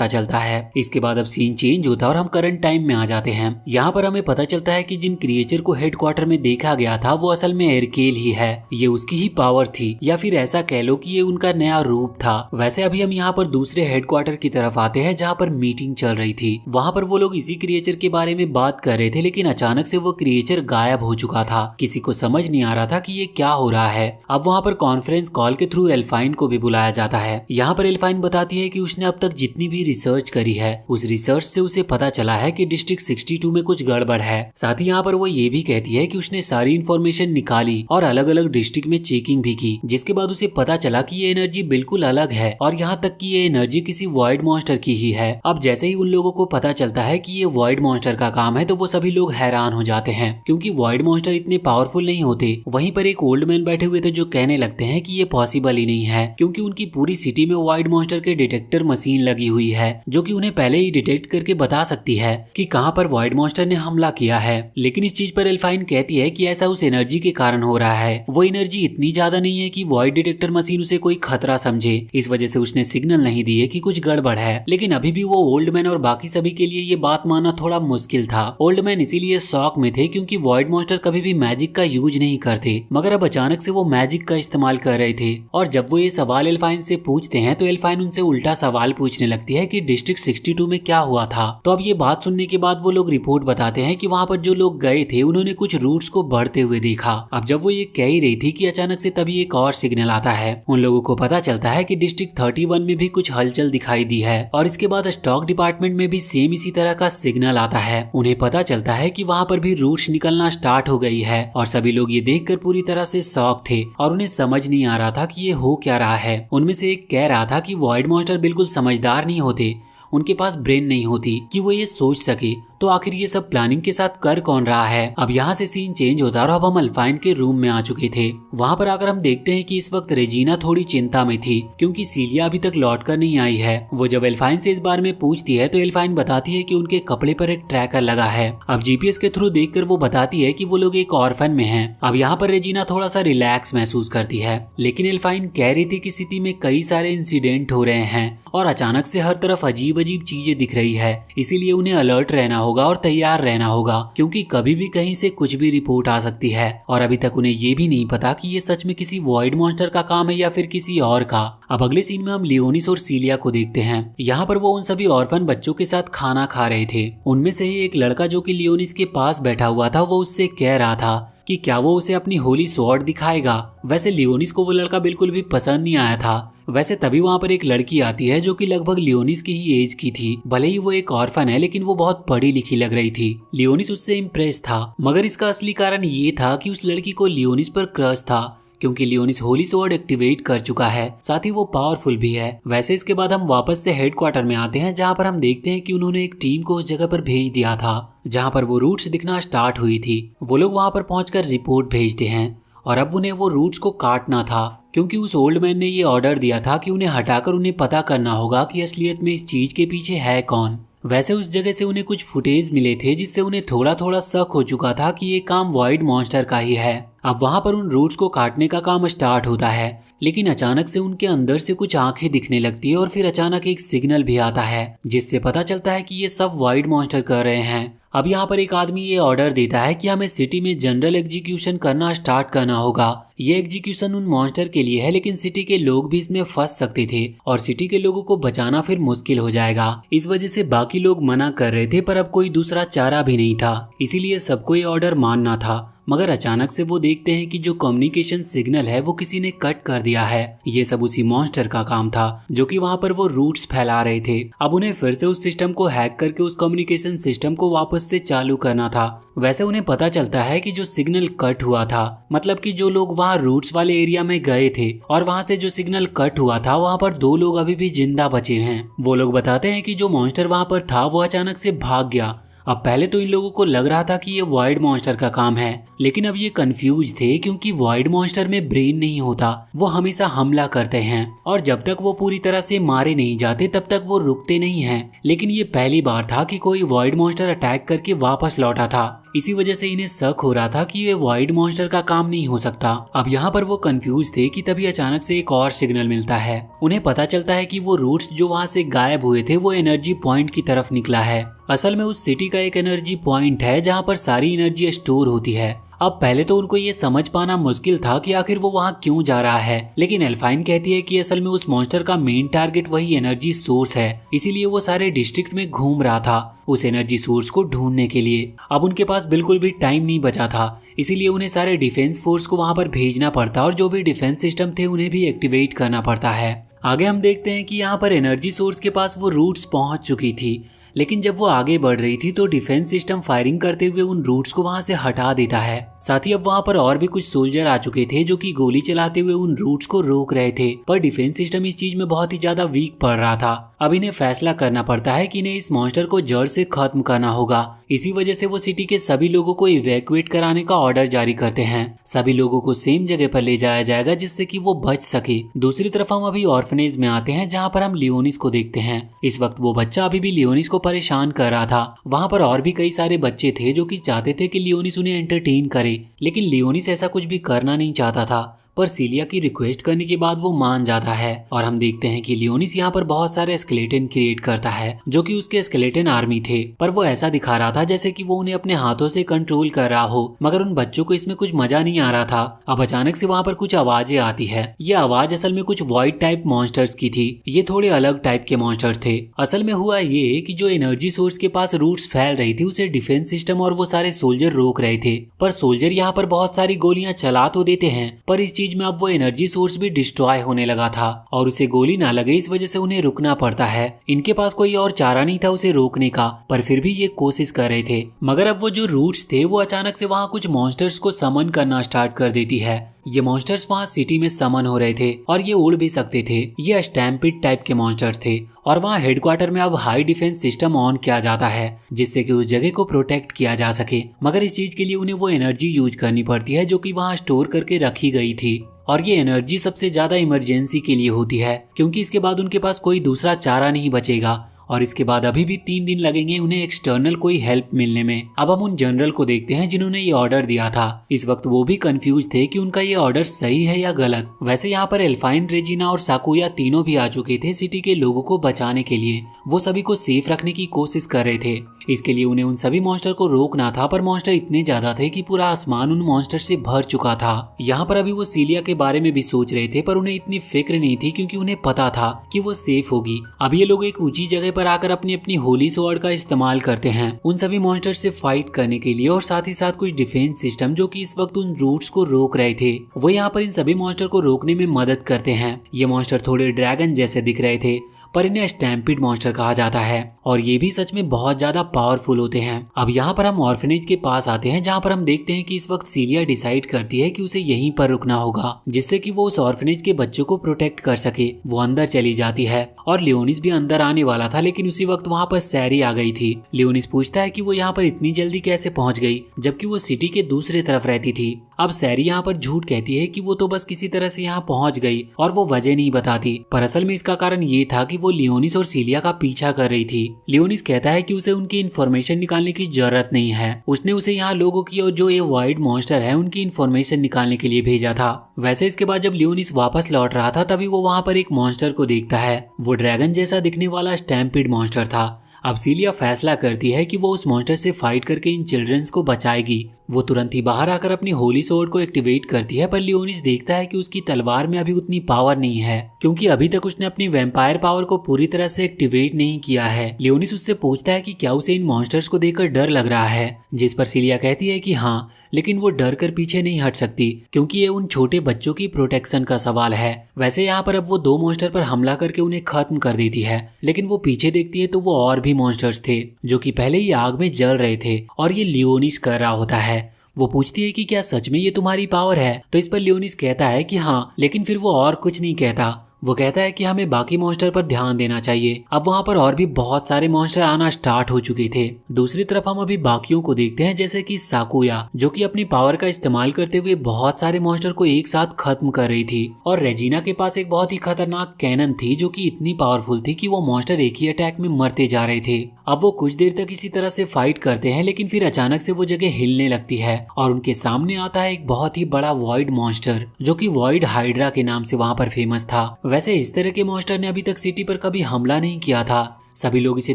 चलता है इसके बाद अब सीन चेंज होता है और हम करंट टाइम में आ जाते हैं। यहाँ पर हमें पता चलता है कि जिन क्रिएचर को हेडक्वार्टर में देखा गया था वो असल में एरकेल ही है। ये उसकी ही पावर थी या फिर ऐसा कह लो कि ये उनका नया रूप था। वैसे अभी हम यहाँ पर दूसरे हेडक्वार्टर की तरफ आते हैं जहाँ पर मीटिंग चल रही थी। वहाँ पर वो लोग इसी क्रिएचर के बारे में बात कर रहे थे, लेकिन अचानक से वो क्रिएचर गायब हो चुका था। किसी को समझ नहीं आ रहा था कि ये क्या हो रहा है। अब वहाँ पर कॉन्फ्रेंस कॉल के थ्रू एल्फाइन को भी बुलाया जाता है। यहाँ पर एल्फाइन बताती है कि उसने अब तक जितनी भी रिसर्च करी है उस रिसर्च से उसे पता चला है कि डिस्ट्रिक्ट 62 में कुछ गड़बड़ है। साथ ही यहाँ पर वो ये भी कहती है कि उसने सारी इन्फॉर्मेशन निकाली और अलग अलग डिस्ट्रिक्ट में चेकिंग भी की, जिसके बाद उसे पता चला कि ये एनर्जी बिल्कुल अलग है और यहाँ तक कि ये एनर्जी किसी वॉइड मॉन्स्टर की ही है। अब जैसे ही उन लोगों को पता चलता है कि ये वॉइड मॉन्स्टर का काम है तो वो सभी लोग हैरान हो जाते हैं, क्योंकि वॉइड मॉन्स्टर इतने पावरफुल नहीं होते। वहीं पर एक ओल्ड मैन बैठे हुए थे जो कहने लगते हैं कि ये पॉसिबल ही नहीं है, क्योंकि उनकी पूरी सिटी में वॉइड मॉन्स्टर के डिटेक्टर मशीन लगी हुई है जो कि उन्हें पहले ही डिटेक्ट करके बता सकती है कि कहां पर वॉइड मॉन्स्टर ने हमला किया है। लेकिन इस चीज पर एल्फाइन कहती है कि ऐसा उस एनर्जी के कारण हो रहा है। वो एनर्जी इतनी ज्यादा नहीं है कि वॉइड डिटेक्टर मशीन उसे कोई खतरा समझे। इस वजह से उसने सिग्नल नहीं दिए कि कुछ गड़बड़ है। लेकिन अभी भी वो ओल्ड मैन और बाकी सभी के लिए ये बात मानना थोड़ा मुश्किल था। ओल्ड मैन इसीलिए शॉक में थे क्योंकि वॉइड मॉन्स्टर कभी भी मैजिक का यूज नहीं करते, मगर अब अचानक से वो मैजिक का इस्तेमाल कर रहे थे। और जब वो ये सवाल एल्फाइन से पूछते हैं तो एल्फाइन उनसे उल्टा सवाल पूछने लगती है कि डिस्ट्रिक्ट 62 में क्या हुआ था। तो अब ये बात सुनने के बाद वो लोग रिपोर्ट बताते हैं कि वहाँ पर जो लोग गए थे उन्होंने कुछ रूट्स को बढ़ते हुए देखा। अब जब वो ये कह ही रही थी कि अचानक से तभी एक और सिग्नल आता है। उन लोगों को पता चलता है कि डिस्ट्रिक्ट 31 में भी कुछ हलचल दिखाई दी है और इसके बाद स्टॉक डिपार्टमेंट में भी सेम इसी तरह का सिग्नल आता है। उन्हें पता चलता है कि वहाँ पर भी रूट्स निकलना स्टार्ट हो गई है और सभी लोग ये देखकर पूरी तरह से शॉक थे और उन्हें समझ नहीं आ रहा था कि ये हो क्या रहा है। उनमें से एक कह रहा था कि वॉइड मॉन्स्टर बिल्कुल समझदार नहीं होते, उनके पास ब्रेन नहीं होती कि वो ये सोच सके। तो आखिर ये सब प्लानिंग के साथ कर कौन रहा है। अब यहाँ से सीन चेंज होता है और अब हम अल्फाइन के रूम में आ चुके थे। वहाँ पर आकर हम देखते हैं कि इस वक्त रेजिना थोड़ी चिंता में थी क्योंकि सीलिया अभी तक लौट कर नहीं आई है। वो जब एल्फाइन से इस बारे में पूछती है तो एल्फाइन बताती है कि उनके कपड़े पर एक ट्रैकर लगा है। अब जीपीएस के थ्रू देखकर वो बताती है कि वो लोग एक ऑर्फन में हैं। अब यहाँ पर रेजिना थोड़ा सा रिलैक्स महसूस करती है, लेकिन एल्फाइन कह रही थी कि सिटी में कई सारे इंसिडेंट हो रहे हैं और अचानक से हर तरफ अजीब अजीब चीजें दिख रही है, इसीलिए उन्हें अलर्ट रहना होगा और तैयार रहना होगा क्योंकि कभी भी कहीं से कुछ भी रिपोर्ट आ सकती है। और अभी तक उन्हें ये भी नहीं पता कि ये सच में किसी वॉइड मॉन्स्टर का काम है या फिर किसी और का। अब अगले सीन में हम लियोनिस और सीलिया को देखते हैं। यहाँ पर वो उन सभी ऑर्फन बच्चों के साथ खाना खा रहे थे। उनमें से ही एक लड़का जो कि लियोनिस के पास बैठा हुआ था वो उससे कह रहा था कि क्या वो उसे अपनी होली स्वॉर्ड दिखाएगा। वैसे लियोनिस को वो लड़का बिल्कुल भी पसंद नहीं आया था। वैसे तभी वहाँ पर एक लड़की आती है जो कि लगभग लियोनिस की ही एज की थी। भले ही वो एक ऑर्फन है लेकिन वो बहुत पढ़ी लिखी लग रही थी। लियोनिस उससे इम्प्रेस था, मगर इसका असली कारण ये था कि उस लड़की को लियोनिस पर क्रश था क्योंकि लियोनिस होली स्वॉर्ड एक्टिवेट कर चुका है, साथ ही वो पावरफुल भी है। वैसे इसके बाद हम वापस से हेडक्वार्टर में आते हैं जहाँ पर हम देखते हैं कि उन्होंने एक टीम को उस जगह पर भेज दिया था जहाँ पर वो रूट्स दिखना स्टार्ट हुई थी। वो लोग वहाँ पर पहुंचकर रिपोर्ट भेजते हैं और अब उन्हें वो रूट्स को काटना था क्योंकि उस ओल्ड मैन ने ये ऑर्डर दिया था कि उन्हें हटाकर उन्हें पता करना होगा कि असलियत में इस चीज के पीछे है कौन। वैसे उस जगह से उन्हें कुछ फुटेज मिले थे जिससे उन्हें थोड़ा थोड़ा शक हो चुका था कि ये काम वॉइड मॉन्स्टर का ही है। अब वहाँ पर उन रूट्स को काटने का काम स्टार्ट होता है, लेकिन अचानक से उनके अंदर से कुछ आंखें दिखने लगती है और फिर अचानक एक सिग्नल भी आता है जिससे पता चलता है कि ये सब वॉइड मॉन्स्टर कर रहे हैं। अब यहाँ पर एक आदमी ये ऑर्डर देता है कि हमें सिटी में जनरल एग्जीक्यूशन करना स्टार्ट करना होगा। ये एग्जीक्यूशन उन मॉन्स्टर के लिए है लेकिन सिटी के लोग भी इसमें फंस सकते थे और सिटी के लोगों को बचाना फिर मुश्किल हो जाएगा। इस वजह से बाकी लोग मना कर रहे थे पर अब कोई दूसरा चारा भी नहीं था, इसीलिए सबको ये ऑर्डर मानना था। मगर अचानक से वो देखते हैं कि जो कम्युनिकेशन सिग्नल है वो किसी ने कट कर दिया है। ये सब उसी मॉन्स्टर का काम था जो कि वहाँ पर वो रूट्स फैला रहे थे। अब उन्हें फिर से उस सिस्टम को हैक करके उस कम्युनिकेशन सिस्टम को वापस से चालू करना था। वैसे उन्हें पता चलता है कि जो सिग्नल कट हुआ था, मतलब कि जो लोग वहाँ रूट्स वाले एरिया में गए थे और वहाँ से जो सिग्नल कट हुआ था वहाँ पर 2 लोग अभी भी जिंदा बचे हैं। वो लोग बताते हैं कि जो मॉन्स्टर वहाँ पर था वो अचानक से भाग गया। अब पहले तो इन लोगों को लग रहा था कि ये वॉइड मॉन्स्टर का काम है, लेकिन अब ये कंफ्यूज थे क्योंकि वॉइड मॉन्स्टर में ब्रेन नहीं होता, वो हमेशा हमला करते हैं और जब तक वो पूरी तरह से मारे नहीं जाते तब तक वो रुकते नहीं हैं। लेकिन ये पहली बार था कि कोई वॉइड मॉन्स्टर अटैक करके वापस लौटा था, इसी वजह से इन्हें शक हो रहा था कि ये वॉइड मॉन्स्टर का काम नहीं हो सकता। अब यहाँ पर वो कंफ्यूज थे कि तभी अचानक से एक और सिग्नल मिलता है। उन्हें पता चलता है कि वो रूट्स जो वहाँ से गायब हुए थे वो एनर्जी पॉइंट की तरफ निकला है। असल में उस सिटी का एक एनर्जी पॉइंट है जहाँ पर सारी एनर्जी स्टोर होती है। अब पहले तो उनको ये समझ पाना मुश्किल था कि आखिर वो वहाँ क्यों जा रहा है, लेकिन एल्फाइन कहती है कि असल में उस मॉन्स्टर का मेन टारगेट वही एनर्जी सोर्स है, इसीलिए वो सारे डिस्ट्रिक्ट में घूम रहा था उस एनर्जी सोर्स को ढूंढने के लिए। अब उनके पास बिल्कुल भी टाइम नहीं बचा था, इसीलिए उन्हें सारे डिफेंस फोर्स को वहाँ पर भेजना पड़ता और जो भी डिफेंस सिस्टम थे उन्हें भी एक्टिवेट करना पड़ता है। आगे हम देखते हैं कि यहाँ पर एनर्जी सोर्स के पास वो रूट्स पहुंच चुकी थी, लेकिन जब वो आगे बढ़ रही थी तो डिफेंस सिस्टम फायरिंग करते हुए उन रूट्स को वहां से हटा देता है। साथ ही अब वहां पर और भी कुछ सोल्जर आ चुके थे जो कि गोली चलाते हुए उन रूट्स को रोक रहे थे, पर डिफेंस सिस्टम इस चीज में बहुत ही ज्यादा वीक पड़ रहा था। अब इन्हें फैसला करना पड़ता है कि इन्हें इस मॉन्स्टर को जड़ से खत्म करना होगा। इसी वजह से वो सिटी के सभी लोगों को इवैक्यूएट कराने का ऑर्डर जारी करते हैं। सभी लोगों को सेम जगह पर ले जाया जाएगा जिससे कि वो बच सके। दूसरी तरफ हम अभी ऑर्फनेज में आते हैं जहाँ पर हम लियोनिस को देखते हैं। इस वक्त वो बच्चा अभी भी लियोनिस को परेशान कर रहा था। वहाँ पर और भी कई सारे बच्चे थे जो कि चाहते थे कि लियोनिस उन्हें एंटरटेन करे, लेकिन लियोनिस ऐसा कुछ भी करना नहीं चाहता था। पर सीलिया की रिक्वेस्ट करने के बाद वो मान जाता है और हम देखते हैं कि लियोनिस यहाँ पर बहुत सारे स्केलेटन क्रिएट करता है जो कि उसके स्केलेटन आर्मी थे, पर वो ऐसा दिखा रहा था जैसे कि वो उन्हें अपने हाथों से कंट्रोल कर रहा हो, मगर उन बच्चों को इसमें कुछ मजा नहीं आ रहा था। अब अचानक से वहाँ पर कुछ आवाजें आती है। ये आवाज असल में कुछ वॉइड टाइप मॉन्स्टर्स की थी। ये थोड़े अलग टाइप के मॉन्स्टर्स थे। असल में हुआ ये कि जो एनर्जी सोर्स के पास रूट्स फैल रही थी उसे डिफेंस सिस्टम और वो सारे सोल्जर रोक रहे थे, पर सोल्जर यहाँ पर बहुत सारी गोलियां चला तो देते हैं, पर इस चीज में अब वो एनर्जी सोर्स भी डिस्ट्रॉय होने लगा था और उसे गोली ना लगे इस वजह से उन्हें रुकना पड़ता है। इनके पास कोई और चारा नहीं था उसे रोकने का, पर फिर भी ये कोशिश कर रहे थे। मगर अब वो जो रूट्स थे वो अचानक से वहाँ कुछ मॉन्स्टर्स को समन करना स्टार्ट कर देती है। ये मॉन्स्टर्स वहाँ सिटी में समन हो रहे थे और ये उड़ भी सकते थे। ये स्टैम्पिड टाइप के मॉन्स्टर्स थे और वहाँ हेडक्वार्टर में अब हाई डिफेंस सिस्टम ऑन किया जाता है जिससे कि उस जगह को प्रोटेक्ट किया जा सके, मगर इस चीज के लिए उन्हें वो एनर्जी यूज करनी पड़ती है जो कि वहाँ स्टोर करके रखी गई थी। और ये एनर्जी सबसे ज्यादा इमरजेंसी के लिए होती है क्योंकि इसके बाद उनके पास कोई दूसरा चारा नहीं बचेगा और इसके बाद अभी भी 3 दिन लगेंगे उन्हें एक्सटर्नल कोई हेल्प मिलने में। अब हम उन जनरल को देखते हैं जिन्होंने ये ऑर्डर दिया था। इस वक्त वो भी कंफ्यूज थे कि उनका ये ऑर्डर सही है या गलत। वैसे यहाँ पर एल्फाइन, रेजिना और साकुया तीनों भी आ चुके थे सिटी के लोगों को बचाने के लिए। वो सभी को सेफ रखने की कोशिश कर रहे थे। इसके लिए उन्हें उन सभी मॉन्स्टर को रोकना था, पर मॉन्स्टर इतने ज्यादा थे कि पूरा आसमान उन मॉन्स्टर से भर चुका था। यहाँ पर अभी वो सीलिया के बारे में भी सोच रहे थे, पर उन्हें इतनी फिक्र नहीं थी क्योंकि उन्हें पता था कि वो सेफ होगी। अब ये लोग एक ऊंची जगह पर आकर अपनी अपनी होली स्वॉर्ड का इस्तेमाल करते हैं उन सभी मॉन्स्टर से फाइट करने के लिए और साथ ही साथ कुछ डिफेंस सिस्टम जो कि इस वक्त उन रूट्स को रोक रहे थे वो यहाँ पर इन सभी मॉन्स्टर को रोकने में मदद करते हैं। ये मॉन्स्टर थोड़े ड्रैगन जैसे दिख रहे थे, पर इन्हें स्टैम्पिड मॉन्स्टर कहा जाता है और ये भी सच में बहुत ज्यादा पावरफुल होते हैं। अब यहाँ पर हम ऑर्फनेज के पास आते हैं जहाँ पर हम देखते हैं कि इस वक्त सीलिया डिसाइड करती है कि उसे यहीं पर रुकना होगा जिससे कि वो उस ऑर्फनेज के बच्चों को प्रोटेक्ट कर सके। वो अंदर चली जाती है और लियोनिस भी अंदर आने वाला था, लेकिन उसी वक्त वहाँ पर सैरी आ गई थी। लियोनिस पूछता है कि वो यहाँ पर इतनी जल्दी कैसे पहुँच गई जबकि वो सिटी के दूसरे तरफ रहती थी। अब सैरी यहाँ पर झूठ कहती है कि वो तो बस किसी तरह से यहाँ पहुँच गई और वो वजह नहीं बताती, पर असल में इसका कारण ये था कि वो लियोनिस और सीलिया का पीछा कर रही थी। लियोनिस कहता है कि उसे उनकी इन्फॉर्मेशन निकालने की जरूरत नहीं है, उसने उसे यहाँ लोगों की और जो ये वाइड मॉन्स्टर है उनकी इन्फॉर्मेशन निकालने के लिए भेजा था। वैसे इसके बाद जब लियोनिस वापस लौट रहा था तभी वो वहाँ पर एक मॉन्स्टर को देखता है। वो ड्रैगन जैसा दिखने वाला स्टैम्पिड मॉन्स्टर था। अब सीलिया फैसला करती है कि वो उस मॉन्स्टर से फाइट करके इन चिल्ड्रंस को बचाएगी। वो तुरंत ही बाहर आकर अपनी होली स्वॉर्ड को एक्टिवेट करती है, पर लियोनिस देखता है कि उसकी तलवार में अभी उतनी पावर नहीं है क्योंकि अभी तक उसने अपनी वैम्पायर पावर को पूरी तरह से एक्टिवेट नहीं किया है। लियोनिस उससे पूछता है कि क्या उसे इन मॉन्स्टर्स को देखकर डर लग रहा है, जिस पर सीलिया कहती है कि हाँ, लेकिन वो डर कर पीछे नहीं हट सकती क्योंकि ये उन छोटे बच्चों की प्रोटेक्शन का सवाल है। वैसे यहाँ पर अब वो 2 मॉन्स्टर पर हमला करके उन्हें खत्म कर देती है, लेकिन वो पीछे देखती है तो वो और भी मॉन्स्टर्स थे जो कि पहले ही आग में जल रहे थे और ये लियोनिस कर रहा होता है। वो पूछती है कि क्या सच में ये तुम्हारी पावर है, तो इस पर लियोनिस कहता है कि हाँ, लेकिन फिर वो और कुछ नहीं कहता। वो कहता है कि हमें बाकी मॉन्स्टर पर ध्यान देना चाहिए। अब वहाँ पर और भी बहुत सारे मॉन्स्टर आना स्टार्ट हो चुके थे। दूसरी तरफ हम अभी बाकियों को देखते हैं, जैसे कि साकुया जो कि अपनी पावर का इस्तेमाल करते हुए बहुत सारे मॉन्स्टर को एक साथ खत्म कर रही थी, और रेजिना के पास एक बहुत ही खतरनाक कैनन थी जो कि इतनी पावरफुल थी कि वो मॉन्स्टर एक ही अटैक में मरते जा रहे थे। अब वो कुछ देर तक इसी तरह से फाइट करते हैं, लेकिन फिर अचानक से वो जगह हिलने लगती है और उनके सामने आता है एक बहुत ही बड़ा वॉइड मॉन्स्टर जो कि वॉइड हाइड्रा के नाम से वहाँ पर फेमस था। वैसे इस तरह के मॉन्स्टर ने अभी तक सिटी पर कभी हमला नहीं किया था। सभी लोग इसे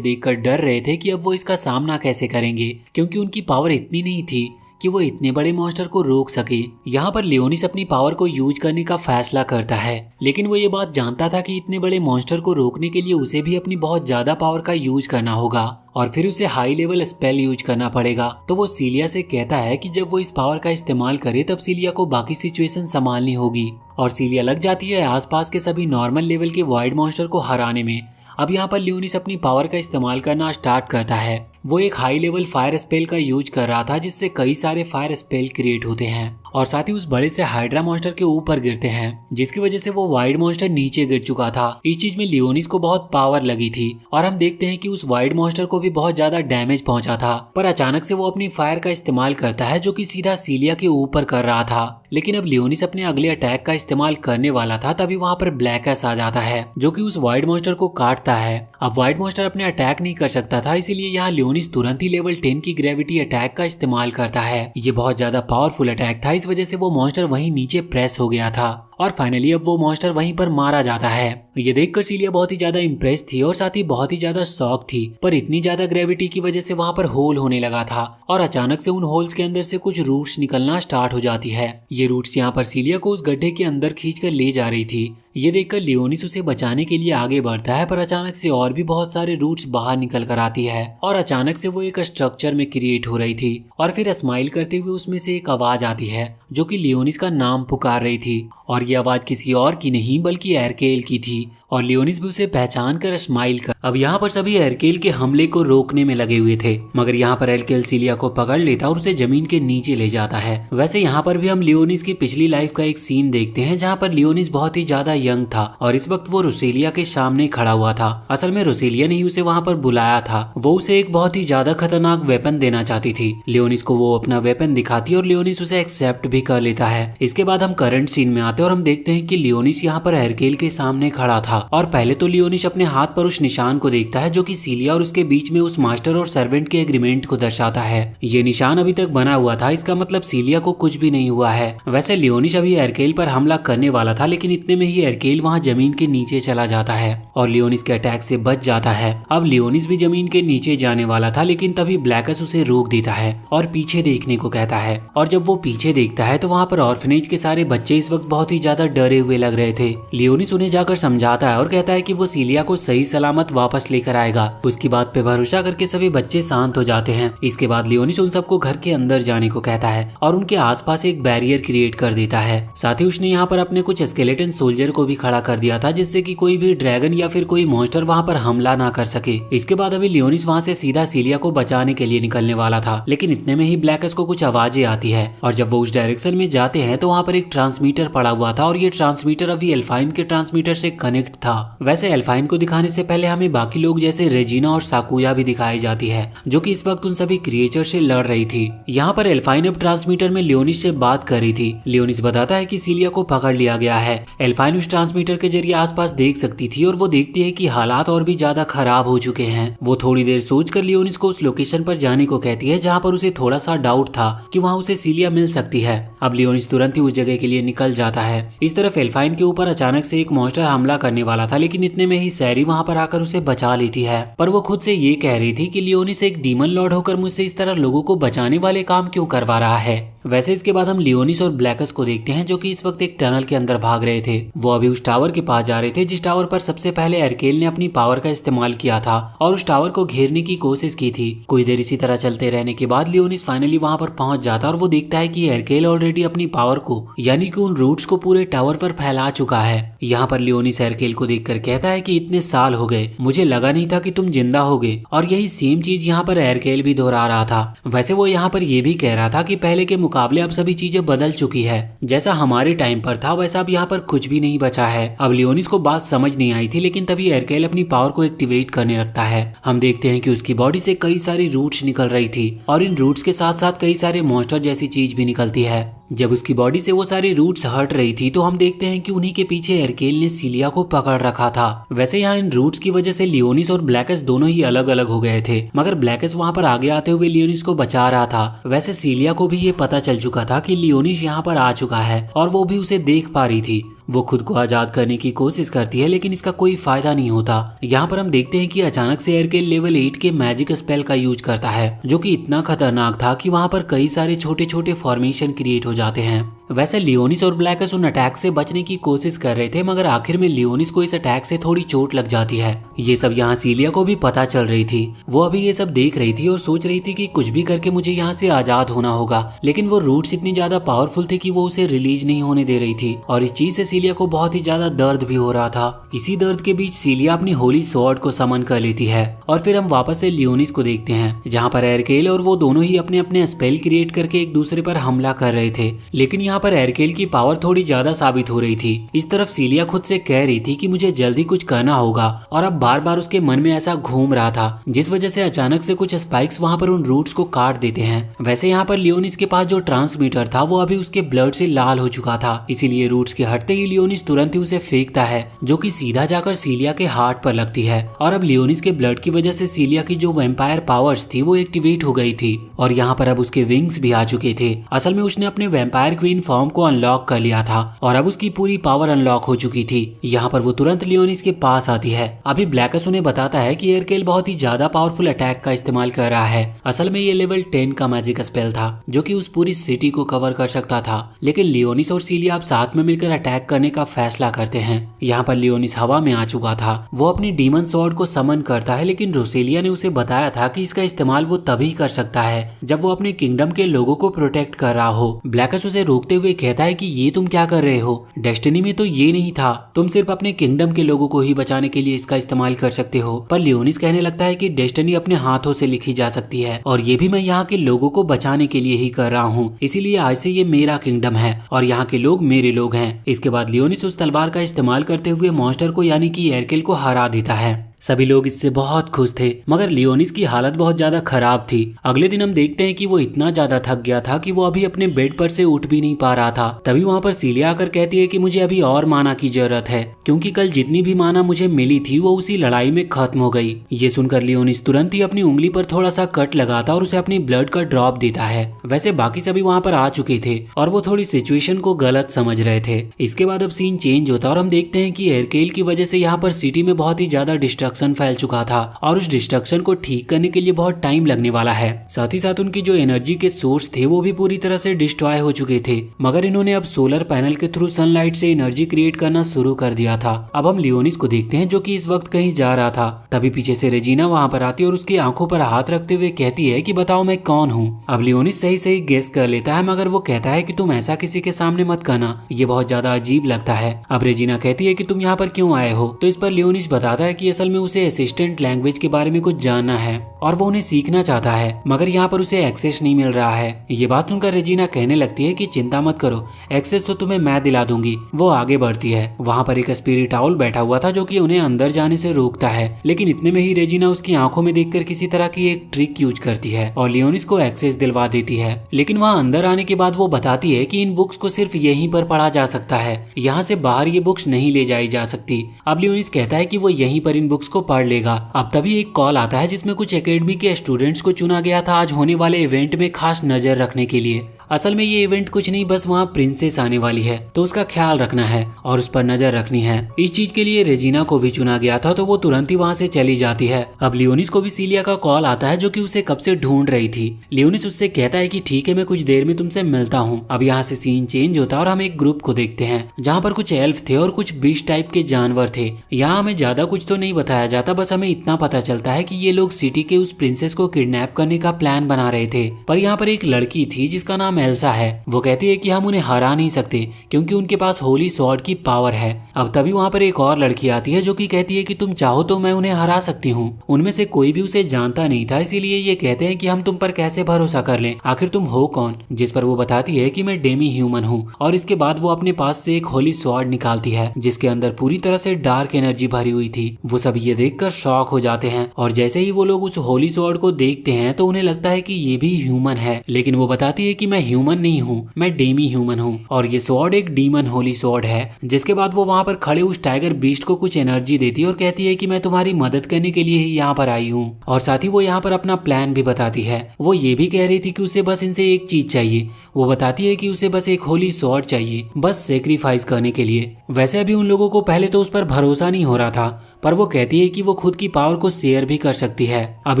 देखकर डर रहे थे कि अब वो इसका सामना कैसे करेंगे क्योंकि उनकी पावर इतनी नहीं थी कि वो इतने बड़े मॉन्स्टर को रोक सके। यहाँ पर लियोनिस अपनी पावर को यूज करने का फैसला करता है, लेकिन वो ये बात जानता था कि इतने बड़े मॉन्स्टर को रोकने के लिए उसे भी अपनी बहुत ज्यादा पावर का यूज करना होगा और फिर उसे हाई लेवल स्पेल यूज करना पड़ेगा। तो वो सीलिया से कहता है कि जब वो इस पावर का इस्तेमाल करे तब सीलिया को बाकी सिचुएशन संभालनी होगी, और सीलिया लग जाती है आसपास के सभी नॉर्मल लेवल के वाइड मॉन्स्टर को हराने में। अब यहाँ पर लियोनिस अपनी पावर का इस्तेमाल करना स्टार्ट करता है। वो एक हाई लेवल फायर स्पेल का यूज कर रहा था जिससे कई सारे फायर स्पेल क्रिएट होते हैं और साथ ही उस बड़े से हाइड्रा मॉन्स्टर के ऊपर गिरते हैं, जिसकी वजह से वो वाइड मॉन्स्टर नीचे गिर चुका था। इस चीज में लियोनिस को बहुत पावर लगी थी और हम देखते हैं कि उस वाइड मॉन्स्टर को भी बहुत ज्यादा डैमेज पहुंचा था, पर अचानक से वो अपनी फायर का इस्तेमाल करता है जो कि सीधा सीलिया के ऊपर कर रहा था। लेकिन अब लियोनिस अपने अगले अटैक का इस्तेमाल करने वाला था, तभी वहाँ पर ब्लैकस आ जाता है जो कि उस वाइड मॉन्स्टर को काटता है। अब वाइड मॉन्स्टर अपने अटैक नहीं कर सकता था, इसीलिए यहाँ लियोनिस लियोनिस तुरंत ही लेवल 10 की ग्रेविटी अटैक का इस्तेमाल करता है। ये बहुत ज्यादा पावरफुल अटैक था, इस वजह से वो मॉन्स्टर वहीं नीचे प्रेस हो गया था और फाइनली अब वो मॉन्स्टर वहीं पर मारा जाता है। ये देखकर सीलिया बहुत ही ज्यादा इम्प्रेस थी और साथ ही बहुत ही ज्यादा शॉक थी, पर इतनी ज्यादा ग्रेविटी की वजह से वहाँ पर होल होने लगा था और अचानक से उन होल्स के अंदर से कुछ रूट्स निकलना स्टार्ट हो जाती है। ये रूट्स यहाँ पर सीलिया को उस गड्ढे के अंदर खींचकर ले जा रही थी। ये देखकर लियोनिस उसे बचाने के लिए आगे बढ़ता है, पर अचानक से और भी बहुत सारे रूट्स बाहर निकल कर आती है और अचानक से वो एक स्ट्रक्चर में क्रिएट हो रही थी और फिर स्माइल करते हुए उसमें से एक आवाज आती है जो कि लियोनिस का नाम पुकार रही थी और ये आवाज किसी और की नहीं बल्कि एरकेल की थी और लियोनिस भी उसे पहचान कर स्माइल कर। अब यहाँ पर सभी एरकेल के हमले को रोकने में लगे हुए थे, मगर यहाँ पर एरकेल सीलिया को पकड़ लेता और उसे जमीन के नीचे ले जाता है। वैसे यहाँ पर भी हम लियोनिस की पिछली लाइफ का एक सीन देखते हैं जहाँ पर लियोनिस बहुत ही ज्यादा यंग था और इस वक्त वो रोसेलिया के सामने खड़ा हुआ था। असल में रोसेलिया ने ही उसे वहाँ पर बुलाया था, वो उसे एक बहुत ही ज्यादा खतरनाक वेपन देना चाहती थी। लियोनिस को वो अपना वेपन दिखाती और लियोनिस उसे एक्सेप्ट भी कर लेता है। इसके बाद हम करंट सीन में आते हैं और हम देखते हैं कि लियोनिस यहाँ पर एरकेल के सामने खड़ा था और पहले तो लियोनिस अपने हाथ पर उस निशान को देखता है जो कि सीलिया और उसके बीच में उस मास्टर और सर्वेंट के एग्रीमेंट को दर्शाता है। ये निशान अभी तक बना हुआ था, इसका मतलब सीलिया को कुछ भी नहीं हुआ है। वैसे लियोनिस अभी एरकेल पर हमला करने वाला था, लेकिन इतने में ही एरकेल वहाँ जमीन के नीचे चला जाता है और लियोनिस के अटैक से बच जाता है। अब लियोनिस भी जमीन के नीचे जाने वाला था, लेकिन तभी ब्लैकस उसे रोक देता है और पीछे देखने को कहता है और जब वो पीछे देखता है तो वहाँ पर ऑर्फनेज के सारे बच्चे इस वक्त बहुत ही ज्यादा डरे हुए लग रहे थे। लियोनिस उन्हें जाकर समझाता है और कहता है कि वो सीलिया को सही सलामत वापस लेकर आएगा। उसकी बात पे भरोसा करके सभी बच्चे शांत हो जाते हैं। इसके बाद लियोनिस उन सबको घर के अंदर जाने को कहता है और उनके आसपास एक बैरियर क्रिएट कर देता है। साथ ही उसने यहाँ पर अपने कुछ स्केलेटन सोल्जर को भी खड़ा कर दिया था जिससे कि कोई भी ड्रैगन या फिर कोई मॉन्स्टर वहाँ पर हमला ना कर सके। इसके बाद अभी लियोनिस वहाँ से सीधा सीलिया को बचाने के लिए निकलने वाला था, लेकिन इतने में ही ब्लैकस को कुछ आवाजें आती है और जब वो उस डायरेक्शन में जाते हैं तो वहाँ पर एक ट्रांसमीटर पड़ा हुआ था और ये ट्रांसमीटर अभी एल्फाइन के ट्रांसमीटर से कनेक्ट था। वैसे एल्फाइन को दिखाने से पहले हमें बाकी लोग जैसे रेजिना और साकुया भी दिखाई जाती है जो कि इस वक्त उन सभी क्रिएचर से लड़ रही थी। यहाँ पर एल्फाइन अब ट्रांसमीटर में लियोनिस से बात कर रही थी। लियोनिस बताता है कि सीलिया को पकड़ लिया गया है। एल्फाइन उस ट्रांसमीटर के जरिए आसपास देख सकती थी और वो देखती है कि हालात और भी ज्यादा खराब हो चुके हैं। वो थोड़ी देर सोचकर लियोनिस को उस लोकेशन पर जाने को कहती है जहाँ पर उसे थोड़ा सा डाउट था कि वहाँ उसे सीलिया मिल सकती है। अब लियोनिस तुरंत ही उस जगह के लिए निकल जाता है। इस तरफ एल्फाइन के ऊपर अचानक से एक मॉन्स्टर हमला करने वाला था, लेकिन इतने में ही सैरी वहाँ पर आकर उसे बचा लेती है। पर वो खुद से ये कह रही थी कि लियोनिस एक डीमन लॉर्ड होकर मुझसे इस तरह लोगों को बचाने वाले काम क्यों करवा रहा है। वैसे इसके बाद हम लियोनिस और ब्लैकस को देखते हैं जो कि इस वक्त एक टनल के अंदर भाग रहे थे। वो अभी उस टावर के पास जा रहे थे जिस टावर पर सबसे पहले एरकेल ने अपनी पावर का इस्तेमाल किया था और उस टावर को घेरने की कोशिश की थी। कुछ देर इसी तरह चलते रहने के बाद लियोनिस फाइनली वहां पर पहुंच जाता और वो देखता है कि एरकेल ऑलरेडी अपनी पावर को यानी कि उन रूट्स को पूरे टावर पर फैला चुका है। यहाँ पर लियोनिस एरकेल को देखकर कहता है कि इतने साल हो गए, मुझे लगा नहीं था कि तुम जिंदा होगे। और यही सेम चीज यहाँ पर एरकेल भी दोहरा रहा था। वैसे वो यहाँ पर ये भी कह रहा था कि पहले के मुकाबले अब सभी चीजें बदल चुकी है, जैसा हमारे टाइम पर था वैसा अब यहाँ पर कुछ भी नहीं बचा है। अब लियोनिस को बात समझ नहीं आई थी, लेकिन तभी एरकेल अपनी पावर को एक्टिवेट करने लगता है। हम देखते हैं कि उसकी बॉडी से कई सारी रूट्स निकल रही थी और इन रूट्स के साथ साथ कई सारे मॉन्स्टर जैसी चीज भी निकलती है। जब उसकी बॉडी से वो सारी रूट्स हट रही थी तो हम देखते हैं कि उन्हीं के पीछे एरकेल ने सीलिया को पकड़ रखा था। वैसे यहाँ इन रूट्स की वजह से लियोनिस और ब्लैकस दोनों ही अलग अलग हो गए थे, मगर ब्लैकस वहाँ पर आगे आते हुए लियोनिस को बचा रहा था। वैसे सीलिया को भी ये पता चल चुका था कि लियोनिस यहाँ पर आ चुका है और वो भी उसे देख पा रही थी। वो खुद को आजाद करने की कोशिश करती है, लेकिन इसका कोई फायदा नहीं होता। यहाँ पर हम देखते हैं कि अचानक से एरकेल लेवल 8 के मैजिक स्पेल का यूज करता है जो कि इतना खतरनाक था कि वहाँ पर कई सारे छोटे छोटे फॉर्मेशन क्रिएट हो जाते हैं। वैसे लियोनिस और ब्लैकस उन अटैक से बचने की कोशिश कर रहे थे, मगर आखिर में लियोनिस को इस अटैक से थोड़ी चोट लग जाती है। ये सब यहाँ सीलिया को भी पता चल रही थी। वो अभी ये सब देख रही थी और सोच रही थी कि कुछ भी करके मुझे यहाँ से आजाद होना होगा, लेकिन वो रूट्स इतनी ज्यादा पावरफुल थी कि वो उसे रिलीज नहीं होने दे रही थी और इस चीज से सीलिया को बहुत ही ज्यादा दर्द भी हो रहा था। इसी दर्द के बीच सीलिया अपनी होली स्वॉर्ड को समन कर लेती है और फिर हम वापस से लियोनिस को देखते हैं जहाँ पर एरकेल और वो दोनों ही अपने अपने स्पेल क्रिएट करके एक दूसरे पर हमला कर रहे थे। लेकिन यहाँ यहाँ पर एरकेल की पावर थोड़ी ज्यादा साबित हो रही थी। इस तरफ सीलिया खुद से कह रही थी कि मुझे जल्दी कुछ करना होगा और अब बार बार उसके मन में ऐसा घूम रहा था, जिस वजह से अचानक से कुछ स्पाइक्स वहाँ पर उन रूट्स को काट देते हैं। वैसे यहाँ पर लियोनिस के पास जो ट्रांसमीटर था वो अभी उसके ब्लड से लाल हो चुका था, इसीलिए रूट्स के हटते ही लियोनिस तुरंत ही उसे फेंकता है, जो कि सीधा जाकर सीलिया के हार्ट पर लगती है। और अब लियोनिस के ब्लड की वजह से सीलिया की जो वैम्पायर पावर्स थी वो एक्टिवेट हो गई थी और यहाँ पर अब उसके विंग्स भी आ चुके थे। असल में उसने अपने वैम्पायर क्वीन फॉर्म को अनलॉक कर लिया था और अब उसकी पूरी पावर अनलॉक हो चुकी थी। यहाँ पर वो तुरंत लियोनिस के पास आती है। अभी ब्लैकस उन्हें बताता है कि एरकेल बहुत ही ज्यादा पावरफुल अटैक का इस्तेमाल कर रहा है। असल में ये लेवल 10 का मैजिक स्पेल था जो कि उस पूरी सिटी को कवर कर सकता था, लेकिन लियोनिस और सीलिया अब साथ में मिलकर अटैक करने का फैसला करते हैं। यहाँ पर लियोनिस हवा में आ चुका था, वो अपनी डीमन स्वॉर्ड को समन करता है, लेकिन रोसेलिया ने उसे बताया था कि इसका इस्तेमाल वो तभी कर सकता है जब वो अपने किंगडम के लोगों को प्रोटेक्ट कर रहा हो। ब्लैकस उसे रोकते हुए कहता है कि ये तुम क्या कर रहे हो, डेस्टिनी में तो ये नहीं था, तुम सिर्फ अपने किंगडम के लोगों को ही बचाने के लिए इसका इस्तेमाल कर सकते हो। पर लियोनिस कहने लगता है कि डेस्टिनी अपने हाथों से लिखी जा सकती है और ये भी मैं यहाँ के लोगों को बचाने के लिए ही कर रहा हूँ, इसीलिए आज से ये मेरा किंगडम है और यहाँ के लोग मेरे लोग हैं। इसके बाद लियोनिस उस तलवार का इस्तेमाल करते हुए मॉन्स्टर को यानी कि एरकेल को हरा देता है। सभी लोग इससे बहुत खुश थे, मगर लियोनिस की हालत बहुत ज्यादा खराब थी। अगले दिन हम देखते हैं कि वो इतना ज्यादा थक गया था कि वो अभी अपने बेड पर से उठ भी नहीं पा रहा था। तभी वहाँ पर सीलिया आकर कहती है कि मुझे अभी और माना की जरूरत है, क्योंकि कल जितनी भी माना मुझे मिली थी वो उसी लड़ाई में खत्म हो गई। ये सुनकर लियोनिस तुरंत ही अपनी उंगली पर थोड़ा सा कट लगाता और उसे अपनी ब्लड का ड्रॉप देता है। वैसे बाकी सभी वहाँ पर आ चुके थे और वो थोड़ी सिचुएशन को गलत समझ रहे थे। इसके बाद अब सीन चेंज होता और हम देखते हैं कि एरकेल की वजह से यहाँ पर सिटी में बहुत ही ज्यादा डिस्ट्रक्शन फैल चुका था और उस डिस्ट्रक्शन को ठीक करने के लिए बहुत टाइम लगने वाला है। साथ ही साथ उनकी जो एनर्जी के सोर्स थे वो भी पूरी तरह से डिस्ट्रॉय हो चुके थे, मगर इन्होंने अब सोलर पैनल के थ्रू सनलाइट से एनर्जी क्रिएट करना शुरू कर दिया था। अब हम लियोनिस को देखते हैं जो कि इस वक्त कहीं जा रहा था। तभी पीछे से रेजिना वहाँ पर आती है और उसकी आंखों पर हाथ रखते हुए कहती है कि बताओ मैं कौन हूँ। अब लियोनिस सही सही गेस कर लेता है, मगर वो कहता है कि तुम ऐसा किसी के सामने मत करना, ये बहुत ज्यादा अजीब लगता है। अब रेजिना कहती है कि तुम यहाँ पर क्यों आए हो, तो इस पर लियोनिस बताता है कि असल में उसे असिस्टेंट लैंग्वेज के बारे में कुछ जानना है और वो उन्हें सीखना चाहता है, मगर यहाँ पर उसे एक्सेस नहीं मिल रहा है। ये बात सुनकर रेजिना कहने लगती है कि चिंता मत करो, एक्सेस तो तुम्हें मैं दिला दूंगी। वो आगे बढ़ती है। वहाँ पर एक स्पिरिट आउल बैठा हुआ था जो कि उन्हें अंदर जाने से रोकता है, लेकिन इतने में ही रेजिना उसकी आंखों में देखकर किसी तरह की एक ट्रिक यूज करती है और लियोनिस को एक्सेस दिलवा देती है। लेकिन वहाँ अंदर आने के बाद वो बताती है कि इन बुक्स को सिर्फ यहीं पर पढ़ा जा सकता है, यहाँ से बाहर ये बुक्स नहीं ले जाई जा सकती। अब लियोनिस कहता है कि वो यहीं पर इन बुक्स को पढ़ लेगा। अब तभी एक कॉल आता है जिसमें कुछ एकेडमी के स्टूडेंट्स को चुना गया था आज होने वाले इवेंट में खास नजर रखने के लिए। असल में ये इवेंट कुछ नहीं, बस वहाँ प्रिंसेस आने वाली है तो उसका ख्याल रखना है और उस पर नजर रखनी है। इस चीज के लिए रेजिना को भी चुना गया था तो वो तुरंत ही वहाँ से चली जाती है। अब लियोनिस को भी सीलिया का कॉल आता है जो कि उसे कब से ढूंढ रही थी। लियोनिस उससे कहता है कि ठीक है मैं कुछ देर में तुमसे मिलता हूँ। अब यहाँ से सीन चेंज होता है और हम एक ग्रुप को देखते हैं जहाँ पर कुछ एल्फ थे और कुछ बीस्ट टाइप के जानवर थे। यहाँ हमें ज्यादा कुछ तो नहीं बताया जाता, बस हमें इतना पता चलता है कि ये लोग सिटी के उस प्रिंसेस को किडनैप करने का प्लान बना रहे थे। पर यहाँ पर एक लड़की थी जिसका नाम एल्सा है। वो कहती है कि हम उन्हें हरा नहीं सकते क्योंकि उनके पास होली स्वॉर्ड की पावर है। अब तभी वहाँ पर एक और लड़की आती है जो कि कहती है कि तुम चाहो तो मैं उन्हें हरा सकती हूँ। उनमें से कोई भी उसे जानता नहीं था, इसीलिए ये कहते हैं कि हम तुम पर कैसे भरोसा कर लें, आखिर तुम हो कौन। जिस पर वो बताती है कि मैं डेमी ह्यूमन हूँ और इसके बाद वो अपने पास से एक होली स्वॉर्ड निकालती है जिसके अंदर पूरी तरह से डार्क एनर्जी भरी हुई थी। वो सब ये देखकर शॉक हो जाते हैं और जैसे ही वो लोग उस होली स्वॉर्ड को देखते हैं तो उन्हें लगता है कि ये भी ह्यूमन है, लेकिन वो बताती है कि मैं ह्यूमन नहीं हूँ, मैं डेमी ह्यूमन हूँ और ये स्वॉर्ड एक डीमन होली स्वॉर्ड है। जिसके बाद वो वहाँ पर खड़े उस टाइगर बीस्ट को कुछ एनर्जी देती है और कहती है कि मैं तुम्हारी मदद करने के लिए ही यहाँ पर आई हूँ। और साथ ही वो यहाँ पर अपना प्लान भी बताती है। वो ये भी कह रही थी कि उसे बस इनसे एक चीज चाहिए। वो बताती है कि उसे बस एक होली स्वॉर्ड चाहिए, बस सेक्रीफाइस करने के लिए। वैसे अभी उन लोगों को पहले तो उस पर भरोसा नहीं हो रहा था, पर वो कहती है कि वो खुद की पावर को शेयर भी कर सकती है। अब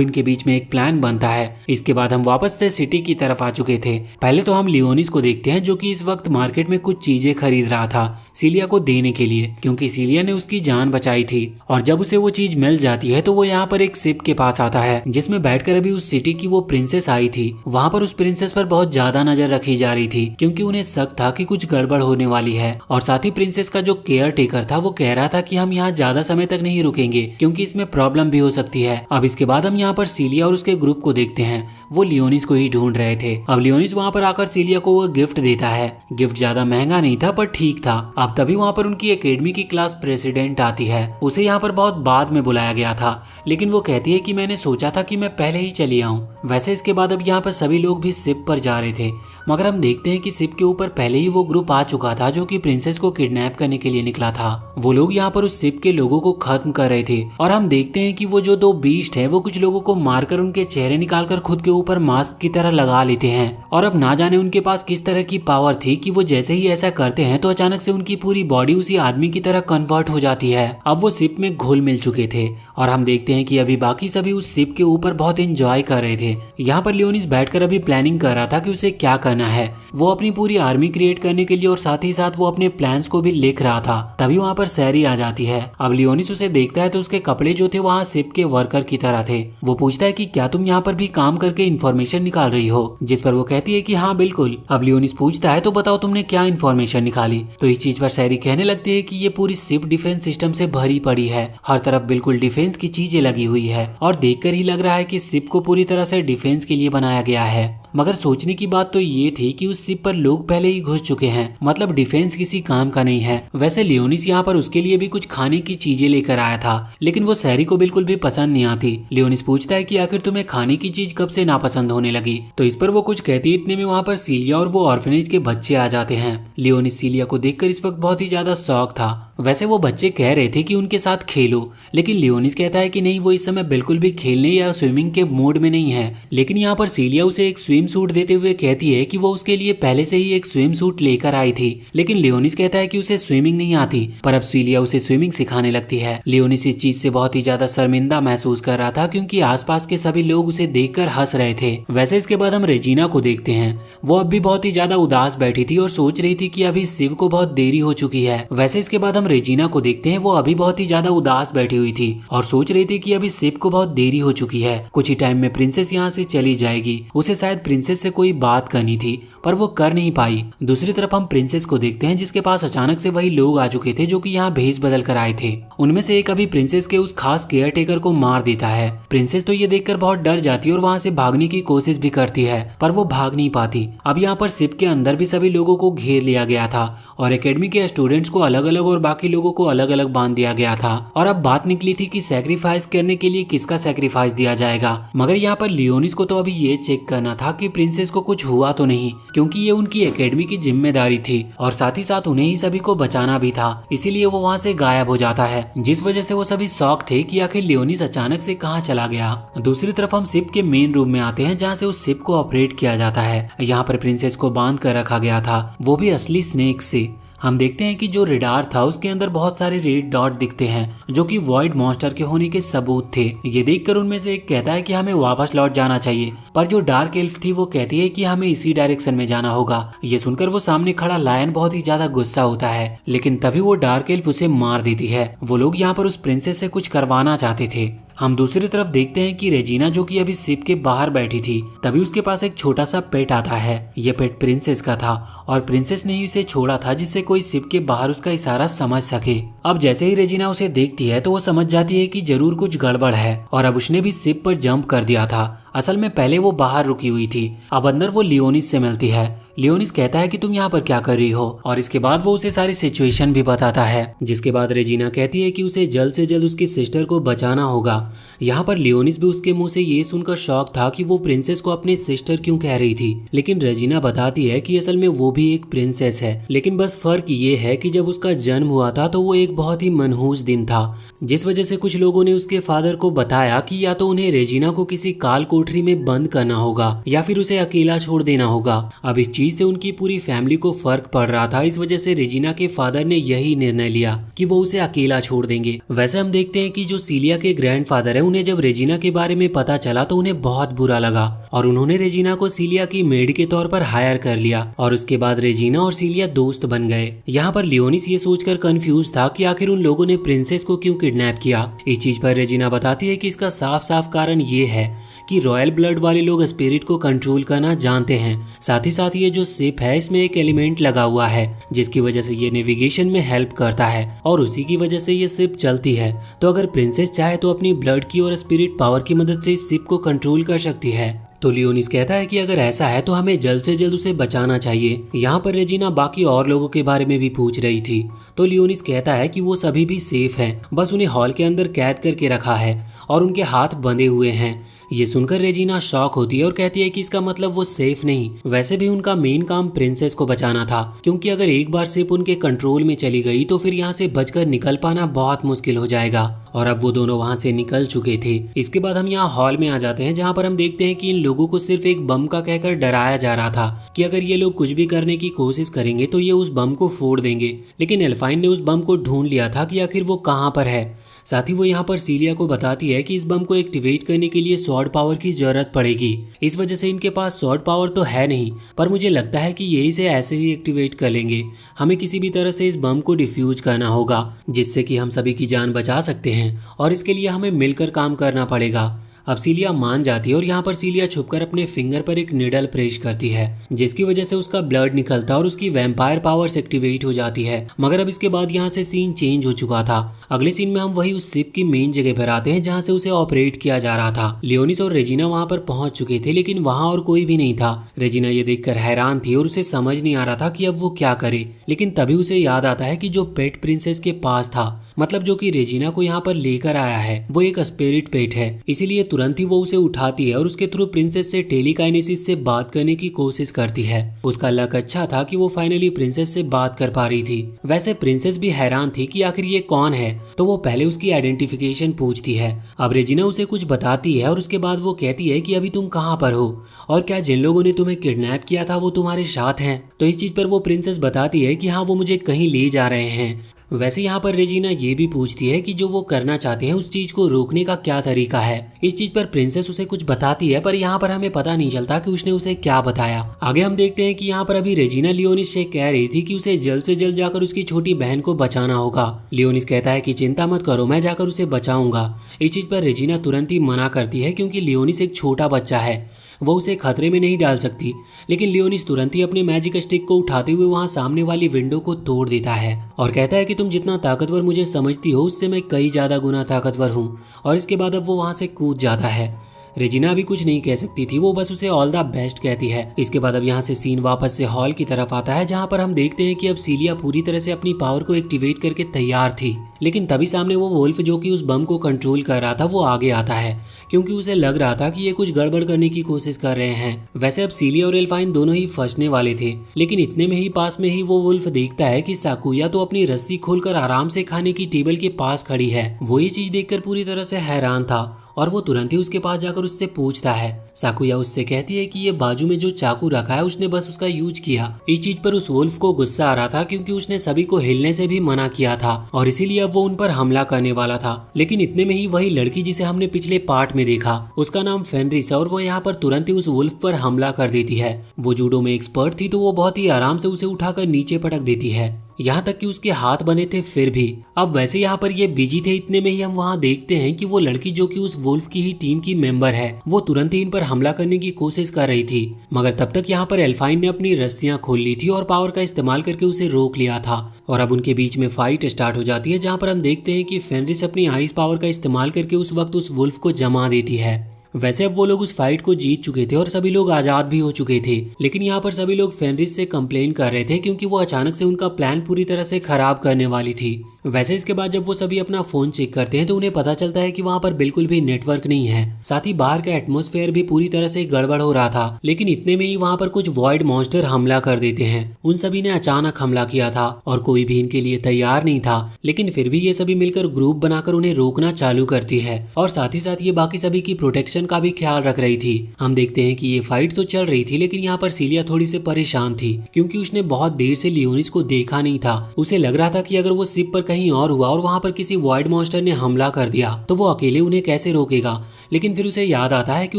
इनके बीच में एक प्लान बनता है। इसके बाद हम वापस से सिटी की तरफ आ चुके थे। पहले तो हम लियोनिस को देखते हैं जो कि इस वक्त मार्केट में कुछ चीजें खरीद रहा था सीलिया को देने के लिए, क्योंकि सीलिया ने उसकी जान बचाई थी। और जब उसे वो चीज मिल जाती है तो वो यहाँ पर एक शिप के पास आता है जिसमें बैठकर अभी उस सिटी की वो प्रिंसेस आई थी। वहाँ पर उस प्रिंसेस पर बहुत ज्यादा नजर रखी जा रही थी क्योंकि उन्हें शक था कि कुछ गड़बड़ होने वाली है। और साथ ही प्रिंसेस का जो केयर टेकर था वो कह रहा था कि हम यहाँ ज्यादा समय तक नहीं नहीं रुकेंगे क्योंकि इसमें प्रॉब्लम भी हो सकती है। अब इसके बाद हम यहाँ पर सीलिया और उसके ग्रुप को देखते हैं। वो लियोनिस को ही ढूंढ रहे थे। अब लियोनिस वहाँ पर आकर सीलिया को वो गिफ्ट देता है। गिफ्ट ज्यादा महंगा नहीं था पर ठीक था। अब तभी वहाँ पर उनकी एकेडमी की क्लास प्रेसिडेंट आती है। उसे यहाँ पर बहुत बाद में बुलाया गया था, लेकिन वो कहती है कि मैंने सोचा था कि मैं पहले ही चली आऊँ। वैसे इसके बाद अब यहाँ पर सभी लोग भी शिप पर जा रहे थे, मगर हम देखते हैं कि शिप के ऊपर पहले ही वो ग्रुप आ चुका था जो कि प्रिंसेस को किडनैप करने के लिए निकला था। वो लोग यहाँ पर उस शिप के लोगों को खत्म कर रहे थे और हम देखते हैं कि वो जो दो बीस्ट है वो कुछ लोगों को मारकर उनके चेहरे निकालकर खुद के ऊपर मास्क की तरह लगा लेते हैं। और अब ना जाने उनके पास किस तरह की पावर थी कि वो जैसे ही ऐसा करते हैं तो अचानक से उनकी पूरी बॉडी उसी आदमी की तरह कन्वर्ट हो जाती है। अब वो शिप में घुल मिल चुके थे और हम देखते हैं कि अभी बाकी सभी उस शिप के ऊपर बहुत एंजॉय कर रहे थे। यहाँ पर लियोनिस बैठकर अभी प्लानिंग कर रहा था कि उसे क्या करना है। वो अपनी पूरी आर्मी क्रिएट करने के लिए और साथ ही साथ वो अपने प्लान्स को भी लिख रहा था। तभी वहाँ पर सैरी आ जाती है। अब लियोनिस उसे देखता है तो उसके कपड़े जो थे वहाँ शिप के वर्कर की तरह थे। वो पूछता है कि क्या तुम यहाँ पर भी काम करके इन्फॉर्मेशन निकाल रही हो, जिस पर वो कहती है कि हाँ बिल्कुल। अब लियोनिस पूछता है तो बताओ तुमने क्या इन्फॉर्मेशन निकाली। तो इस चीज पर सैरी कहने लगती है कि ये पूरी शिप डिफेंस सिस्टम से भरी पड़ी है, हर तरफ बिल्कुल डिफेंस की चीजें लगी हुई है और देखकर ही लग रहा है कि शिप को पूरी तरह से डिफेंस के लिए बनाया गया है। मगर सोचने की बात तो ये थी कि उस शिप पर लोग पहले ही घुस चुके हैं, मतलब डिफेंस किसी काम का नहीं है। वैसे लियोनिस यहाँ पर उसके लिए भी कुछ खाने की चीजें लेकर आया था, लेकिन वो सैरी को बिल्कुल भी पसंद नहीं आती। लियोनिस पूछता है कि आखिर तुम्हें खाने की चीज कब से नापसंद होने लगी। तो इस पर वो कुछ कहती है। इतने में वहाँ पर सीलिया और वो ऑर्फनेज के बच्चे आ जाते हैं। लियोनिस सीलिया को देखकर इस वक्त बहुत ही ज्यादा शौक था। वैसे वो बच्चे कह रहे थे कि उनके साथ खेलो, लेकिन लियोनिस कहता है कि नहीं, वो इस समय बिल्कुल भी खेलने या स्विमिंग के मूड में नहीं है। लेकिन यहाँ पर सीलिया उसे एक स्विम सूट देते हुए कहती है कि वो उसके लिए पहले से ही एक स्विम सूट लेकर आई थी। लेकिन लियोनिस कहता है कि उसे स्विमिंग नहीं आती, पर अब सीलिया उसे स्विमिंग सिखाने लगती है। लियोनिस इस चीज से बहुत ही ज्यादा शर्मिंदा महसूस कर रहा था क्योंकि आसपास के सभी लोग उसे देखकर हंस रहे थे। वैसे इसके बाद हम रेजिना को देखते हैं। वो अब भी बहुत ही ज्यादा उदास बैठी थी और सोच रही थी कि अभी शिव को बहुत देरी हो चुकी है। वैसे इसके बाद हम रेजिना को देखते हैं। वो अभी बहुत ही ज्यादा उदास बैठी हुई थी और सोच रही थी कि अभी शिव को बहुत देरी हो चुकी है, कुछ ही टाइम में प्रिंसेस यहाँ से चली जाएगी। उसे शायद प्रिंसेस से कोई बात करनी थी पर वो कर नहीं पाई। दूसरी तरफ हम प्रिंसेस को देखते हैं जिसके पास अचानक से वही लोग आ चुके थे जो कि यहाँ भेष बदल कर आए थे। उनमें से एक अभी प्रिंसेस के उस खास केयर टेकर को मार देता है। प्रिंसेस तो ये देखकर बहुत डर जाती है और वहाँ से भागने की कोशिश भी करती है, पर वो भाग नहीं पाती। अब यहाँ पर शिप के अंदर भी सभी लोगों को घेर लिया गया था और एकेडमी के स्टूडेंट्स को अलग अलग और बाकी लोगों को अलग अलग बांध दिया गया था। और अब बात निकली थी कि सैक्रिफाइस करने के लिए किसका सैक्रिफाइस दिया जाएगा। मगर यहाँ पर लियोनिस को तो अभी ये चेक करना था कि प्रिंसेस को कुछ हुआ तो नहीं, क्योंकि ये उनकी एकेडमी की जिम्मेदारी थी और साथ ही साथ उन्हें ही सभी को बचाना भी था। इसीलिए वो वहाँ से गायब हो जाता है, जिस वजह से वो सभी शॉक थे कि आखिर लियोनिस अचानक से कहाँ चला गया। दूसरी तरफ हम शिप के मेन रूम में आते हैं जहाँ से उस शिप को ऑपरेट किया जाता है। यहाँ पर प्रिंसेस को बांध कर रखा गया था, वो भी असली स्नेक से। हम देखते हैं कि जो रेडार था उसके अंदर बहुत सारे रेड डॉट दिखते हैं जो कि वॉइड मॉन्स्टर के होने के सबूत थे। ये देखकर उनमें से एक कहता है कि हमें वापस लौट जाना चाहिए, पर जो डार्क एल्फ थी वो कहती है कि हमें इसी डायरेक्शन में जाना होगा। ये सुनकर वो सामने खड़ा लायन बहुत ही ज्यादा गुस्सा होता है, लेकिन तभी वो डार्क एल्फ उसे मार देती है। वो लोग यहाँ पर उस प्रिंसेस से कुछ करवाना चाहते थे। हम दूसरी तरफ देखते हैं कि रेजिना जो कि अभी शिप के बाहर बैठी थी, तभी उसके पास एक छोटा सा पेट आता है। ये पेट प्रिंसेस का था और प्रिंसेस ने ही उसे छोड़ा था जिससे कोई शिप के बाहर उसका इशारा समझ सके। अब जैसे ही रेजिना उसे देखती है तो वो समझ जाती है कि जरूर कुछ गड़बड़ है और अब उसने भी शिप पर जंप कर दिया था। असल में पहले वो बाहर रुकी हुई थी। अब अंदर वो लियोनिस से मिलती है। लियोनिस कहता है कि तुम यहाँ पर क्या कर रही हो, और इसके बाद वो उसे सारी सिचुएशन भी बताता है। जिसके बाद रेजिना कहती है कि उसे जल्द से जल्द उसकी सिस्टर को बचाना होगा। यहाँ पर लियोनिस भी उसके मुंह से ये सुनकर शॉक था कि वो प्रिंसेस को अपनी सिस्टर क्यों कह रही थी, लेकिन रेजिना बताती है कि असल में वो भी एक प्रिंसेस है, लेकिन बस फर्क ये है कि जब उसका जन्म हुआ था तो वो एक बहुत ही मनहूस दिन था, जिस वजह से कुछ लोगों ने उसके फादर को बताया कि या तो उन्हें रेजिना को किसी काल कोठरी में बंद करना होगा या फिर उसे अकेला छोड़ देना होगा। अब इस चीज से उनकी पूरी फैमिली को फर्क पड़ रहा था। इस वजह से रेजिना के फादर ने यही निर्णय लिया कि वो उसे अकेला छोड़ देंगे। वैसे हम देखते हैं कि जो सीलिया के ग्रैंडफादर है, उन्हें जब रेजिना के बारे में पता चला तो उन्हें बहुत बुरा लगा और उन्होंने रेजिना को सीलिया की मेड के तौर पर हायर कर लिया और उसके बाद रेजिना और सीलिया दोस्त बन गए। यहाँ पर लियोनिस ये सोचकर कंफ्यूज था कि आखिर उन लोगों ने प्रिंसेस को क्यों किडनैप किया। इस चीज पर रेजिना बताती है कि इसका साफ साफ कारण ये है कि रॉयल ब्लड वाले लोग स्पिरिट को कंट्रोल करना जानते हैं। साथ ही साथ ये जो शिप है इसमें एक एलिमेंट लगा हुआ है जिसकी वजह से ये नेविगेशन में हेल्प करता है और उसी की वजह से ये शिप चलती है। तो अगर प्रिंसेस चाहे तो अपनी ब्लड की और स्पिरिट पावर की मदद से इस शिप को कंट्रोल कर सकती है। तो लियोनिस कहता है कि अगर ऐसा है तो हमें जल्द से जल्द उसे बचाना चाहिए। यहाँ पर रेजिना बाकी और लोगों के बारे में भी पूछ रही थी। तो लियोनिस कहता है कि वो सभी भी सेफ हैं, बस उन्हें हॉल के अंदर कैद करके रखा है और उनके हाथ बंधे हुए हैं। ये सुनकर रेजिना शॉक होती है और कहती है कि इसका मतलब वो सेफ नहीं। वैसे भी उनका मेन काम प्रिंसेस को बचाना था, क्योंकि अगर एक बार शिप उनके कंट्रोल में चली गई तो फिर यहाँ से बचकर निकल पाना बहुत मुश्किल हो जाएगा। और अब वो दोनों वहाँ से निकल चुके थे। इसके बाद हम यहाँ हॉल में आ जाते हैं, जहाँ पर हम देखते हैं कि इन लोगों को सिर्फ एक बम का कहकर डराया जा रहा था कि अगर ये लोग कुछ भी करने की कोशिश करेंगे तो ये उस बम को फोड़ देंगे। लेकिन एल्फाइन ने उस बम को ढूंढ लिया था कि आखिर वो कहाँ पर है। साथ ही वो यहाँ पर सीलिया को बताती है कि इस बम को एक्टिवेट करने के लिए स्वॉर्ड पावर की जरूरत पड़ेगी। इस वजह से इनके पास स्वॉर्ड पावर तो है नहीं, पर मुझे लगता है कि ये इसे ऐसे ही एक्टिवेट कर लेंगे। हमें किसी भी तरह से इस बम को डिफ्यूज करना होगा जिससे कि हम सभी की जान बचा सकते हैं और इसके लिए हमें मिलकर काम करना पड़ेगा। अब सीलिया मान जाती है और यहाँ पर सीलिया छुपकर अपने फिंगर पर एक निडल प्रेस करती है जिसकी वजह से उसका ब्लड निकलता और उसकी वैम्पायर पावर्स एक्टिवेट हो जाती है। मगर अब इसके बाद यहाँ से सीन चेंज हो चुका था। अगले सीन में हम वही उस शिप की मेन जगह पर आते हैं जहाँ से उसे ऑपरेट किया जा रहा था। लियोनिस और रेजिना वहाँ पर पहुंच चुके थे, लेकिन वहाँ और कोई भी नहीं था। रेजिना ये देखकर हैरान थी और उसे समझ नहीं आ रहा था कि अब वो क्या करे। लेकिन तभी उसे याद आता है कि जो पेट प्रिंसेस के पास था, मतलब जो कि रेजिना को यहाँ पर लेकर आया है, वो एक स्पिरिट पेट है। इसीलिए तुरंत ही वो उसे उठाती है और उसके थ्रू प्रिंसेस से टेलीकाइनेसिस से बात करने की कोशिश करती है। उसका लक अच्छा था कि वो फाइनली प्रिंसेस से बात कर पा रही थी। वैसे प्रिंसेस भी हैरान थी कि आखिर ये कौन है, तो वो पहले उसकी आइडेंटिफिकेशन पूछती है। अब रेजिना उसे कुछ बताती है और उसके बाद वो कहती है कि अभी तुम कहाँ पर हो और क्या जिन लोगों ने तुम्हें किडनैप किया था वो तुम्हारे साथ हैं। तो इस चीज पर वो प्रिंसेस बताती है कि हाँ, वो मुझे कहीं ले जा रहे हैं। वैसे यहाँ पर रेजिना ये भी पूछती है कि जो वो करना चाहते हैं उस चीज को रोकने का क्या तरीका है। इस चीज पर प्रिंसेस उसे कुछ बताती है, पर यहाँ पर हमें पता नहीं चलता कि उसने उसे क्या बताया। आगे हम देखते हैं कि यहाँ पर अभी रेजिना लियोनिस से कह रही थी कि उसे जल्द से जल्द जाकर उसकी छोटी बहन को बचाना होगा। लियोनिस कहता है कि चिंता मत करो, मैं जाकर उसे बचाऊंगा। इस चीज पर रेजिना तुरंत ही मना करती है क्योंकि लियोनिस एक छोटा बच्चा है, वो उसे खतरे में नहीं डाल सकती। लेकिन लियोनिस तुरंत ही अपने मैजिक स्टिक को उठाते हुए वहां सामने वाली विंडो को तोड़ देता है और कहता है कि तुम जितना ताकतवर मुझे समझती हो उससे मैं कई ज्यादा गुना ताकतवर हूँ। और इसके बाद अब वो वहां से कूद जाता है। रेजिना भी कुछ नहीं कह सकती थी, वो बस उसे ऑल द बेस्ट कहती है। इसके बाद अब यहाँ से सीन वापस से हॉल की तरफ आता है, जहाँ पर हम देखते हैं कि अब सीलिया पूरी तरह से अपनी पावर को एक्टिवेट करके तैयार थी। लेकिन तभी सामने वो वुल्फ जो कि उस बम को कंट्रोल कर रहा था वो आगे आता है, क्योंकि उसे लग रहा था कि ये कुछ गड़बड़ करने की कोशिश कर रहे हैं। वैसे अब सीलिया और एल्फाइन दोनों ही फंसने वाले थे, लेकिन इतने में ही पास में ही वो वुल्फ देखता है कि साकुया तो अपनी रस्सी खोलकर आराम से खाने की टेबल के पास खड़ी है। वो ये चीज देखकर पूरी तरह से हैरान था और वो तुरंत ही उसके पास जाकर उससे पूछता है। साकुया उससे कहती है कि ये बाजू में जो चाकू रखा है उसने बस उसका यूज किया। इस चीज पर उस वुल्फ को गुस्सा आ रहा था क्योंकि उसने सभी को हिलने से भी मना किया था और इसीलिए अब वो उन पर हमला करने वाला था। लेकिन इतने में ही वही लड़की जिसे हमने पिछले पार्ट में देखा, उसका नाम फेनरिस है और वो यहाँ पर तुरंत ही उस वुल्फ पर हमला कर देती है। वो जूडो में एक्सपर्ट थी तो वो बहुत ही आराम से उसे उठाकर नीचे पटक देती है, यहाँ तक कि उसके हाथ बने थे फिर भी। अब वैसे यहाँ पर ये बिजी थे, इतने में ही हम वहाँ देखते हैं कि वो लड़की जो कि उस वुल्फ की ही टीम की मेंबर है, वो तुरंत ही इन पर हमला करने की कोशिश कर रही थी। मगर तब तक यहाँ पर एल्फाइन ने अपनी रस्सियां खोल ली थी और पावर का इस्तेमाल करके उसे रोक लिया था। और अब उनके बीच में फाइट स्टार्ट हो जाती है, जहाँ पर हम देखते हैं कि फेनरिस अपनी आइस पावर का इस्तेमाल करके उस वक्त उस वुल्फ को जमा देती है। वैसे अब वो लोग उस फाइट को जीत चुके थे और सभी लोग आजाद भी हो चुके थे, लेकिन यहाँ पर सभी लोग फेनरिस से कंप्लेन कर रहे थे क्योंकि वो अचानक से उनका प्लान पूरी तरह से खराब करने वाली थी। वैसे इसके बाद जब वो सभी अपना फोन चेक करते हैं तो उन्हें पता चलता है कि वहाँ पर बिल्कुल भी नेटवर्क नहीं है, साथ ही बाहर का एटमॉस्फेयर भी पूरी तरह से गड़बड़ हो रहा था। लेकिन इतने में ही वहाँ पर कुछ वॉइड मॉन्स्टर हमला कर देते हैं। उन सभी ने अचानक हमला किया था और कोई भी इनके लिए तैयार नहीं था, लेकिन फिर भी ये सभी मिलकर ग्रुप बनाकर उन्हें रोकना चालू करती है और साथ ही साथ ये बाकी सभी की प्रोटेक्शन का भी ख्याल रख रही थी। हम देखते हैं कि ये फाइट तो चल रही थी, लेकिन यहाँ पर सीलिया थोड़ी सी परेशान थी क्योंकि उसने बहुत देर से लियोनिस को देखा नहीं था। उसे लग रहा था कि अगर वो शिप पर कहीं और हुआ और वहाँ पर किसी वॉइड मॉन्स्टर ने हमला कर दिया तो वो अकेले उन्हें कैसे रोकेगा। लेकिन फिर उसे याद आता है कि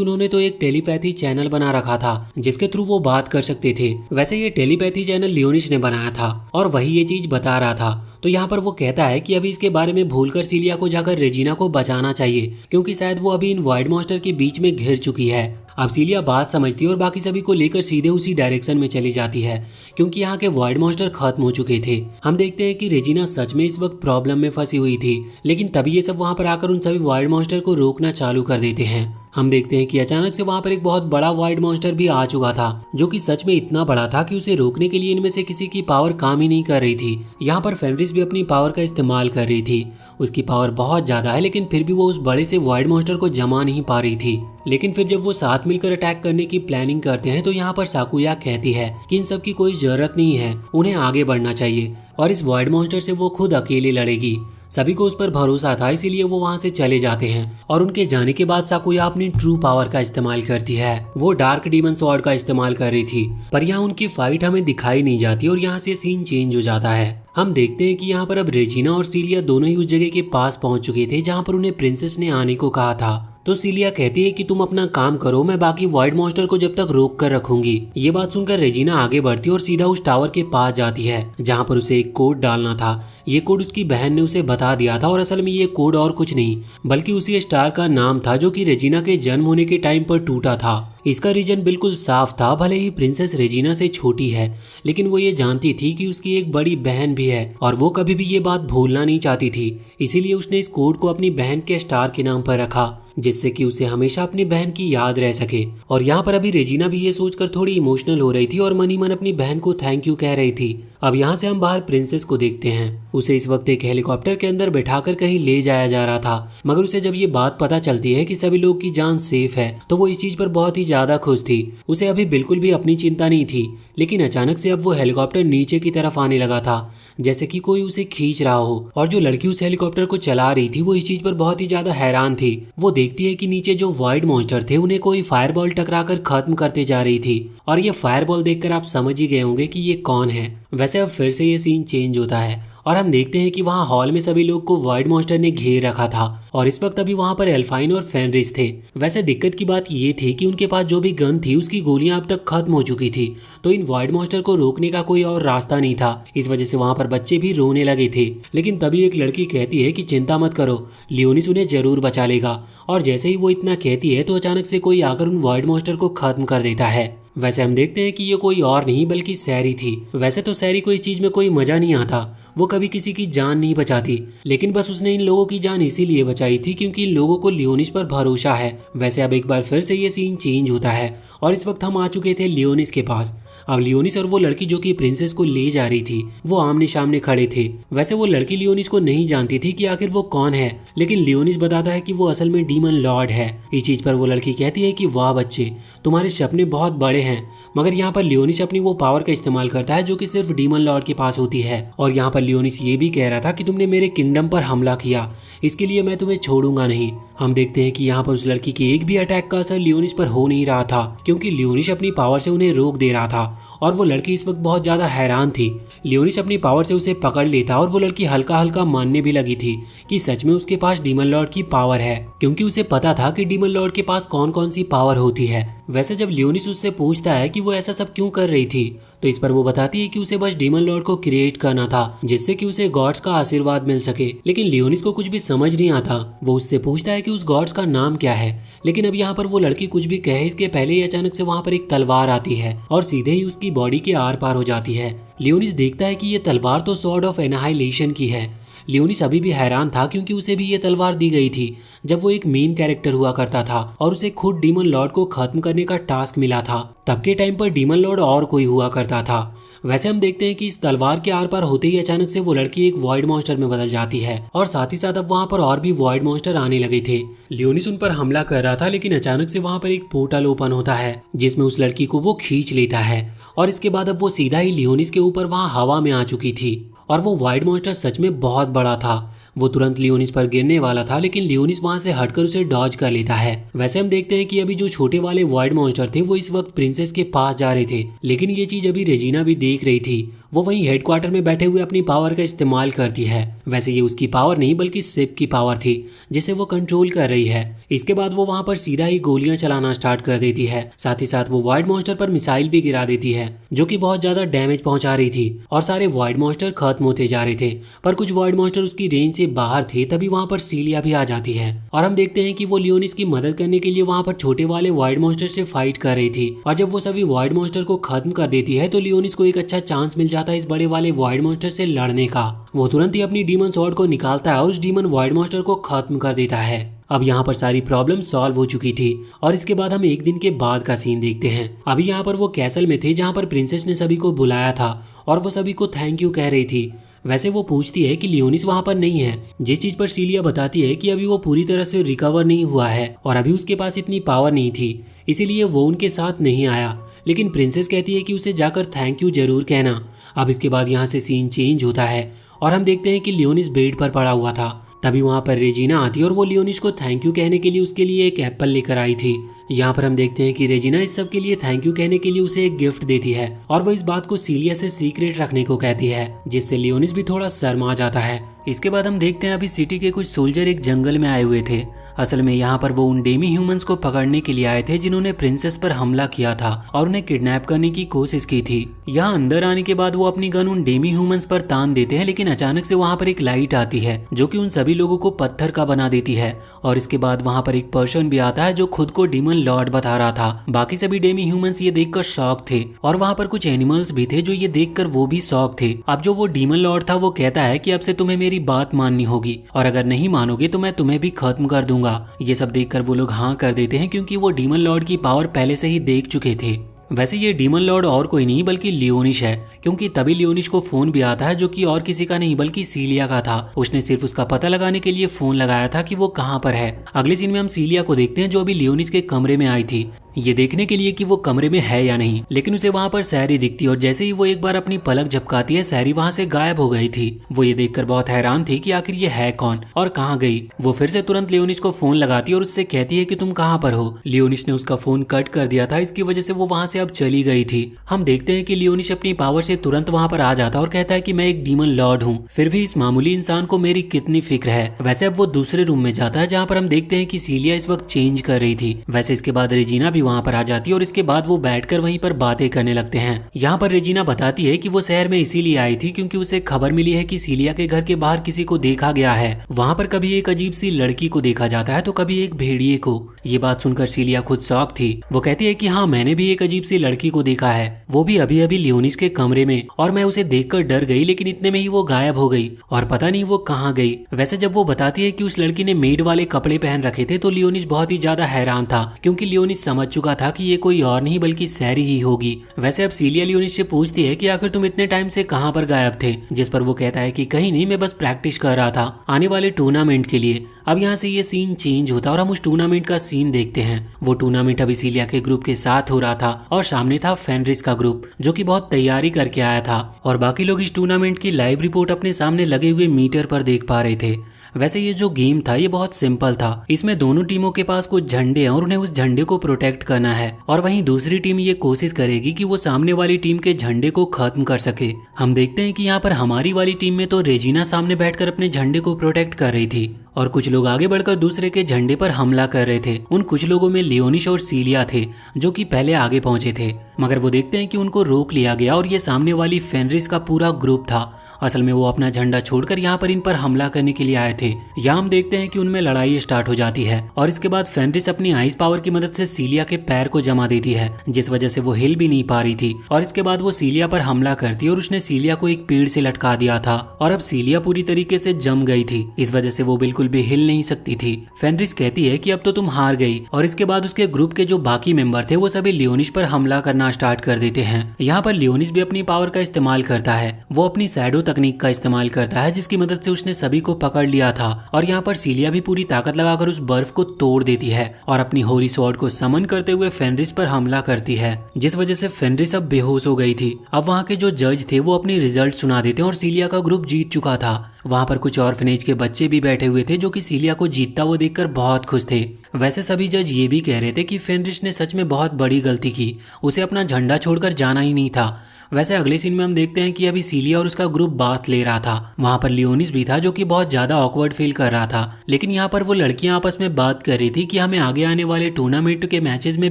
उन्होंने तो एक टेलीपैथी चैनल बना रखा था जिसके थ्रू वो बात कर सकते थे। वैसे ये टेलीपैथी चैनल लियोनिस ने बनाया था और वही ये चीज बता रहा था। तो यहाँ पर वो कहता है कि अभी इसके बारे में भूलकर सीलिया को जाकर रेजिना को बचाना चाहिए क्योंकि शायद वो अभी इन वॉइड मॉन्स्टर के बीच में घिर चुकी है। अब सीलिया बात समझती है और बाकी सभी को लेकर सीधे उसी डायरेक्शन में चली जाती है क्योंकि यहाँ के वॉइड मॉन्स्टर खत्म हो चुके थे। हम देखते हैं कि रेजिना सच में इस वक्त प्रॉब्लम में फंसी हुई थी, लेकिन तभी ये सब वहाँ पर आकर उन सभी वॉइड मॉन्स्टर को रोकना चालू कर देते हैं। हम देखते हैं कि अचानक से वहाँ पर एक बहुत बड़ा वॉइड मॉन्स्टर भी आ चुका था जो कि सच में इतना बड़ा था कि उसे रोकने के लिए इनमें से किसी की पावर काम ही नहीं कर रही थी। यहाँ पर फेनरिस भी अपनी पावर का इस्तेमाल कर रही थी। उसकी पावर बहुत ज्यादा है लेकिन फिर भी वो उस बड़े से वॉइड मॉन्स्टर को जमा नहीं पा रही थी। लेकिन फिर जब वो साथ मिलकर अटैक करने की प्लानिंग करते हैं तो यहाँ पर साकुया कहती है कि इन सब की कोई जरूरत नहीं है, उन्हें आगे बढ़ना चाहिए और इस वॉइड मॉन्स्टर से वो खुद अकेले लड़ेगी। सभी को उस पर भरोसा था इसीलिए वो वहाँ से चले जाते हैं और उनके जाने के बाद साकुया अपनी ट्रू पावर का इस्तेमाल करती है। वो डार्क डीमन स्वॉर्ड का इस्तेमाल कर रही थी पर यहाँ उनकी फाइट हमें दिखाई नहीं जाती और यहाँ से सीन चेंज हो जाता है। हम देखते हैं कि यहाँ पर अब रेजिना और सीलिया दोनों ही उस जगह के पास पहुंच चुके थे जहाँ पर उन्हें प्रिंसेस ने आने को कहा था। तो सीलिया कहती है कि तुम अपना काम करो, मैं बाकी वॉइड मॉन्स्टर को जब तक रोक कर रखूंगी। ये बात सुनकर रेजिना आगे बढ़ती है और सीधा उस टावर के पास जाती है जहाँ पर उसे एक कोड डालना था। ये कोड उसकी बहन ने उसे बता दिया था और असल में ये कोड और कुछ नहीं बल्कि उसी स्टार का नाम था जो कि रेजिना के जन्म होने के टाइम पर टूटा था। इसका रीजन बिल्कुल साफ था, भले ही प्रिंसेस रेजिना से छोटी है लेकिन वो ये जानती थी कि उसकी एक बड़ी बहन भी है और वो कभी भी ये बात भूलना नहीं चाहती थी। इसीलिए उसने इस कोड को अपनी बहन के स्टार के नाम पर रखा जिससे कि उसे हमेशा अपनी बहन की याद रह सके। और यहाँ पर अभी रेजिना भी ये सोचकर थोड़ी इमोशनल हो रही थी और मन ही मन अपनी बहन को थैंक यू कह रही थी। अब यहाँ से हम बाहर प्रिंसेस को देखते हैं। उसे इस वक्त एक हेलीकॉप्टर के अंदर बैठाकर कहीं ले जाया जा रहा था, मगर उसे जब ये बात पता चलती है कि सभी लोग की जान सेफ है तो वो इस चीज पर बहुत ही ज्यादा खुश थी। उसे अभी बिल्कुल भी अपनी चिंता नहीं थी, लेकिन अचानक से अब वो हेलीकॉप्टर नीचे की तरफ आने लगा था जैसे कि कोई उसे खींच रहा हो। और जो लड़की उस हेलीकॉप्टर को चला रही थी वो इस चीज पर बहुत ही ज्यादा हैरान थी। वो देखती है कि नीचे जो वॉइड मॉन्स्टर थे उन्हें कोई फायरबॉल टकराकर खत्म करते जा रही थी और ये फायरबॉल देखकर आप समझ ही गए होंगे कि ये कौन है। वैसे अब फिर से ये सीन चेंज होता है और हम देखते हैं कि वहाँ हॉल में सभी लोग को वॉइड मॉन्स्टर ने घेर रखा था और इस वक्त अभी वहाँ पर एल्फाइन और फेनरिस थे। वैसे दिक्कत की बात ये थी कि उनके पास जो भी गन थी उसकी गोलियां अब तक खत्म हो चुकी थी, तो इन वॉइड मॉन्स्टर को रोकने का कोई और रास्ता नहीं था। इस वजह से वहाँ पर बच्चे भी रोने लगे थे। लेकिन तभी एक लड़की कहती है कि चिंता मत करो, लियोनिस उन्हें जरूर बचा लेगा। और जैसे ही वो इतना कहती है तो अचानक से कोई आकर उन वॉइड मॉन्स्टर को खत्म कर देता है। वैसे हम देखते हैं कि ये कोई और नहीं बल्कि सैरी थी। वैसे तो सैरी को इस चीज में कोई मजा नहीं आता, वो कभी किसी की जान नहीं बचाती, लेकिन बस उसने इन लोगों की जान इसीलिए बचाई थी क्योंकि इन लोगों को लियोनिस पर भरोसा है। वैसे अब एक बार फिर से ये सीन चेंज होता है और इस वक्त हम आ चुके थे लियोनिस के पास। अब लियोनिस और वो लड़की जो कि प्रिंसेस को ले जा रही थी वो आमने सामने खड़े थे। वैसे वो लड़की लियोनिस को नहीं जानती थी कि आखिर वो कौन है, लेकिन लियोनिस बताता है कि वो असल में डीमन लॉर्ड है। इस चीज पर वो लड़की कहती है कि वाह बच्चे, तुम्हारे सपने बहुत बड़े हैं। मगर यहाँ पर लियोनिस अपनी वो पावर का इस्तेमाल करता है जो कि सिर्फ डीमन लॉर्ड के पास होती है। और यहाँ पर लियोनिस ये भी कह रहा था कि तुमने मेरे किंगडम पर हमला किया, इसके लिए मैं तुम्हें छोड़ूंगा नहीं। हम देखते हैं कि यहाँ पर उस लड़की के एक भी अटैक का असर लियोनिस पर हो नहीं रहा था क्योंकि लियोनिस अपनी पावर से उन्हें रोक दे रहा था और वो लड़की इस वक्त बहुत ज्यादा हैरान थी। लियोनिस अपनी पावर से उसे पकड़ लेता और वो लड़की हल्का हल्का मानने भी लगी थी कि सच में उसके पास डीमन लॉर्ड की पावर है, क्योंकि उसे पता था कि डीमन लॉर्ड के पास कौन कौन सी पावर होती है। वैसे जब लियोनिस उससे पूछता है कि वो ऐसा सब क्यों कर रही थी तो इस पर वो बताती है कि उसे बस डीमन लॉर्ड को क्रिएट करना था जिससे कि उसे गॉड्स का आशीर्वाद मिल सके। लेकिन लियोनिस को कुछ भी समझ नहीं आता। वो उससे पूछता है कि उस गॉड्स का नाम क्या है, लेकिन अब यहाँ पर वो लड़की कुछ भी कहे इसके पहले ही अचानक से वहाँ पर एक तलवार आती है और सीधे ही उसकी बॉडी के आर पार हो जाती है। लियोनिस देखता है कि ये तलवार तो सॉर्ड ऑफ एनाहाइलेशन की है। लियोनिस अभी भी हैरान था क्योंकि उसे भी ये तलवार दी गई थी जब वो एक मेन कैरेक्टर हुआ करता था और उसे खुद डीमन लॉर्ड को खत्म करने का टास्क मिला था। तब के टाइम पर डीमन लॉर्ड और कोई हुआ करता था। वैसे हम देखते हैं कि इस तलवार के आर पार होते ही अचानक से वो लड़की एक वॉइड मॉन्स्टर में बदल जाती है और साथ ही साथ अब वहाँ पर और भी वॉइड मॉन्स्टर आने लगे थे। लियोनिस उन पर हमला कर रहा था लेकिन अचानक से वहाँ पर एक पोर्टल ओपन होता है जिसमें उस लड़की को वो खींच लेता है और इसके बाद अब वो सीधा ही लियोनिस के ऊपर वहाँ हवा में आ चुकी थी और वो वॉइड मॉन्स्टर सच में बहुत बड़ा था। वो तुरंत लियोनिस पर गिरने वाला था लेकिन लियोनिस वहां से हटकर उसे डॉज कर लेता है। वैसे हम देखते हैं कि अभी जो छोटे वाले वॉइड मॉन्स्टर थे वो इस वक्त प्रिंसेस के पास जा रहे थे, लेकिन ये चीज अभी रेजिना भी देख रही थी। वो वहीं हेडक्वार्टर में बैठे हुए अपनी पावर का इस्तेमाल करती है। वैसे ये उसकी पावर नहीं बल्कि सिप की पावर थी जिसे वो कंट्रोल कर रही है। इसके बाद वो वहां पर सीधा ही गोलियां चलाना स्टार्ट कर देती है। साथ ही साथ वो वॉइड मॉन्स्टर पर मिसाइल भी गिरा देती है जो कि बहुत ज्यादा डैमेज पहुंचा रही थी और सारे वॉइड मॉन्स्टर खत्म होते जा रहे थे। पर कुछ वॉइड मॉन्स्टर उसकी रेंज से बाहर थे। तभी वहां पर सीलिया भी आ जाती है और हम देखते हैं कि वो लियोनिस की मदद करने के लिए वहां पर छोटे वाले वॉइड मॉन्स्टर से फाइट कर रही थी। और जब वो सभी वॉइड मॉन्स्टर को खत्म कर देती है तो लियोनिस को एक अच्छा चांस मिल जाता है इस बड़े वाले वॉइड मॉन्स्टर से लड़ने का। वो तुरंत ही अपनी डीमन स्वॉर्ड को निकालता है और उस डीमन वॉइड मॉन्स्टर को खत्म कर देता है। अब यहाँ पर सारी प्रॉब्लम सॉल्व हो चुकी थी और इसके बाद हम एक दिन के बाद का सीन देखते हैं। अभी यहाँ पर वो कैसल में थे जहाँ पर प्रिंसेस ने सभी को बुलाया था और वो सभी को थैंक यू कह रही थी। वैसे वो पूछती है कि लियोनिस वहाँ पर नहीं है, जिस चीज पर सीलिया बताती है कि अभी वो पूरी तरह से रिकवर नहीं हुआ है और अभी उसके पास इतनी पावर नहीं थी, इसीलिए वो उनके साथ नहीं आया। लेकिन प्रिंसेस कहती है कि उसे जाकर थैंक यू जरूर कहना। अब इसके बाद यहाँ से सीन चेंज होता है और हम देखते हैं कि लियोनिस बेड पर पड़ा हुआ था। तभी वहाँ पर रेजिना आती है और वो लियोनिस को थैंक यू कहने के लिए उसके लिए एक एप्पल लेकर आई थी। यहाँ पर हम देखते हैं कि रेजिना इस सब के लिए थैंक यू कहने के लिए उसे एक गिफ्ट देती है और वो इस बात को सीलिया से सीक्रेट रखने को कहती है, जिससे लियोनिस भी थोड़ा शर्मा जाता है। इसके बाद हम देखते हैं अभी सिटी के कुछ सोल्जर एक जंगल में आए हुए थे। असल में यहाँ पर वो उन डेमी ह्यूमंस को पकड़ने के लिए आए थे जिन्होंने प्रिंसेस पर हमला किया था और उन्हें किडनैप करने की कोशिश की थी। यहाँ अंदर आने के बाद वो अपनी गन उन डेमी ह्यूमंस पर तान देते हैं, लेकिन अचानक से वहाँ पर एक लाइट आती है जो कि उन सभी लोगों को पत्थर का बना देती है। और इसके बाद वहाँ पर एक पर्सन भी आता है जो खुद को डीमन लॉर्ड बता रहा था। बाकी सभी डेमी ह्यूमंस ये देखकर शॉक थे और वहाँ पर कुछ एनिमल्स भी थे जो ये देखकर वो भी शॉक थे। अब जो वो डीमन लॉर्ड था वो कहता है कि अब से तुम्हें मेरी बात माननी होगी और अगर नहीं मानोगे तो मैं तुम्हें भी खत्म कर दूंगा। ये सब देखकर वो लोग हाँ कर देते हैं क्योंकि वो डीमन लॉर्ड की पावर पहले से ही देख चुके थे। वैसे ये डीमन लॉर्ड और कोई नहीं बल्कि लियोनिस है, क्योंकि तभी लियोनिस को फोन भी आता है जो कि और किसी का नहीं बल्कि सीलिया का था। उसने सिर्फ उसका पता लगाने के लिए फोन लगाया था कि वो कहाँ पर है। अगले सीन में हम सीलिया को देखते हैं जो अभी लियोनिस के कमरे में आई थी ये देखने के लिए कि वो कमरे में है या नहीं, लेकिन उसे वहाँ पर सैरी दिखती और जैसे ही वो एक बार अपनी पलक झपकाती है सैरी वहाँ से गायब हो गई थी। वो ये देखकर बहुत हैरान थी कि आखिर ये है कौन और कहाँ गई। वो फिर से तुरंत लियोनिस को फोन लगाती है और उससे कहती है कि तुम कहाँ पर हो। लियोनिस ने उसका फोन कट कर दिया था, इसकी वजह से वो वहाँ से अब चली गई थी। हम देखते हैं कि लियोनिस अपनी पावर से तुरंत वहाँ पर आ जाता और कहता है कि मैं एक डीमन लॉर्ड हूँ, फिर भी इस मामूली इंसान को मेरी कितनी फिक्र है। वैसे अब वो दूसरे रूम में जाता है जहाँ पर हम देखते हैं कि सीलिया इस वक्त चेंज कर रही थी। वैसे इसके बाद रेजिना भी वहाँ पर आ जाती है और इसके बाद वो बैठकर वहीं पर बातें करने लगते हैं। यहाँ पर रेजिना बताती है कि वो शहर में इसीलिए आई थी क्योंकि उसे खबर मिली है कि सीलिया के घर के बाहर किसी को देखा गया है। वहाँ पर कभी एक अजीब सी लड़की को देखा जाता है तो कभी एक भेड़िए को। ये बात सुनकर सीलिया खुद शॉक थी। वो कहती है कि हाँ मैंने भी एक अजीब सी लड़की को देखा है, वो भी अभी अभी लियोनिस के कमरे में, और मैं उसे देखकर डर गई लेकिन इतने में ही वो गायब हो गई और पता नहीं वो कहाँ गई। वैसे जब वो बताती है कि उस लड़की ने मेड वाले कपड़े पहन रखे थे तो लियोनिस बहुत ही ज्यादा हैरान था क्योंकि लियोनिस समझ चुका था कि ये कोई और नहीं बल्कि सैरी ही होगी। वैसे अब सीलिया लियोनिस से पूछती है कि आखिर तुम इतने टाइम से कहाँ पर गायब थे, जिस पर वो कहता है कि कहीं नहीं, मैं बस प्रैक्टिस कर रहा था आने वाले टूर्नामेंट के लिए। अब यहाँ से ये सीन चेंज होता और हम उस टूर्नामेंट का सीन देखते हैं। वो टूर्नामेंट अभी सीलिया के ग्रुप के साथ हो रहा था और सामने था फेनरिस का ग्रुप जो कि बहुत तैयारी करके आया था और बाकी लोग इस टूर्नामेंट की लाइव रिपोर्ट अपने सामने लगे हुए मीटर पर देख पा रहे थे। वैसे ये जो गेम था ये बहुत सिंपल था। इसमें दोनों टीमों के पास कुछ झंडे हैं और उन्हें उस झंडे को प्रोटेक्ट करना है और वहीं दूसरी टीम ये कोशिश करेगी कि वो सामने वाली टीम के झंडे को खत्म कर सके। हम देखते हैं कि यहाँ पर हमारी वाली टीम में तो रेजिना सामने बैठकर अपने झंडे को प्रोटेक्ट कर रही थी और कुछ लोग आगे बढ़कर दूसरे के झंडे पर हमला कर रहे थे। उन कुछ लोगों में लियोनिस और सीलिया थे जो कि पहले आगे पहुंचे थे, मगर वो देखते हैं कि उनको रोक लिया गया और ये सामने वाली फेनरिस का पूरा ग्रुप था। असल में वो अपना झंडा छोड़कर यहाँ पर इन पर हमला करने के लिए आए थे। यहाँ हम देखते हैं कि उनमें लड़ाई स्टार्ट हो जाती है और इसके बाद फेनरिस अपनी आइस पावर की मदद से सीलिया के पैर को जमा देती है, जिस वजह से वो हिल भी नहीं पा रही थी। और इसके बाद वो सीलिया पर हमला करती है और उसने सीलिया को एक पेड़ से लटका दिया था और अब सीलिया पूरी तरीके से जम गई थी, इस वजह से वो बिल्कुल भी हिल नहीं सकती थी। फेनरिस कहती है कि अब तो तुम हार गई और इसके बाद उसके ग्रुप के जो बाकी मेंबर थे वो सभी लियोनिस पर हमला करना स्टार्ट कर देते हैं। यहाँ पर लियोनिस भी अपनी पावर का इस्तेमाल करता है। वो अपनी शैडो तकनीक का इस्तेमाल करता है जिसकी मदद से उसने सभी को पकड़ लिया था और यहाँ पर सीलिया भी पूरी ताकत लगाकर उस बर्फ को तोड़ देती है और अपनी होली स्वॉर्ड को समन करते हुए फेनरिस पर हमला करती है, जिस वजह से फेनरिस अब बेहोश हो गई थी। अब वहाँ के जो जज थे वो अपनी रिजल्ट सुना देते हैं और सीलिया का ग्रुप जीत चुका था। वहाँ पर कुछ ऑर्फनेज के बच्चे भी बैठे हुए थे जो कि सीलिया को जीतता वो देखकर बहुत खुश थे। वैसे सभी जज ये भी कह रहे थे कि फेनरिस ने सच में बहुत बड़ी गलती की, उसे अपना झंडा छोड़कर जाना ही नहीं था। वैसे अगले सीन में हम देखते हैं कि अभी सीलिया और उसका ग्रुप बात ले रहा था। वहाँ पर लियोनिस भी था जो कि बहुत ज्यादा ऑकवर्ड फील कर रहा था। लेकिन यहाँ पर वो लड़कियां आपस में बात कर रही थी कि हमें आगे आने वाले टूर्नामेंट के मैचेस में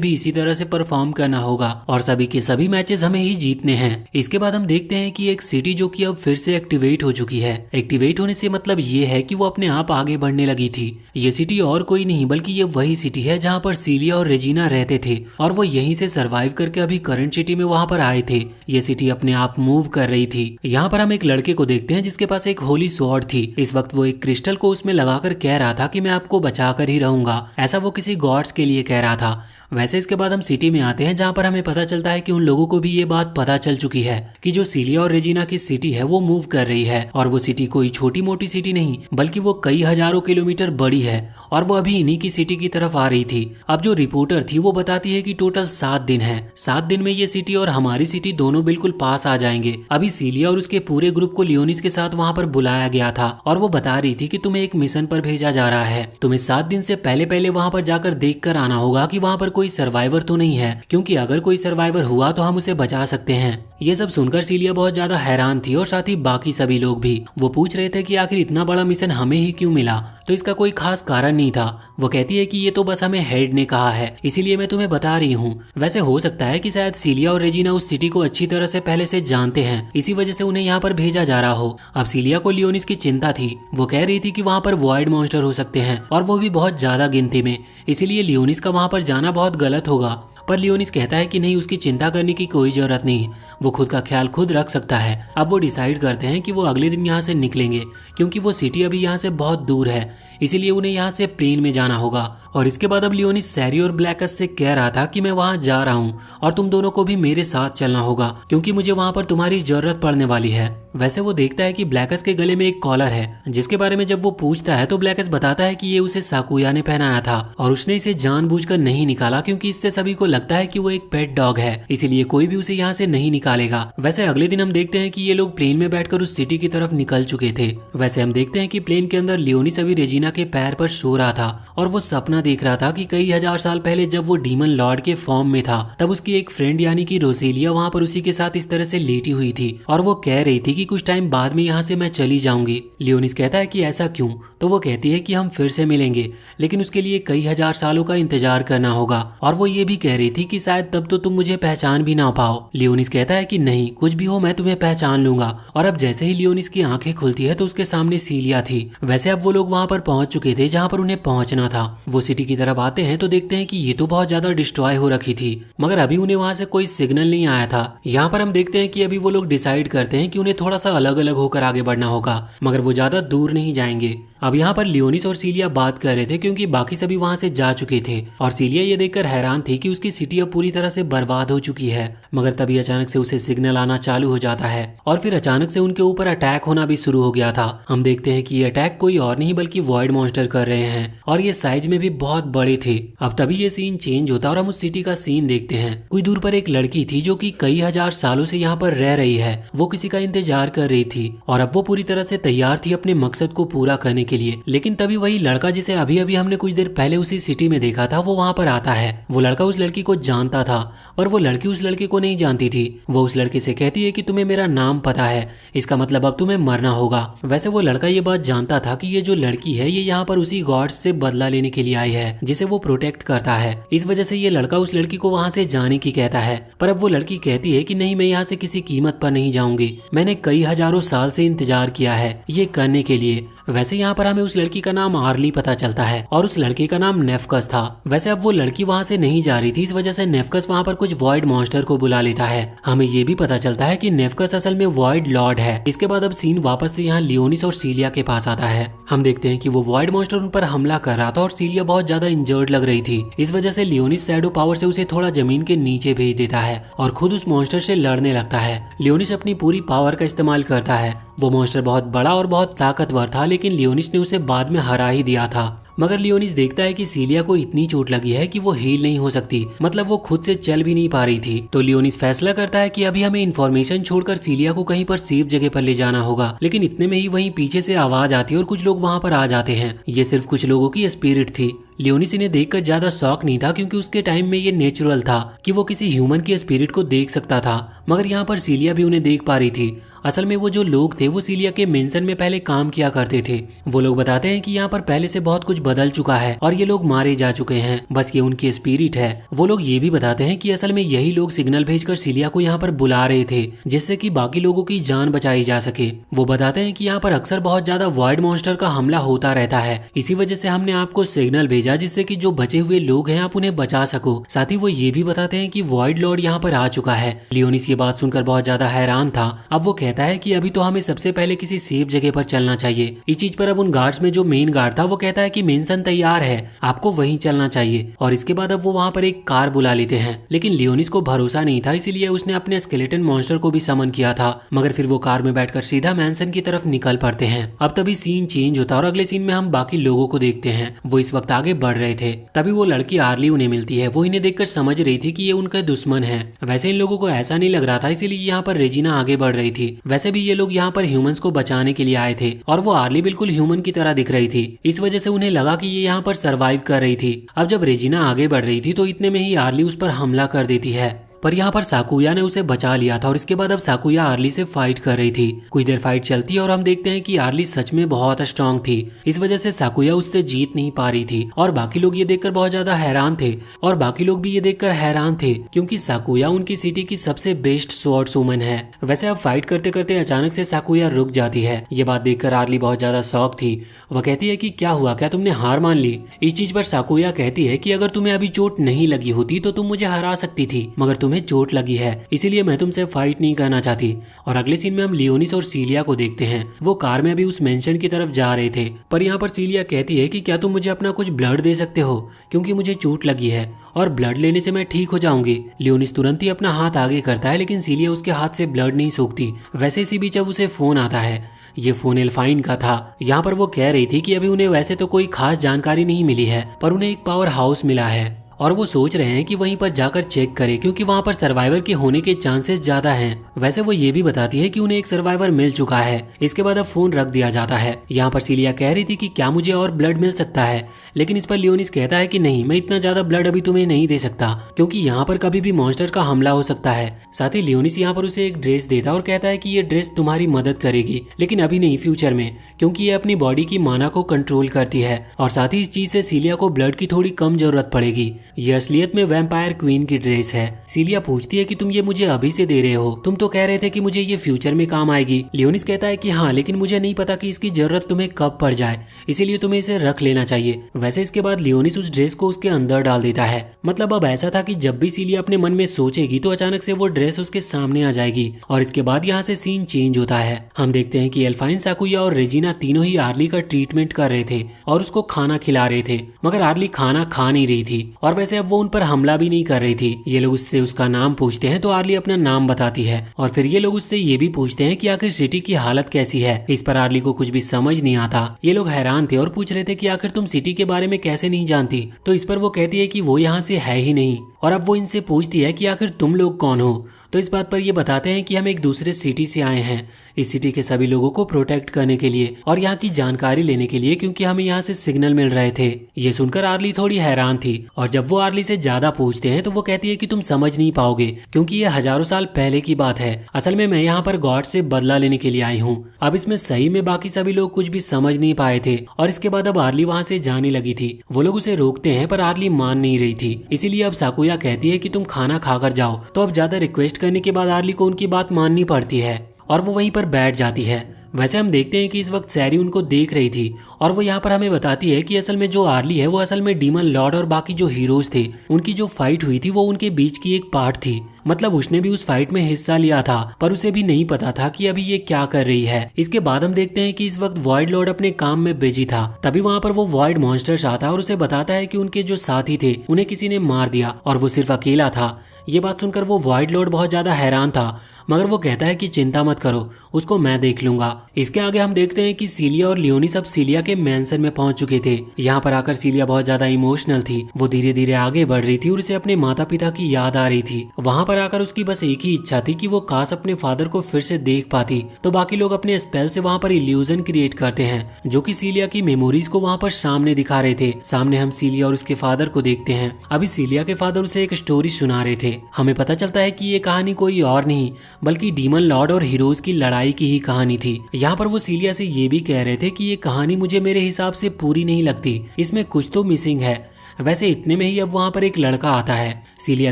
भी इसी तरह से परफॉर्म करना होगा और सभी के सभी मैचेस हमें ही जीतने हैं। इसके बाद हम देखते हैं कि एक सिटी जो कि अब फिर से एक्टिवेट हो चुकी है। एक्टिवेट होने से मतलब ये है कि वो अपने आप आगे बढ़ने लगी थी। ये सिटी और कोई नहीं बल्कि ये वही सिटी है जहाँ पर सीलिया और रेजिना रहते थे और वो यहीं से सरवाइव करके अभी करंट सिटी में वहाँ पर आए थे। ये सिटी अपने आप मूव कर रही थी। यहाँ पर हम एक लड़के को देखते हैं जिसके पास एक होली स्वॉर्ड थी। इस वक्त वो एक क्रिस्टल को उसमें लगाकर कह रहा था कि मैं आपको बचा कर ही रहूंगा। ऐसा वो किसी गॉड्स के लिए कह रहा था। वैसे इसके बाद हम सिटी में आते हैं जहाँ पर हमें पता चलता है कि उन लोगों को भी ये बात पता चल चुकी है कि जो सीलिया और रेजिना की सिटी है वो मूव कर रही है और वो सिटी कोई छोटी मोटी सिटी नहीं बल्कि वो कई हजारों किलोमीटर बड़ी है और वो अभी इन्हीं की सिटी की तरफ आ रही थी। अब जो रिपोर्टर थी वो बताती है कि टोटल 7 दिन है। 7 दिन में ये सिटी और हमारी सिटी दोनों बिल्कुल पास आ जाएंगे। अभी सीलिया और उसके पूरे ग्रुप को लियोनिस के साथ वहाँ पर बुलाया गया था और वो बता रही थी कि तुम्हें एक मिशन पर भेजा जा रहा है। तुम्हें 7 दिन से पहले वहाँ पर जाकर देख कर आना होगा कि वहाँ पर कोई सर्वाइवर तो नहीं है, क्योंकि अगर कोई सर्वाइवर हुआ तो हम उसे बचा सकते हैं। ये सब सुनकर सीलिया बहुत ज्यादा हैरान थी और साथ ही बाकी सभी लोग भी। वो पूछ रहे थे कि आखिर इतना बड़ा मिशन हमें ही क्यों मिला। तो इसका कोई खास कारण नहीं था। वो कहती है कि ये तो बस हमें हेड ने कहा है, इसीलिए मैं तुम्हें बता रही हूँ। वैसे हो सकता है कि शायद सीलिया और रेजिना उस सिटी को अच्छी तरह से पहले से जानते हैं, इसी वजह से उन्हें यहाँ पर भेजा जा रहा हो। अब सीलिया को लियोनिस की चिंता थी। वो कह रही थी कि वहाँ पर वॉइड मॉन्स्टर हो सकते हैं और वो भी बहुत ज्यादा गिनती में, इसीलिए लियोनिस का वहाँ पर जाना बहुत गलत होगा। पर लियोनिस कहता है कि नहीं, उसकी चिंता करने की कोई जरूरत नहीं, वो खुद का ख्याल खुद रख सकता है। अब वो डिसाइड करते हैं कि वो अगले दिन यहाँ से निकलेंगे, क्योंकि वो सिटी अभी यहाँ से बहुत दूर है, इसीलिए उन्हें यहाँ से प्लेन में जाना होगा। और इसके बाद अब लियोनिस सैरी और ब्लैकस से कह रहा था कि मैं वहाँ जा रहा हूँ और तुम दोनों को भी मेरे साथ चलना होगा, क्योंकि मुझे वहाँ पर तुम्हारी जरूरत पड़ने वाली है। वैसे वो देखता है कि ब्लैकस के गले में एक कॉलर है, जिसके बारे में जब वो पूछता है तो ब्लैकस बताता है कि ये उसे साकुया ने पहनाया था और उसने इसे जानबूझकर नहीं निकाला, क्योंकि इससे सभी को लगता है कि वो एक पेट डॉग है, इसीलिए कोई भी उसे यहाँ से नहीं निकालेगा। वैसे अगले दिन हम देखते हैं कि ये लोग प्लेन में बैठकर उस सिटी की तरफ निकल चुके थे। वैसे हम देखते हैं कि प्लेन के अंदर लियोनिस अभी रेजिना के पैर पर सो रहा था और वो सपना देख रहा था कि कई हजार साल पहले जब वो डीमन लॉर्ड के फॉर्म में था तब उसकी एक फ्रेंड यानी कि रोसेलिया वहाँ पर उसी के साथ इस तरह से लेटी हुई थी और वो कह रही थी कि कुछ टाइम बाद में यहाँ से मैं चली जाऊंगी। लियोनिस कहता है कि ऐसा क्यों, तो वो कहती है कि हम फिर से मिलेंगे, लेकिन उसके लिए कई हजार सालों का इंतजार करना होगा। और वो ये भी कह रही थी कि शायद तब तो तुम मुझे पहचान भी ना पाओ। लियोनिस कहता है कि नहीं, कुछ भी हो मैं तुम्हें पहचान लूंगा। और अब जैसे ही लियोनिस की आंखें खुलती है तो उसके सामने सीलिया थी। वैसे अब वो लोग वहाँ पर पहुंच चुके थे जहाँ पर उन्हें पहुंचना था। वो सिटी की तरफ आते हैं तो देखते हैं कि ये तो बहुत ज्यादा डिस्ट्रॉय हो रखी थी, मगर अभी उन्हें वहाँ से कोई सिग्नल नहीं आया था। यहाँ पर हम देखते हैं कि अभी वो लोग डिसाइड करते हैं कि उन्हें थोड़ा सा अलग अलग होकर आगे बढ़ना होगा, मगर वो ज्यादा दूर नहीं जाएंगे। अब यहाँ पर लियोनिस और सीलिया बात कर रहे थे क्योंकि बाकी सभी वहाँ से जा चुके थे और सीलिया ये देखकर हैरान थी कि उसकी सिटी अब पूरी तरह से बर्बाद हो चुकी है। मगर तभी अचानक से उसे सिग्नल आना चालू हो जाता है और फिर अचानक से उनके ऊपर अटैक होना भी शुरू हो गया था। हम देखते हैं कि ये अटैक कोई और नहीं बल्कि वॉइड मॉन्स्टर कर रहे हैं और ये साइज में भी बहुत बड़े थे। अब तभी ये सीन चेंज होता और हम उस सिटी का सीन देखते हैं। कुछ दूर पर एक लड़की थी जो कि कई हजार सालों से यहाँ पर रह रही है। वो किसी का इंतजार कर रही थी और अब वो पूरी तरह से तैयार थी अपने मकसद को पूरा करने के लिए। लेकिन तभी वही लड़का जिसे अभी अभी हमने कुछ देर पहले उसी सिटी में देखा था वो वहाँ पर आता है। वो लड़का उस लड़की को जानता था और वो लड़की उस लड़के को नहीं जानती थी। वो उस लड़के से कहती है कि तुम्हें मेरा नाम पता है, इसका मतलब अब तुम्हें मरना होगा। वैसे वो लड़का ये बात जानता था कि ये जो लड़की है ये यहाँ पर उसी गॉड्स से बदला लेने के लिए आई है जिसे वो प्रोटेक्ट करता है। इस वजह से ये लड़का उस लड़की को वहाँ से जाने की कहता है, पर अब वो लड़की कहती है कि नहीं, मैं यहाँ से किसी कीमत पर नहीं जाऊंगी, मैंने कई हजारों साल से इंतजार किया है ये करने के लिए। वैसे यहाँ पर हमें उस लड़की का नाम आर्ली पता चलता है और उस लड़के का नाम नेफकस था। वैसे अब वो लड़की वहाँ से नहीं जा रही थी, इस वजह से नेफकस वहाँ पर कुछ वॉइड मॉन्स्टर को बुला लेता है। हमें ये भी पता चलता है कि नेफकस असल में वॉइड लॉर्ड है। इसके बाद अब सीन वापस से यहाँ लियोनिस और सीलिया के पास आता है। हम देखते हैं कि वो वॉइड मॉन्स्टर उन पर हमला कर रहा था और सीलिया बहुत ज्यादा इंजर्ड लग रही थी। इस वजह से लियोनिस शैडो पावर से उसे थोड़ा जमीन के नीचे भेज देता है और खुद उस मॉन्स्टर से लड़ने लगता है। लियोनिस अपनी पूरी पावर का इस्तेमाल करता है। वो मॉन्स्टर बहुत बड़ा और बहुत ताकतवर था, लेकिन लियोनिस ने उसे बाद में हरा ही दिया था। मगर लियोनिस देखता है कि सीलिया को इतनी चोट लगी है कि वो हील नहीं हो सकती, मतलब वो खुद से चल भी नहीं पा रही थी। तो लियोनिस फैसला करता है कि अभी हमें इन्फॉर्मेशन छोड़कर सीलिया को कहीं पर सेफ जगह पर ले जाना होगा। लेकिन इतने में ही वहीं पीछे से आवाज आती है और कुछ लोग वहाँ पर आ जाते हैं। ये सिर्फ कुछ लोगों की स्पिरिट थी। लियोनिस इन्हें देखकर ज्यादा शॉक नहीं था क्योंकि उसके टाइम में ये नेचुरल था कि वो किसी ह्यूमन की स्पिरिट को देख सकता था। मगर यहाँ पर सीलिया भी उन्हें देख पा रही थी। असल में वो जो लोग थे वो सीलिया के मेंशन में पहले काम किया करते थे। वो लोग बताते हैं कि यहाँ पर पहले से बहुत कुछ बदल चुका है और ये लोग मारे जा चुके हैं, बस ये उनकी स्पिरिट है। वो लोग ये भी बताते हैं कि असल में यही लोग सिग्नल भेजकर सीलिया को यहाँ पर बुला रहे थे जिससे कि बाकी लोगों की जान बचाई जा सके। वो बताते हैं कि यहाँ पर अक्सर बहुत ज्यादा वॉइड मॉन्स्टर का हमला होता रहता है, इसी वजह से हमने आपको सिग्नल भेजा जिससे कि जो बचे हुए लोग हैं आप उन्हें बचा सको। साथ ही वो ये भी बताते हैं कि वॉइड लॉर्ड यहाँ पर आ चुका है। लियोनिस ये बात सुनकर बहुत ज्यादा हैरान था। अब वो कहता है कि अभी तो हमें सबसे पहले किसी सेफ जगह पर चलना चाहिए। इस चीज पर अब उन गार्ड्स में जो मेन गार्ड था वो कहता है कि मेंशन तैयार है, आपको वहीं चलना चाहिए। और इसके बाद अब वो वहाँ पर एक कार बुला लेते हैं, लेकिन लियोनिस को भरोसा नहीं था, इसीलिए उसने अपने स्केलेटन मॉन्स्टर को भी समन किया था। मगर फिर वो कार में बैठकर सीधा मैंसन की तरफ निकल पड़ते हैं। अब तभी सीन चेंज होता है और अगले सीन में हम बाकी लोगों को देखते हैं। वो इस वक्त आगे बढ़ रहे थे। तभी वो लड़की आर्ली उन्हें मिलती है। वो इन्हें देखकर समझ रही थी कि ये उनका दुश्मन है। वैसे इन लोगों को ऐसा नहीं लग रहा था, इसीलिए यहाँ पर रेजिना आगे बढ़ रही थी। वैसे भी ये लोग यहाँ पर ह्यूमंस को बचाने के लिए आए थे और वो आर्ली बिल्कुल ह्यूमन की तरह दिख रही थी। इस वजह से उन्हें लगा कि ये यहाँ पर सरवाइव कर रही थी। अब जब रेजिना आगे बढ़ रही थी तो इतने में ही आर्ली उस पर हमला कर देती है, पर यहाँ पर साकुया ने उसे बचा लिया था और इसके बाद अब साकुया आर्ली से फाइट कर रही थी। कुछ देर फाइट चलती है और हम देखते हैं कि आर्ली सच में बहुत स्ट्रांग थी। इस वजह से साकुया उससे जीत नहीं पा रही थी और बाकी लोग ये देखकर बहुत ज्यादा हैरान थे और बाकी लोग भी ये देखकर हैरान थे क्योंकि साकुया उनकी सिटी की सबसे बेस्ट स्वॉर्ड्सवुमन है। वैसे अब फाइट करते करते अचानक से साकुया रुक जाती है। ये बात देखकर आर्ली बहुत ज्यादा शॉक थी। वह कहती है कि क्या हुआ, क्या तुमने हार मान ली? इस चीज पर साकुया कहती है कि अगर तुम्हें अभी चोट नहीं लगी होती तो तुम मुझे हरा सकती थी, मगर तुम्हें चोट लगी है इसीलिए मैं तुमसे फाइट नहीं करना चाहती। और अगले सीन में हम लियोनिस और सीलिया को देखते हैं। वो कार में अभी उस मेंशन की तरफ जा रहे थे, पर यहाँ पर सीलिया कहती है कि क्या तुम मुझे अपना कुछ ब्लड दे सकते हो क्योंकि मुझे चोट लगी है और ब्लड लेने से मैं ठीक हो जाऊंगी। लियोनिस तुरंत ही अपना हाथ आगे करता है, लेकिन सीलिया उसके हाथ से ब्लड नहीं सोखती। वैसे इसी बीच अब उसे फोन आता है। ये फोन एल्फाइन का था। यहाँ पर वो कह रही थी कि अभी उन्हें वैसे तो कोई खास जानकारी नहीं मिली है, पर उन्हें एक पावर हाउस मिला है और वो सोच रहे हैं कि वहीं पर जाकर चेक करें क्योंकि वहाँ पर सर्वाइवर के होने के चांसेस ज्यादा हैं। वैसे वो ये भी बताती है कि उन्हें एक सर्वाइवर मिल चुका है। इसके बाद अब फोन रख दिया जाता है। यहाँ पर सीलिया कह रही थी कि क्या मुझे और ब्लड मिल सकता है, लेकिन इस पर लियोनिस कहता है कि नहीं, मैं इतना ज्यादा ब्लड अभी तुम्हें नहीं दे सकता क्योंकि यहाँ पर कभी भी मॉन्स्टर का हमला हो सकता है। साथ ही लियोनिस यहाँ पर उसे एक ड्रेस देता है और कहता है कि ये ड्रेस तुम्हारी मदद करेगी, लेकिन अभी नहीं, फ्यूचर में, क्योंकि ये अपनी बॉडी की माना को कंट्रोल करती है और साथ ही इस चीज से सीलिया को ब्लड की थोड़ी कम जरूरत पड़ेगी। ये असलियत में वैम्पायर क्वीन की ड्रेस है। सीलिया पूछती है कि तुम ये मुझे अभी से दे रहे हो, तुम तो कह रहे थे कि मुझे ये फ्यूचर में काम आएगी। लियोनिस कहता है कि हाँ, लेकिन मुझे नहीं पता कि इसकी जरूरत तुम्हें कब पड़ जाए, इसीलिए तुम्हें इसे रख लेना चाहिए। वैसे इसके बाद लियोनिस उस ड्रेस को उसके अंदर डाल देता है। मतलब अब ऐसा था कि जब भी सीलिया अपने मन में सोचेगी तो अचानक से वो ड्रेस उसके सामने आ जाएगी। और इसके बाद यहाँ से सीन चेंज होता है। हम देखते हैं कि एल्फाइन, साकुया और रेजिना तीनों ही आर्ली का ट्रीटमेंट कर रहे थे और उसको खाना खिला रहे थे, मगर आर्ली खाना खा नहीं रही थी और वैसे अब वो उन पर हमला भी नहीं कर रही थी। ये लोग उससे उसका नाम पूछते हैं तो आर्ली अपना नाम बताती है और फिर ये लोग उससे ये भी पूछते हैं कि आखिर सिटी की हालत कैसी है। इस पर आर्ली को कुछ भी समझ नहीं आता। ये लोग हैरान थे और पूछ रहे थे कि आखिर तुम सिटी के बारे में कैसे नहीं जानती, तो इस पर वो कहती है कि वो यहाँ से है ही नहीं। और अब वो इनसे पूछती है कि आखिर तुम लोग कौन हो, तो इस बात पर ये बताते हैं कि हम एक दूसरे सिटी से आए हैं, इस सिटी के सभी लोगों को प्रोटेक्ट करने के लिए और यहाँ की जानकारी लेने के लिए, क्योंकि हमें यहाँ से सिग्नल मिल रहे थे। ये सुनकर आर्ली थोड़ी हैरान थी और जब वो आर्ली से ज्यादा पूछते हैं तो वो कहती है कि तुम समझ नहीं पाओगे क्योंकि ये हजारों साल पहले की बात है। असल में मैं यहाँ पर गॉड से बदला लेने के लिए आई हूँ। अब इसमें सही में बाकी सभी लोग कुछ भी समझ नहीं पाए थे और इसके बाद अब आर्ली वहाँ से जाने लगी थी। वो लोग उसे रोकते हैं पर आर्ली मान नहीं रही थी, इसीलिए अब साकुया कहती है कि तुम खाना खाकर जाओ। तो अब ज्यादा रिक्वेस्ट करने के बाद आर्ली को उनकी बात माननी पड़ती है और वो वहीं पर बैठ जाती है। वैसे हम देखते हैं कि इस वक्त सैरी उनको देख रही थी और वो यहाँ पर हमें बताती है कि असल में जो आर्ली है वो असल में डीमन लॉर्ड और बाकी जो हीरोज थे उनकी जो फाइट हुई थी वो उनके बीच की एक पार्ट थी। मतलब उसने भी उस फाइट में हिस्सा लिया था पर उसे भी नहीं पता था कि अभी ये क्या कर रही है। इसके बाद हम देखते हैं कि इस वक्त वॉइड लॉर्ड अपने काम में बिजी था। तभी वहाँ पर वो वॉइड मॉन्स्टर्स आता है और उसे बताता है कि उनके जो साथी थे उन्हें किसी ने मार दिया और वो सिर्फ अकेला था। ये बात सुनकर वो वाइड लॉर्ड बहुत ज्यादा हैरान था, मगर वो कहता है कि चिंता मत करो, उसको मैं देख लूंगा। इसके आगे हम देखते हैं कि सीलिया और लियोनिस अब सीलिया के मैंसन में पहुंच चुके थे। यहाँ पर आकर सीलिया बहुत ज्यादा इमोशनल थी, वो धीरे धीरे आगे बढ़ रही थी और उसे अपने माता पिता की याद आ रही थी। वहाँ पर आकर उसकी बस एक ही इच्छा थी कि वो काश अपने फादर को फिर से देख पाती। तो बाकी लोग अपने स्पेल से वहाँ पर इल्यूजन क्रिएट करते हैं जो कि सीलिया की मेमोरीज को वहाँ पर सामने दिखा रहे थे। सामने हम सीलिया और उसके फादर को देखते हैं। अभी सीलिया के फादर उसे एक स्टोरी सुना रहे थे। हमें पता चलता है कि ये कहानी कोई और नहीं बल्कि डीमन लॉर्ड और हीरोज की लड़ाई की ही कहानी थी। यहाँ पर वो सीलिया से ये भी कह रहे थे कि ये कहानी मुझे मेरे हिसाब से पूरी नहीं लगती, इसमें कुछ तो मिसिंग है। वैसे इतने में ही अब वहाँ पर एक लड़का आता है। सीलिया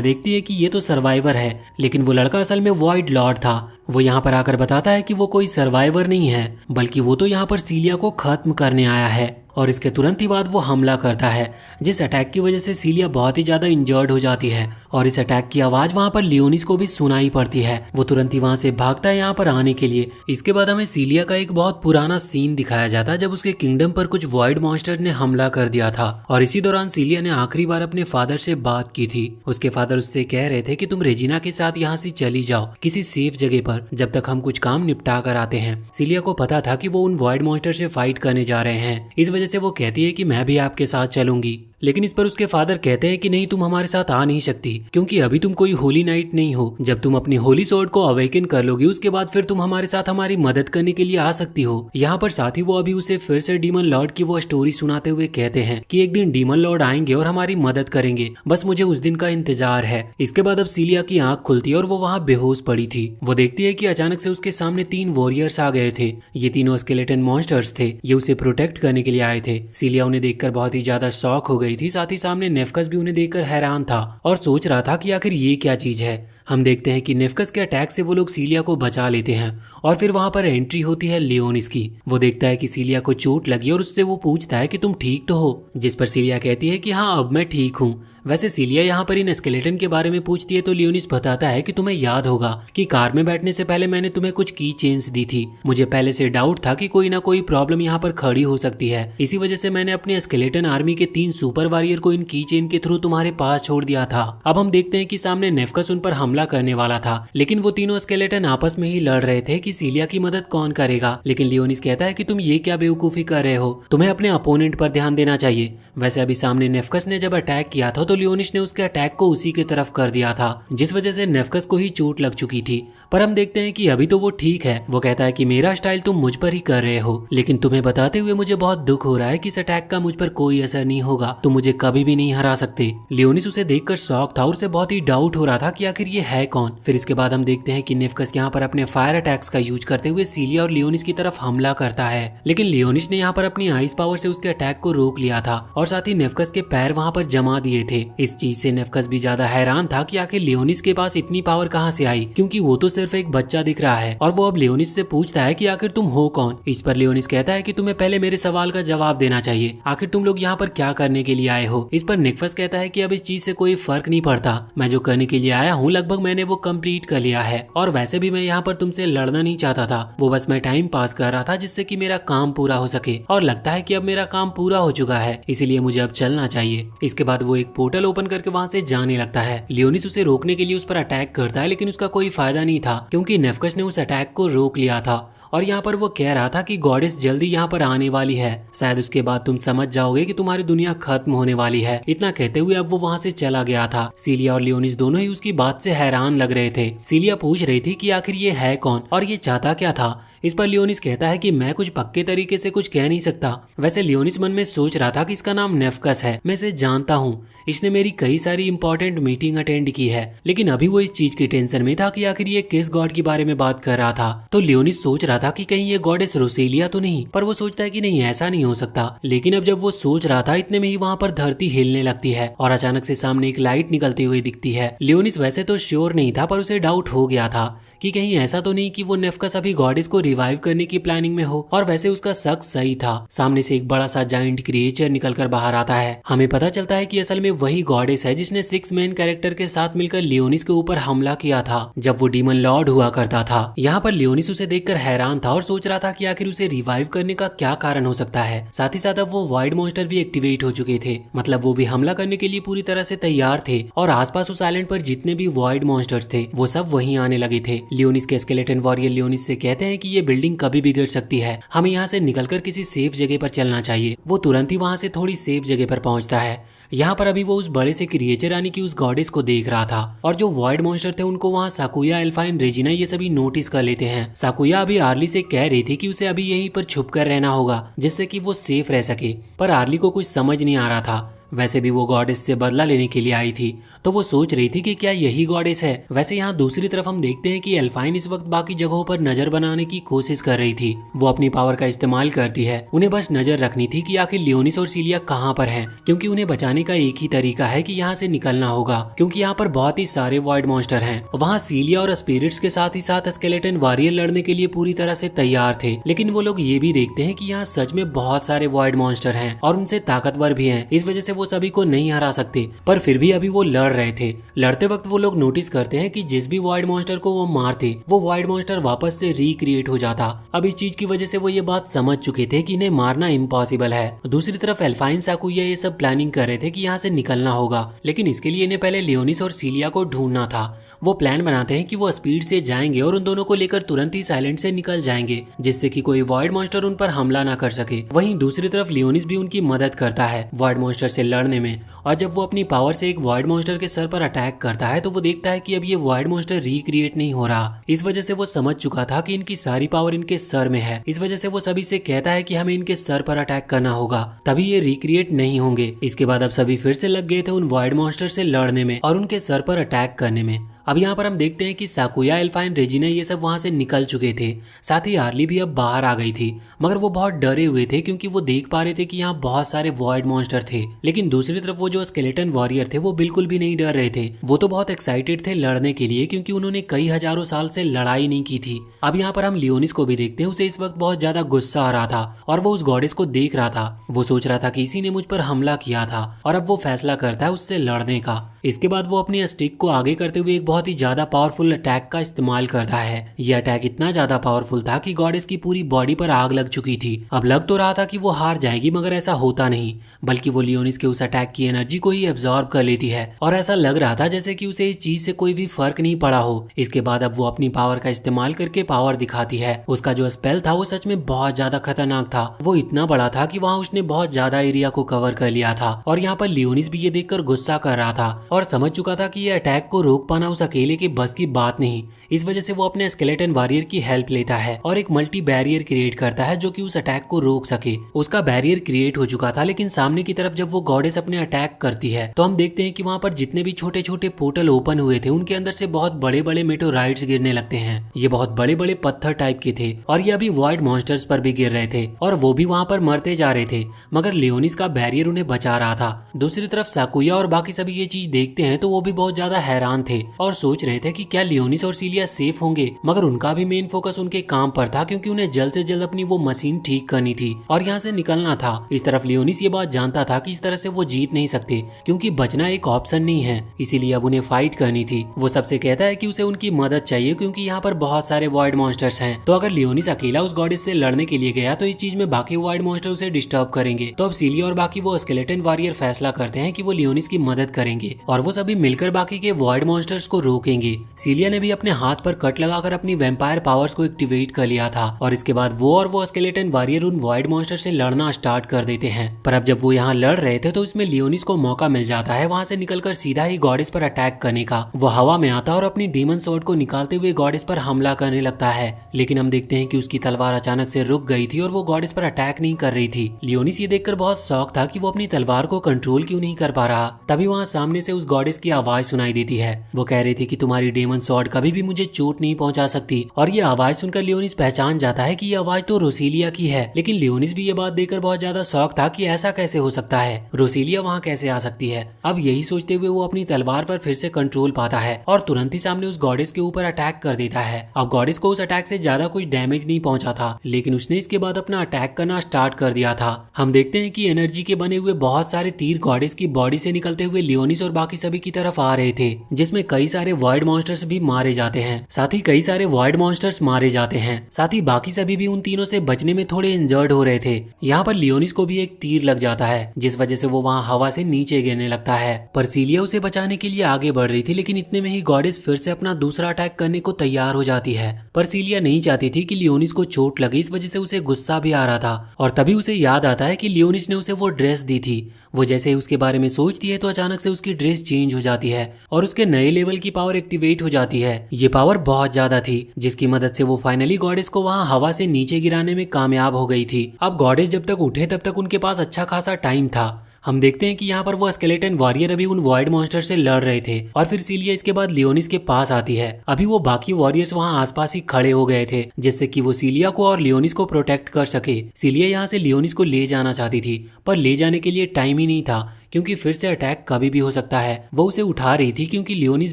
देखती है कि ये तो सर्वाइवर है, लेकिन वो लड़का असल में वाइड लॉर्ड था। वो यहाँ पर आकर बताता है कि वो कोई सर्वाइवर नहीं है, बल्कि वो तो यहाँ पर सीलिया को खत्म करने आया है। और इसके तुरंत ही बाद वो हमला करता है, जिस अटैक की वजह से सीलिया बहुत ही ज्यादा इंजर्ड हो जाती है। और इस अटैक की आवाज वहाँ पर लियोनिस को भी सुनाई पड़ती है। वो तुरंत ही वहाँ से भागता है यहाँ पर आने के लिए। इसके बाद हमें सीलिया का एक बहुत पुराना सीन दिखाया जाता है, जब उसके किंगडम पर कुछ वॉइड मॉन्स्टर ने हमला कर दिया था। और इसी दौरान सीलिया ने आखिरी बार अपने फादर से बात की थी। उसके फादर उससे कह रहे थे कि तुम रेजिना के साथ यहाँ से चली जाओ किसी सेफ जगह पर, जब तक हम कुछ काम निपटा कर आते हैं। सीलिया को पता था कि वो उन वॉइड मॉन्स्टर से फाइट करने जा रहे हैं, इस वजह से वो कहती है कि मैं भी आपके साथ चलूंगी। लेकिन इस पर उसके फादर कहते हैं कि नहीं, तुम हमारे साथ आ नहीं सकती, क्योंकि अभी तुम कोई होली नाइट नहीं हो। जब तुम अपनी होली स्वॉर्ड को अवेकन कर लोगी उसके बाद फिर तुम हमारे साथ हमारी मदद करने के लिए आ सकती हो। यहाँ पर साथ ही वो अभी उसे फिर से डीमन लॉर्ड की वो स्टोरी सुनाते हुए कहते हैं कि एक दिन डीमन लॉर्ड आएंगे और हमारी मदद करेंगे, बस मुझे उस दिन का इंतजार है। इसके बाद अब सीलिया की आंख खुलती है और वो वहाँ बेहोश पड़ी थी। वो देखती है कि अचानक से उसके सामने 3 वॉरियर्स आ गए थे। ये तीनों स्केलेटन मॉन्स्टर्स थे, ये उसे प्रोटेक्ट करने के लिए आए थे। सीलिया उन्हें देखकर बहुत ही ज्यादा शॉक हो गई थी। साथ ही सामने नेफकस भी उन्हें देखकर हैरान था और सोच रहा था कि आखिर ये क्या चीज है। हम देखते हैं कि नेफकस के अटैक से वो लोग सीलिया को बचा लेते हैं और फिर वहां पर एंट्री होती है लियोनिस की। वो देखता है कि सीलिया को चोट लगी और उससे वो पूछता है कि तुम ठीक तो हो, जिस पर सीलिया कहती है कि हाँ अब मैं ठीक हूँ। वैसे सीलिया यहाँ पर इन स्केलेटन के बारे में पूछती है तो लियोनिस बताता है कि तुम्हें याद होगा कि कार में बैठने से पहले मैंने तुम्हें कुछ की चेन्स दी थी। मुझे पहले से डाउट था कि कोई ना कोई प्रॉब्लम यहाँ पर खड़ी हो सकती है, इसी वजह से मैंने अपने स्केलेटन आर्मी के 3 सुपर वॉरियर को इन की चेन के थ्रू तुम्हारे पास छोड़ दिया था। अब हम देखते हैं कि सामने नेफकस उन पर हमला करने वाला था, लेकिन वो तीनों स्केलेटन आपस में ही लड़ रहे थे कि सीलिया की मदद कौन करेगा। लेकिन लियोनिस कहता है कि तुम ये क्या बेवकूफी कर रहे हो, तुम्हें अपने अपोनेंट पर ध्यान देना चाहिए। वैसे अभी सामने नेफकस ने जब अटैक किया था तो लियोनिस ने उसके अटैक को उसी की तरफ कर दिया था, जिस वजह से नेफकस को ही चोट लग चुकी थी। पर हम देखते हैं कि अभी तो वो ठीक है। वो कहता है कि मेरा स्टाइल तुम मुझ पर ही कर रहे हो, लेकिन तुम्हें बताते हुए मुझे बहुत दुख हो रहा है कि इस अटैक का मुझ पर कोई असर नहीं होगा, तुम मुझे कभी भी नहीं हरा सकते। लियोनिस उसे देखकर शॉक था और उसे बहुत ही डाउट हो रहा था कि आखिर ये है कौन। फिर इसके बाद हम देखते हैं कि नेफकस यहाँ पर अपने फायर अटैक्स का यूज करते हुए सीलिया और लियोनिस की तरफ हमला करता है, लेकिन लियोनिस ने यहाँ पर अपनी आइस पावर से उसके अटैक को रोक लिया था और साथ ही नेफकस के पैर वहाँ पर जमा दिए थे। इस चीज से नेफकस भी ज्यादा हैरान था कि आखिर लियोनिस के पास इतनी पावर कहाँ से आई, क्योंकि वो तो सिर्फ एक बच्चा दिख रहा है। और वो अब लियोनिस से पूछता है कि आखिर तुम हो कौन। इस पर लियोनिस कहता है कि तुम्हें पहले मेरे सवाल का जवाब देना चाहिए, आखिर तुम लोग यहाँ पर क्या करने के लिए आए हो। इस पर नेफकस कहता है कि अब इस चीज से कोई फर्क नहीं पड़ता, मैं जो करने के लिए आया हूँ लगभग मैंने वो कंप्लीट कर लिया है, और वैसे भी मैं यहाँ पर तुमसे लड़ना नहीं चाहता था, वो बस मैं टाइम पास कर रहा था जिससे कि मेरा काम पूरा हो सके, और लगता है कि अब मेरा काम पूरा हो चुका है, इसीलिए मुझे अब चलना चाहिए। इसके बाद वो एक पोर्टल ओपन करके वहाँ से जाने लगता है। लियोनिस उसे रोकने के लिए उस पर अटैक करता है, लेकिन उसका कोई फायदा नहीं था क्योंकि नेफकस ने उस अटैक को रोक लिया था। और यहाँ पर वो कह रहा था कि गॉडेस जल्दी यहाँ पर आने वाली है, शायद उसके बाद तुम समझ जाओगे कि तुम्हारी दुनिया खत्म होने वाली है। इतना कहते हुए अब वो वहाँ से चला गया था। सीलिया और लियोनिस दोनों ही उसकी बात से हैरान लग रहे थे। सीलिया पूछ रही थी कि आखिर ये है कौन और ये चाहता क्या था। इस पर लियोनिस कहता है कि मैं कुछ पक्के तरीके से कुछ कह नहीं सकता। वैसे लियोनिस मन में सोच रहा था कि इसका नाम नेफकस है, मैं इसे जानता हूँ, इसने मेरी कई सारी इंपॉर्टेंट मीटिंग अटेंड की है, लेकिन अभी वो इस चीज की टेंशन में था कि आखिर ये किस गॉड के बारे में बात कर रहा था। तो लियोनिस सोच रहा था कि कहीं ये गॉडेस रोसेलिया तो नहीं, पर वो सोचता है कि नहीं ऐसा नहीं हो सकता। लेकिन अब जब वो सोच रहा था इतने में ही वहाँ पर धरती हिलने लगती है और अचानक से सामने एक लाइट निकलती हुई दिखती है। लियोनिस वैसे तो श्योर नहीं था, पर उसे डाउट हो गया था कि कहीं ऐसा तो नहीं कि वो नेफकस अभी गॉडेस को रिवाइव करने की प्लानिंग में हो। और वैसे उसका शक सही था। सामने से एक बड़ा सा जायंट क्रिएचर निकलकर बाहर आता है। हमें पता चलता है कि असल में वही गॉडेस है जिसने 6 मेन कैरेक्टर के साथ मिलकर लियोनिस के ऊपर हमला किया था जब वो डीमन लॉर्ड हुआ करता था। यहाँ पर लियोनिस उसे देखकर हैरान परेशान था और सोच रहा था कि आखिर उसे रिवाइव करने का क्या कारण हो सकता है। साथ ही साथ अब वो वॉइड मॉन्स्टर भी एक्टिवेट हो चुके थे, मतलब वो भी हमला करने के लिए पूरी तरह से तैयार थे और आसपास उस आइलैंड पर जितने भी वॉइड मॉन्स्टर्स थे वो सब वहीं आने लगे थे। लियोनिस के स्केलेटन वॉरियर लियोनिस से कहते हैं कि ये बिल्डिंग कभी भी गिर सकती है, हमें यहाँ से निकलकर किसी सेफ जगह पर चलना चाहिए। वो तुरंत ही वहाँ से थोड़ी सेफ जगह पर पहुंचता है। यहाँ पर अभी वो उस बड़े से क्रिएचर यानी कि उस गॉडेस को देख रहा था और जो वॉइड मॉन्स्टर थे उनको वहाँ साकुया, एल्फाइन, रेजिना ये सभी नोटिस कर लेते हैं। साकुया अभी आर्ली से कह रही थी कि उसे अभी यहीं पर छुप कर रहना होगा जिससे कि वो सेफ रह सके, पर आर्ली को कुछ समझ नहीं आ रहा था। वैसे भी वो गॉडेस से बदला लेने के लिए आई थी, तो वो सोच रही थी कि क्या यही गॉडेस है। वैसे यहाँ दूसरी तरफ हम देखते हैं कि एल्फाइन इस वक्त बाकी जगहों पर नजर बनाने की कोशिश कर रही थी। वो अपनी पावर का इस्तेमाल करती है, उन्हें बस नजर रखनी थी कि आखिर लियोनिस और सीलिया कहाँ पर हैं, क्योंकि उन्हें बचाने का एक ही तरीका है कि यहाँ से निकलना होगा, क्योंकि यहाँ पर बहुत ही सारे वॉइड मॉन्स्टर हैं। वहाँ सीलिया और स्पिरिट्स के साथ ही साथ स्केलेटन वॉरियर लड़ने के लिए पूरी तरह से तैयार थे, लेकिन वो लोग ये भी देखते हैं कि यहाँ सच में बहुत सारे वॉइड मॉन्स्टर हैं और उनसे ताकतवर भी हैं। इस वजह से वो सभी को नहीं हरा सकते, पर फिर भी अभी वो लड़ रहे थे। लड़ते वक्त वो लोग नोटिस करते हैं कि जिस भी वॉइड मॉन्स्टर को वो मारते वो वॉइड मॉन्स्टर वापस से रिक्रिएट हो जाता। अब इस चीज की वजह से वो ये बात समझ चुके थे कि इन्हें मारना इम्पॉसिबल है। दूसरी तरफ एल्फाइन, साकुया ये सब प्लानिंग कर रहे थे कि यहाँ से निकलना होगा, लेकिन इसके लिए इन्हें पहले लियोनिस और सीलिया को ढूंढना था। वो प्लान बनाते हैं कि वो स्पीड से जाएंगे और उन दोनों को लेकर तुरंत ही साइलेंट से निकल जाएंगे, जिससे कि कोई वॉइड मॉन्स्टर उन पर हमला ना कर सके। वहीं दूसरी तरफ लियोनिस भी उनकी मदद करता है वॉइड मॉन्स्टर से लड़ने में, और जब वो अपनी पावर से एक वॉइड मॉन्स्टर के सर पर अटैक करता है तो वो देखता है कि अब ये वॉइड मॉन्स्टर रिक्रिएट नहीं हो रहा। इस वजह से वो समझ चुका था कि इनकी सारी पावर इनके सर में है। इस वजह से वो सभी से कहता है कि हमें इनके सर पर अटैक करना होगा, तभी ये रिक्रिएट नहीं होंगे। इसके बाद अब सभी फिर से लग गए थे उन वॉइड मॉन्स्टर से लड़ने में और उनके सर पर अटैक करने में। अब यहाँ पर हम देखते हैं कि साकुया, एल्फाइन, रेजिना ये सब वहां से निकल चुके थे। साथ ही आर्ली भी अब बाहर आ गई थी, मगर वो बहुत डरे हुए थे क्योंकि वो देख पा रहे थे कि यहाँ बहुत सारे वॉइड मॉन्स्टर थे। लेकिन दूसरी तरफ वो जो स्केलेटन वॉरियर थे वो बिल्कुल भी नहीं डर रहे थे। वो तो बहुत एक्साइटेड थे लड़ने के लिए, क्योंकि उन्होंने कई हजारों साल से लड़ाई नहीं की थी। अब यहाँ पर हम लियोनिस को भी देखते हैं, उसे इस वक्त बहुत ज्यादा गुस्सा आ रहा था और वो उस गॉडेस को देख रहा था। वो सोच रहा था कि इसी ने मुझ पर हमला किया था और अब वो फैसला करता है उससे लड़ने का। इसके बाद वो अपनी स्टिक को आगे करते हुए एक बहुत ही ज्यादा पावरफुल अटैक का इस्तेमाल करता है। यह अटैक इतना ज्यादा पावरफुल था कि गॉडेस की पूरी बॉडी पर आग लग चुकी थी। अब लग तो रहा था कि वो हार जाएगी, मगर ऐसा होता नहीं, बल्कि वो लियोनिस के उस अटैक की एनर्जी को ही एब्जॉर्ब कर लेती है और ऐसा लग रहा था जैसे कि उसे इस चीज से कोई भी फर्क नहीं पड़ा हो। इसके बाद अब वो अपनी पावर का इस्तेमाल करके पावर दिखाती है। उसका जो स्पेल था वो सच में बहुत ज्यादा खतरनाक था। वो इतना बड़ा था कि वहाँ उसने बहुत ज्यादा एरिया को कवर कर लिया था और यहाँ पर लियोनिस भी ये देखकर गुस्सा कर रहा था और समझ चुका था कि ये अटैक को रोक पाना उस अकेले के बस की बात नहीं। इस वजह से वो अपने स्केलेटन वॉरियर की हेल्प लेता है और एक मल्टी बैरियर क्रिएट करता है जो कि उस अटैक को रोक सके। उसका बैरियर क्रिएट हो चुका था, लेकिन सामने की तरफ जब वो गॉडेस अपने अटैक करती है तो हम देखते हैं कि वहाँ पर जितने भी छोटे छोटे पोर्टल ओपन हुए थे उनके अंदर से बहुत बड़े बड़े मेटेओराइट्स गिरने लगते हैं। ये बहुत बड़े बड़े पत्थर टाइप के थे और ये अभी वॉइड मॉन्स्टर्स पर भी गिर रहे थे और वो भी वहाँ पर मरते जा रहे थे, मगर लियोनिस का बैरियर उन्हें बचा रहा था। दूसरी तरफ साकुया और बाकी सभी ये चीज देखते हैं तो वो भी बहुत ज्यादा हैरान थे और सोच रहे थे कि क्या लियोनिस और सीलिया सेफ होंगे, मगर उनका भी मेन फोकस उनके काम पर था क्योंकि उन्हें जल्द से जल्द अपनी वो मशीन ठीक करनी थी और यहाँ से निकलना था। इस तरफ लियोनिस ये बात जानता था कि इस तरह से वो जीत नहीं सकते क्योंकि बचना एक ऑप्शन नहीं है, इसीलिए अब उन्हें फाइट करनी थी। वो सबसे कहता है कि उसे उनकी मदद चाहिए क्योंकि यहाँ पर बहुत सारे वॉइड मॉन्स्टर्स हैं, तो अगर लियोनिस अकेला उस गॉडेस से लड़ने के लिए गया तो इस चीज में बाकी वॉइड मॉन्स्टर उसे डिस्टर्ब करेंगे। तो अब सीलिया और बाकी वो स्केलेटन वॉरियर फैसला करते हैं कि वो लियोनिस की मदद करेंगे और वो सभी मिलकर बाकी के वॉइड मॉन्स्टर्स को रोकेंगे। सीलिया ने भी अपने हाथ पर कट लगाकर अपनी वैम्पायर पावर्स को एक्टिवेट कर लिया था और इसके बाद वो स्केलेटन वॉरियर उन वॉइड मॉन्स्टर से लड़ना स्टार्ट कर देते हैं। पर अब जब वो यहाँ लड़ रहे थे तो इसमें लियोनिस को मौका मिल जाता है वहाँ से निकलकर सीधा ही गॉडेस पर अटैक करने का। वो हवा में आता और अपनी डीमन स्वॉर्ड को निकालते हुए गॉडेस पर हमला करने लगता है, लेकिन हम देखते हैं कि उसकी तलवार अचानक से रुक गई थी और वो गॉडेस पर अटैक नहीं कर रही थी। लियोनिस ये देखकर बहुत शॉक था कि वो अपनी तलवार को कंट्रोल क्यों नहीं कर पा रहा। तभी वहाँ सामने से उस गॉडेस की आवाज सुनाई देती है। वो कह रही थी कि तुम्हारी डेमन स्वॉर्ड कभी भी मुझे चोट नहीं पहुंचा सकती, और ये आवाज सुनकर लियोनिस पहचान जाता है कि ये आवाज तो रोसीलिया की है। लेकिन लियोनिस भी ये बात देखकर बहुत ज्यादा शॉक था कि ऐसा कैसे हो सकता है, रोसीलिया वहाँ कैसे आ सकती है। अब यही सोचते हुए वो अपनी तलवार पर फिर से कंट्रोल पाता है और तुरंत ही सामने उस गॉडेस के ऊपर अटैक कर देता है। अब गॉडेस को उस अटैक से ज्यादा कुछ डैमेज नहीं पहुंचा था, लेकिन उसने इसके बाद अपना अटैक करना स्टार्ट कर दिया था। हम देखते हैं कि एनर्जी के बने हुए बहुत सारे तीर गॉडेस की बॉडी से निकलते हुए लियोनिस और बाकी सभी की तरफ आ रहे थे, जिसमें कई सारे सारे वॉइड मॉन्स्टर्स भी मारे जाते हैं। साथ ही कई सारे वॉइड मॉन्स्टर्स मारे जाते हैं। साथ ही बाकी सभी भी उन तीनों से बचने में थोड़े इंजर्ड हो रहे थे। यहाँ पर लियोनिस को भी एक तीर लग जाता है, जिस वजह से वो वहाँ हवा से नीचे गिरने लगता है। पर सीलिया उसे बचाने के लिए आगे बढ़ रही थी, लेकिन इतने में ही गॉडेस फिर से अपना दूसरा अटैक करने को तैयार हो जाती है। पर सीलिया नहीं चाहती थी कि लियोनिस को चोट लगे, इस वजह से उसे गुस्सा भी आ रहा था। और तभी उसे याद आता है कि लियोनिस ने उसे वो ड्रेस दी थी। वो जैसे ही उसके बारे में सोचती है तो अचानक से उसकी ड्रेस चेंज हो जाती है और उसके नए लेवल की पावर एक्टिवेट हो जाती है। ये पावर बहुत ज्यादा थी, जिसकी मदद से वो फाइनली गॉडेस को वहाँ हवा से नीचे गिराने में कामयाब हो गई थी। अब गॉडेस जब तक उठे तब तक उनके पास अच्छा खासा टाइम था। हम देखते हैं कि यहाँ पर वो स्केलेटन वॉरियर अभी उन वॉइड मॉन्स्टर से लड़ रहे थे और फिर सीलिया इसके बाद लियोनिस के पास आती है। अभी वो बाकी वॉरियर्स वहाँ आसपास ही खड़े हो गए थे, जिससे कि वो सीलिया को और लियोनिस को प्रोटेक्ट कर सके। सीलिया यहाँ से लियोनिस को ले जाना चाहती थी, पर ले जाने के लिए टाइम ही नहीं था, क्योंकि फिर से अटैक कभी भी हो सकता है। वो उसे उठा रही थी क्योंकि लियोनिस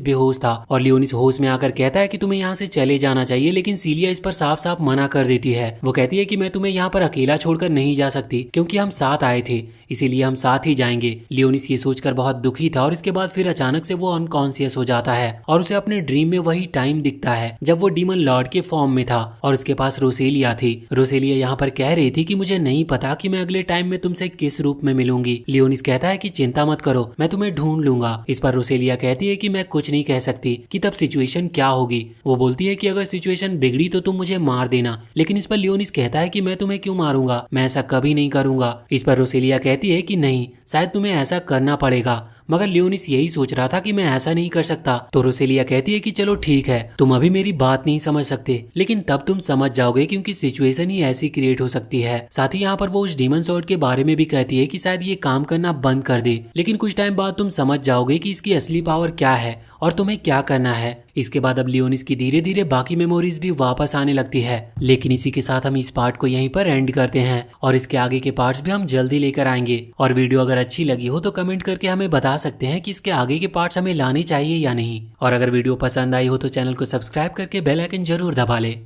बेहोश था और लियोनिस होश में आकर कहता है कि तुम्हें यहाँ से चले जाना चाहिए, लेकिन सीलिया इस पर साफ साफ मना कर देती है। वो कहती है कि मैं तुम्हें यहाँ पर अकेला छोड़कर नहीं जा सकती, क्योंकि हम साथ आए थे, इसीलिए हम साथ ही जाएंगे। लियोनिस ये सोचकर बहुत दुखी था और इसके बाद फिर अचानक से वो अनकॉन्शियस हो जाता है और उसे अपने ड्रीम में वही टाइम दिखता है जब वो डीमन लॉर्ड के फॉर्म में था और उसके पास रोसेलिया थी। रोसेलिया यहाँ पर कह रही थी कि मुझे नहीं पता कि मैं अगले टाइम में तुमसे किस रूप में मिलूंगी। लियोनिस कहता है कि चिंता मत करो, मैं तुम्हें ढूंढ लूंगा। इस पर रोसेलिया कहती है कि मैं कुछ नहीं कह सकती कि तब सिचुएशन क्या होगी। वो बोलती है कि अगर सिचुएशन बिगड़ी तो तुम मुझे मार देना, लेकिन इस पर लियोनिस कहता है कि मैं तुम्हें क्यों मारूंगा, मैं ऐसा कभी नहीं करूंगा। इस पर रोसेलिया कहती है कि नहीं, शायद तुम्हें ऐसा करना पड़ेगा, मगर लियोनिस यही सोच रहा था कि मैं ऐसा नहीं कर सकता। तो रोसेलिया कहती है कि चलो ठीक है, तुम अभी मेरी बात नहीं समझ सकते, लेकिन तब तुम समझ जाओगे, क्योंकि सिचुएशन ही ऐसी क्रिएट हो सकती है। साथ ही यहाँ पर वो उस डीमन सॉर्ड के बारे में भी कहती है कि शायद ये काम करना बंद कर दे, लेकिन कुछ टाइम बाद तुम समझ जाओगे कि इसकी असली पावर क्या है और तुम्हें क्या करना है। इसके बाद अब लियोनिस की धीरे धीरे बाकी मेमोरीज भी वापस आने लगती है। लेकिन इसी के साथ हम इस पार्ट को यहीं पर एंड करते हैं और इसके आगे के पार्ट्स भी हम जल्दी लेकर आएंगे। और वीडियो अगर अच्छी लगी हो तो कमेंट करके हमें बता सकते हैं कि इसके आगे के पार्ट्स हमें लाने चाहिए या नहीं। और अगर वीडियो पसंद आई हो तो चैनल को सब्सक्राइब करके बेल आइकन जरूर दबा ले।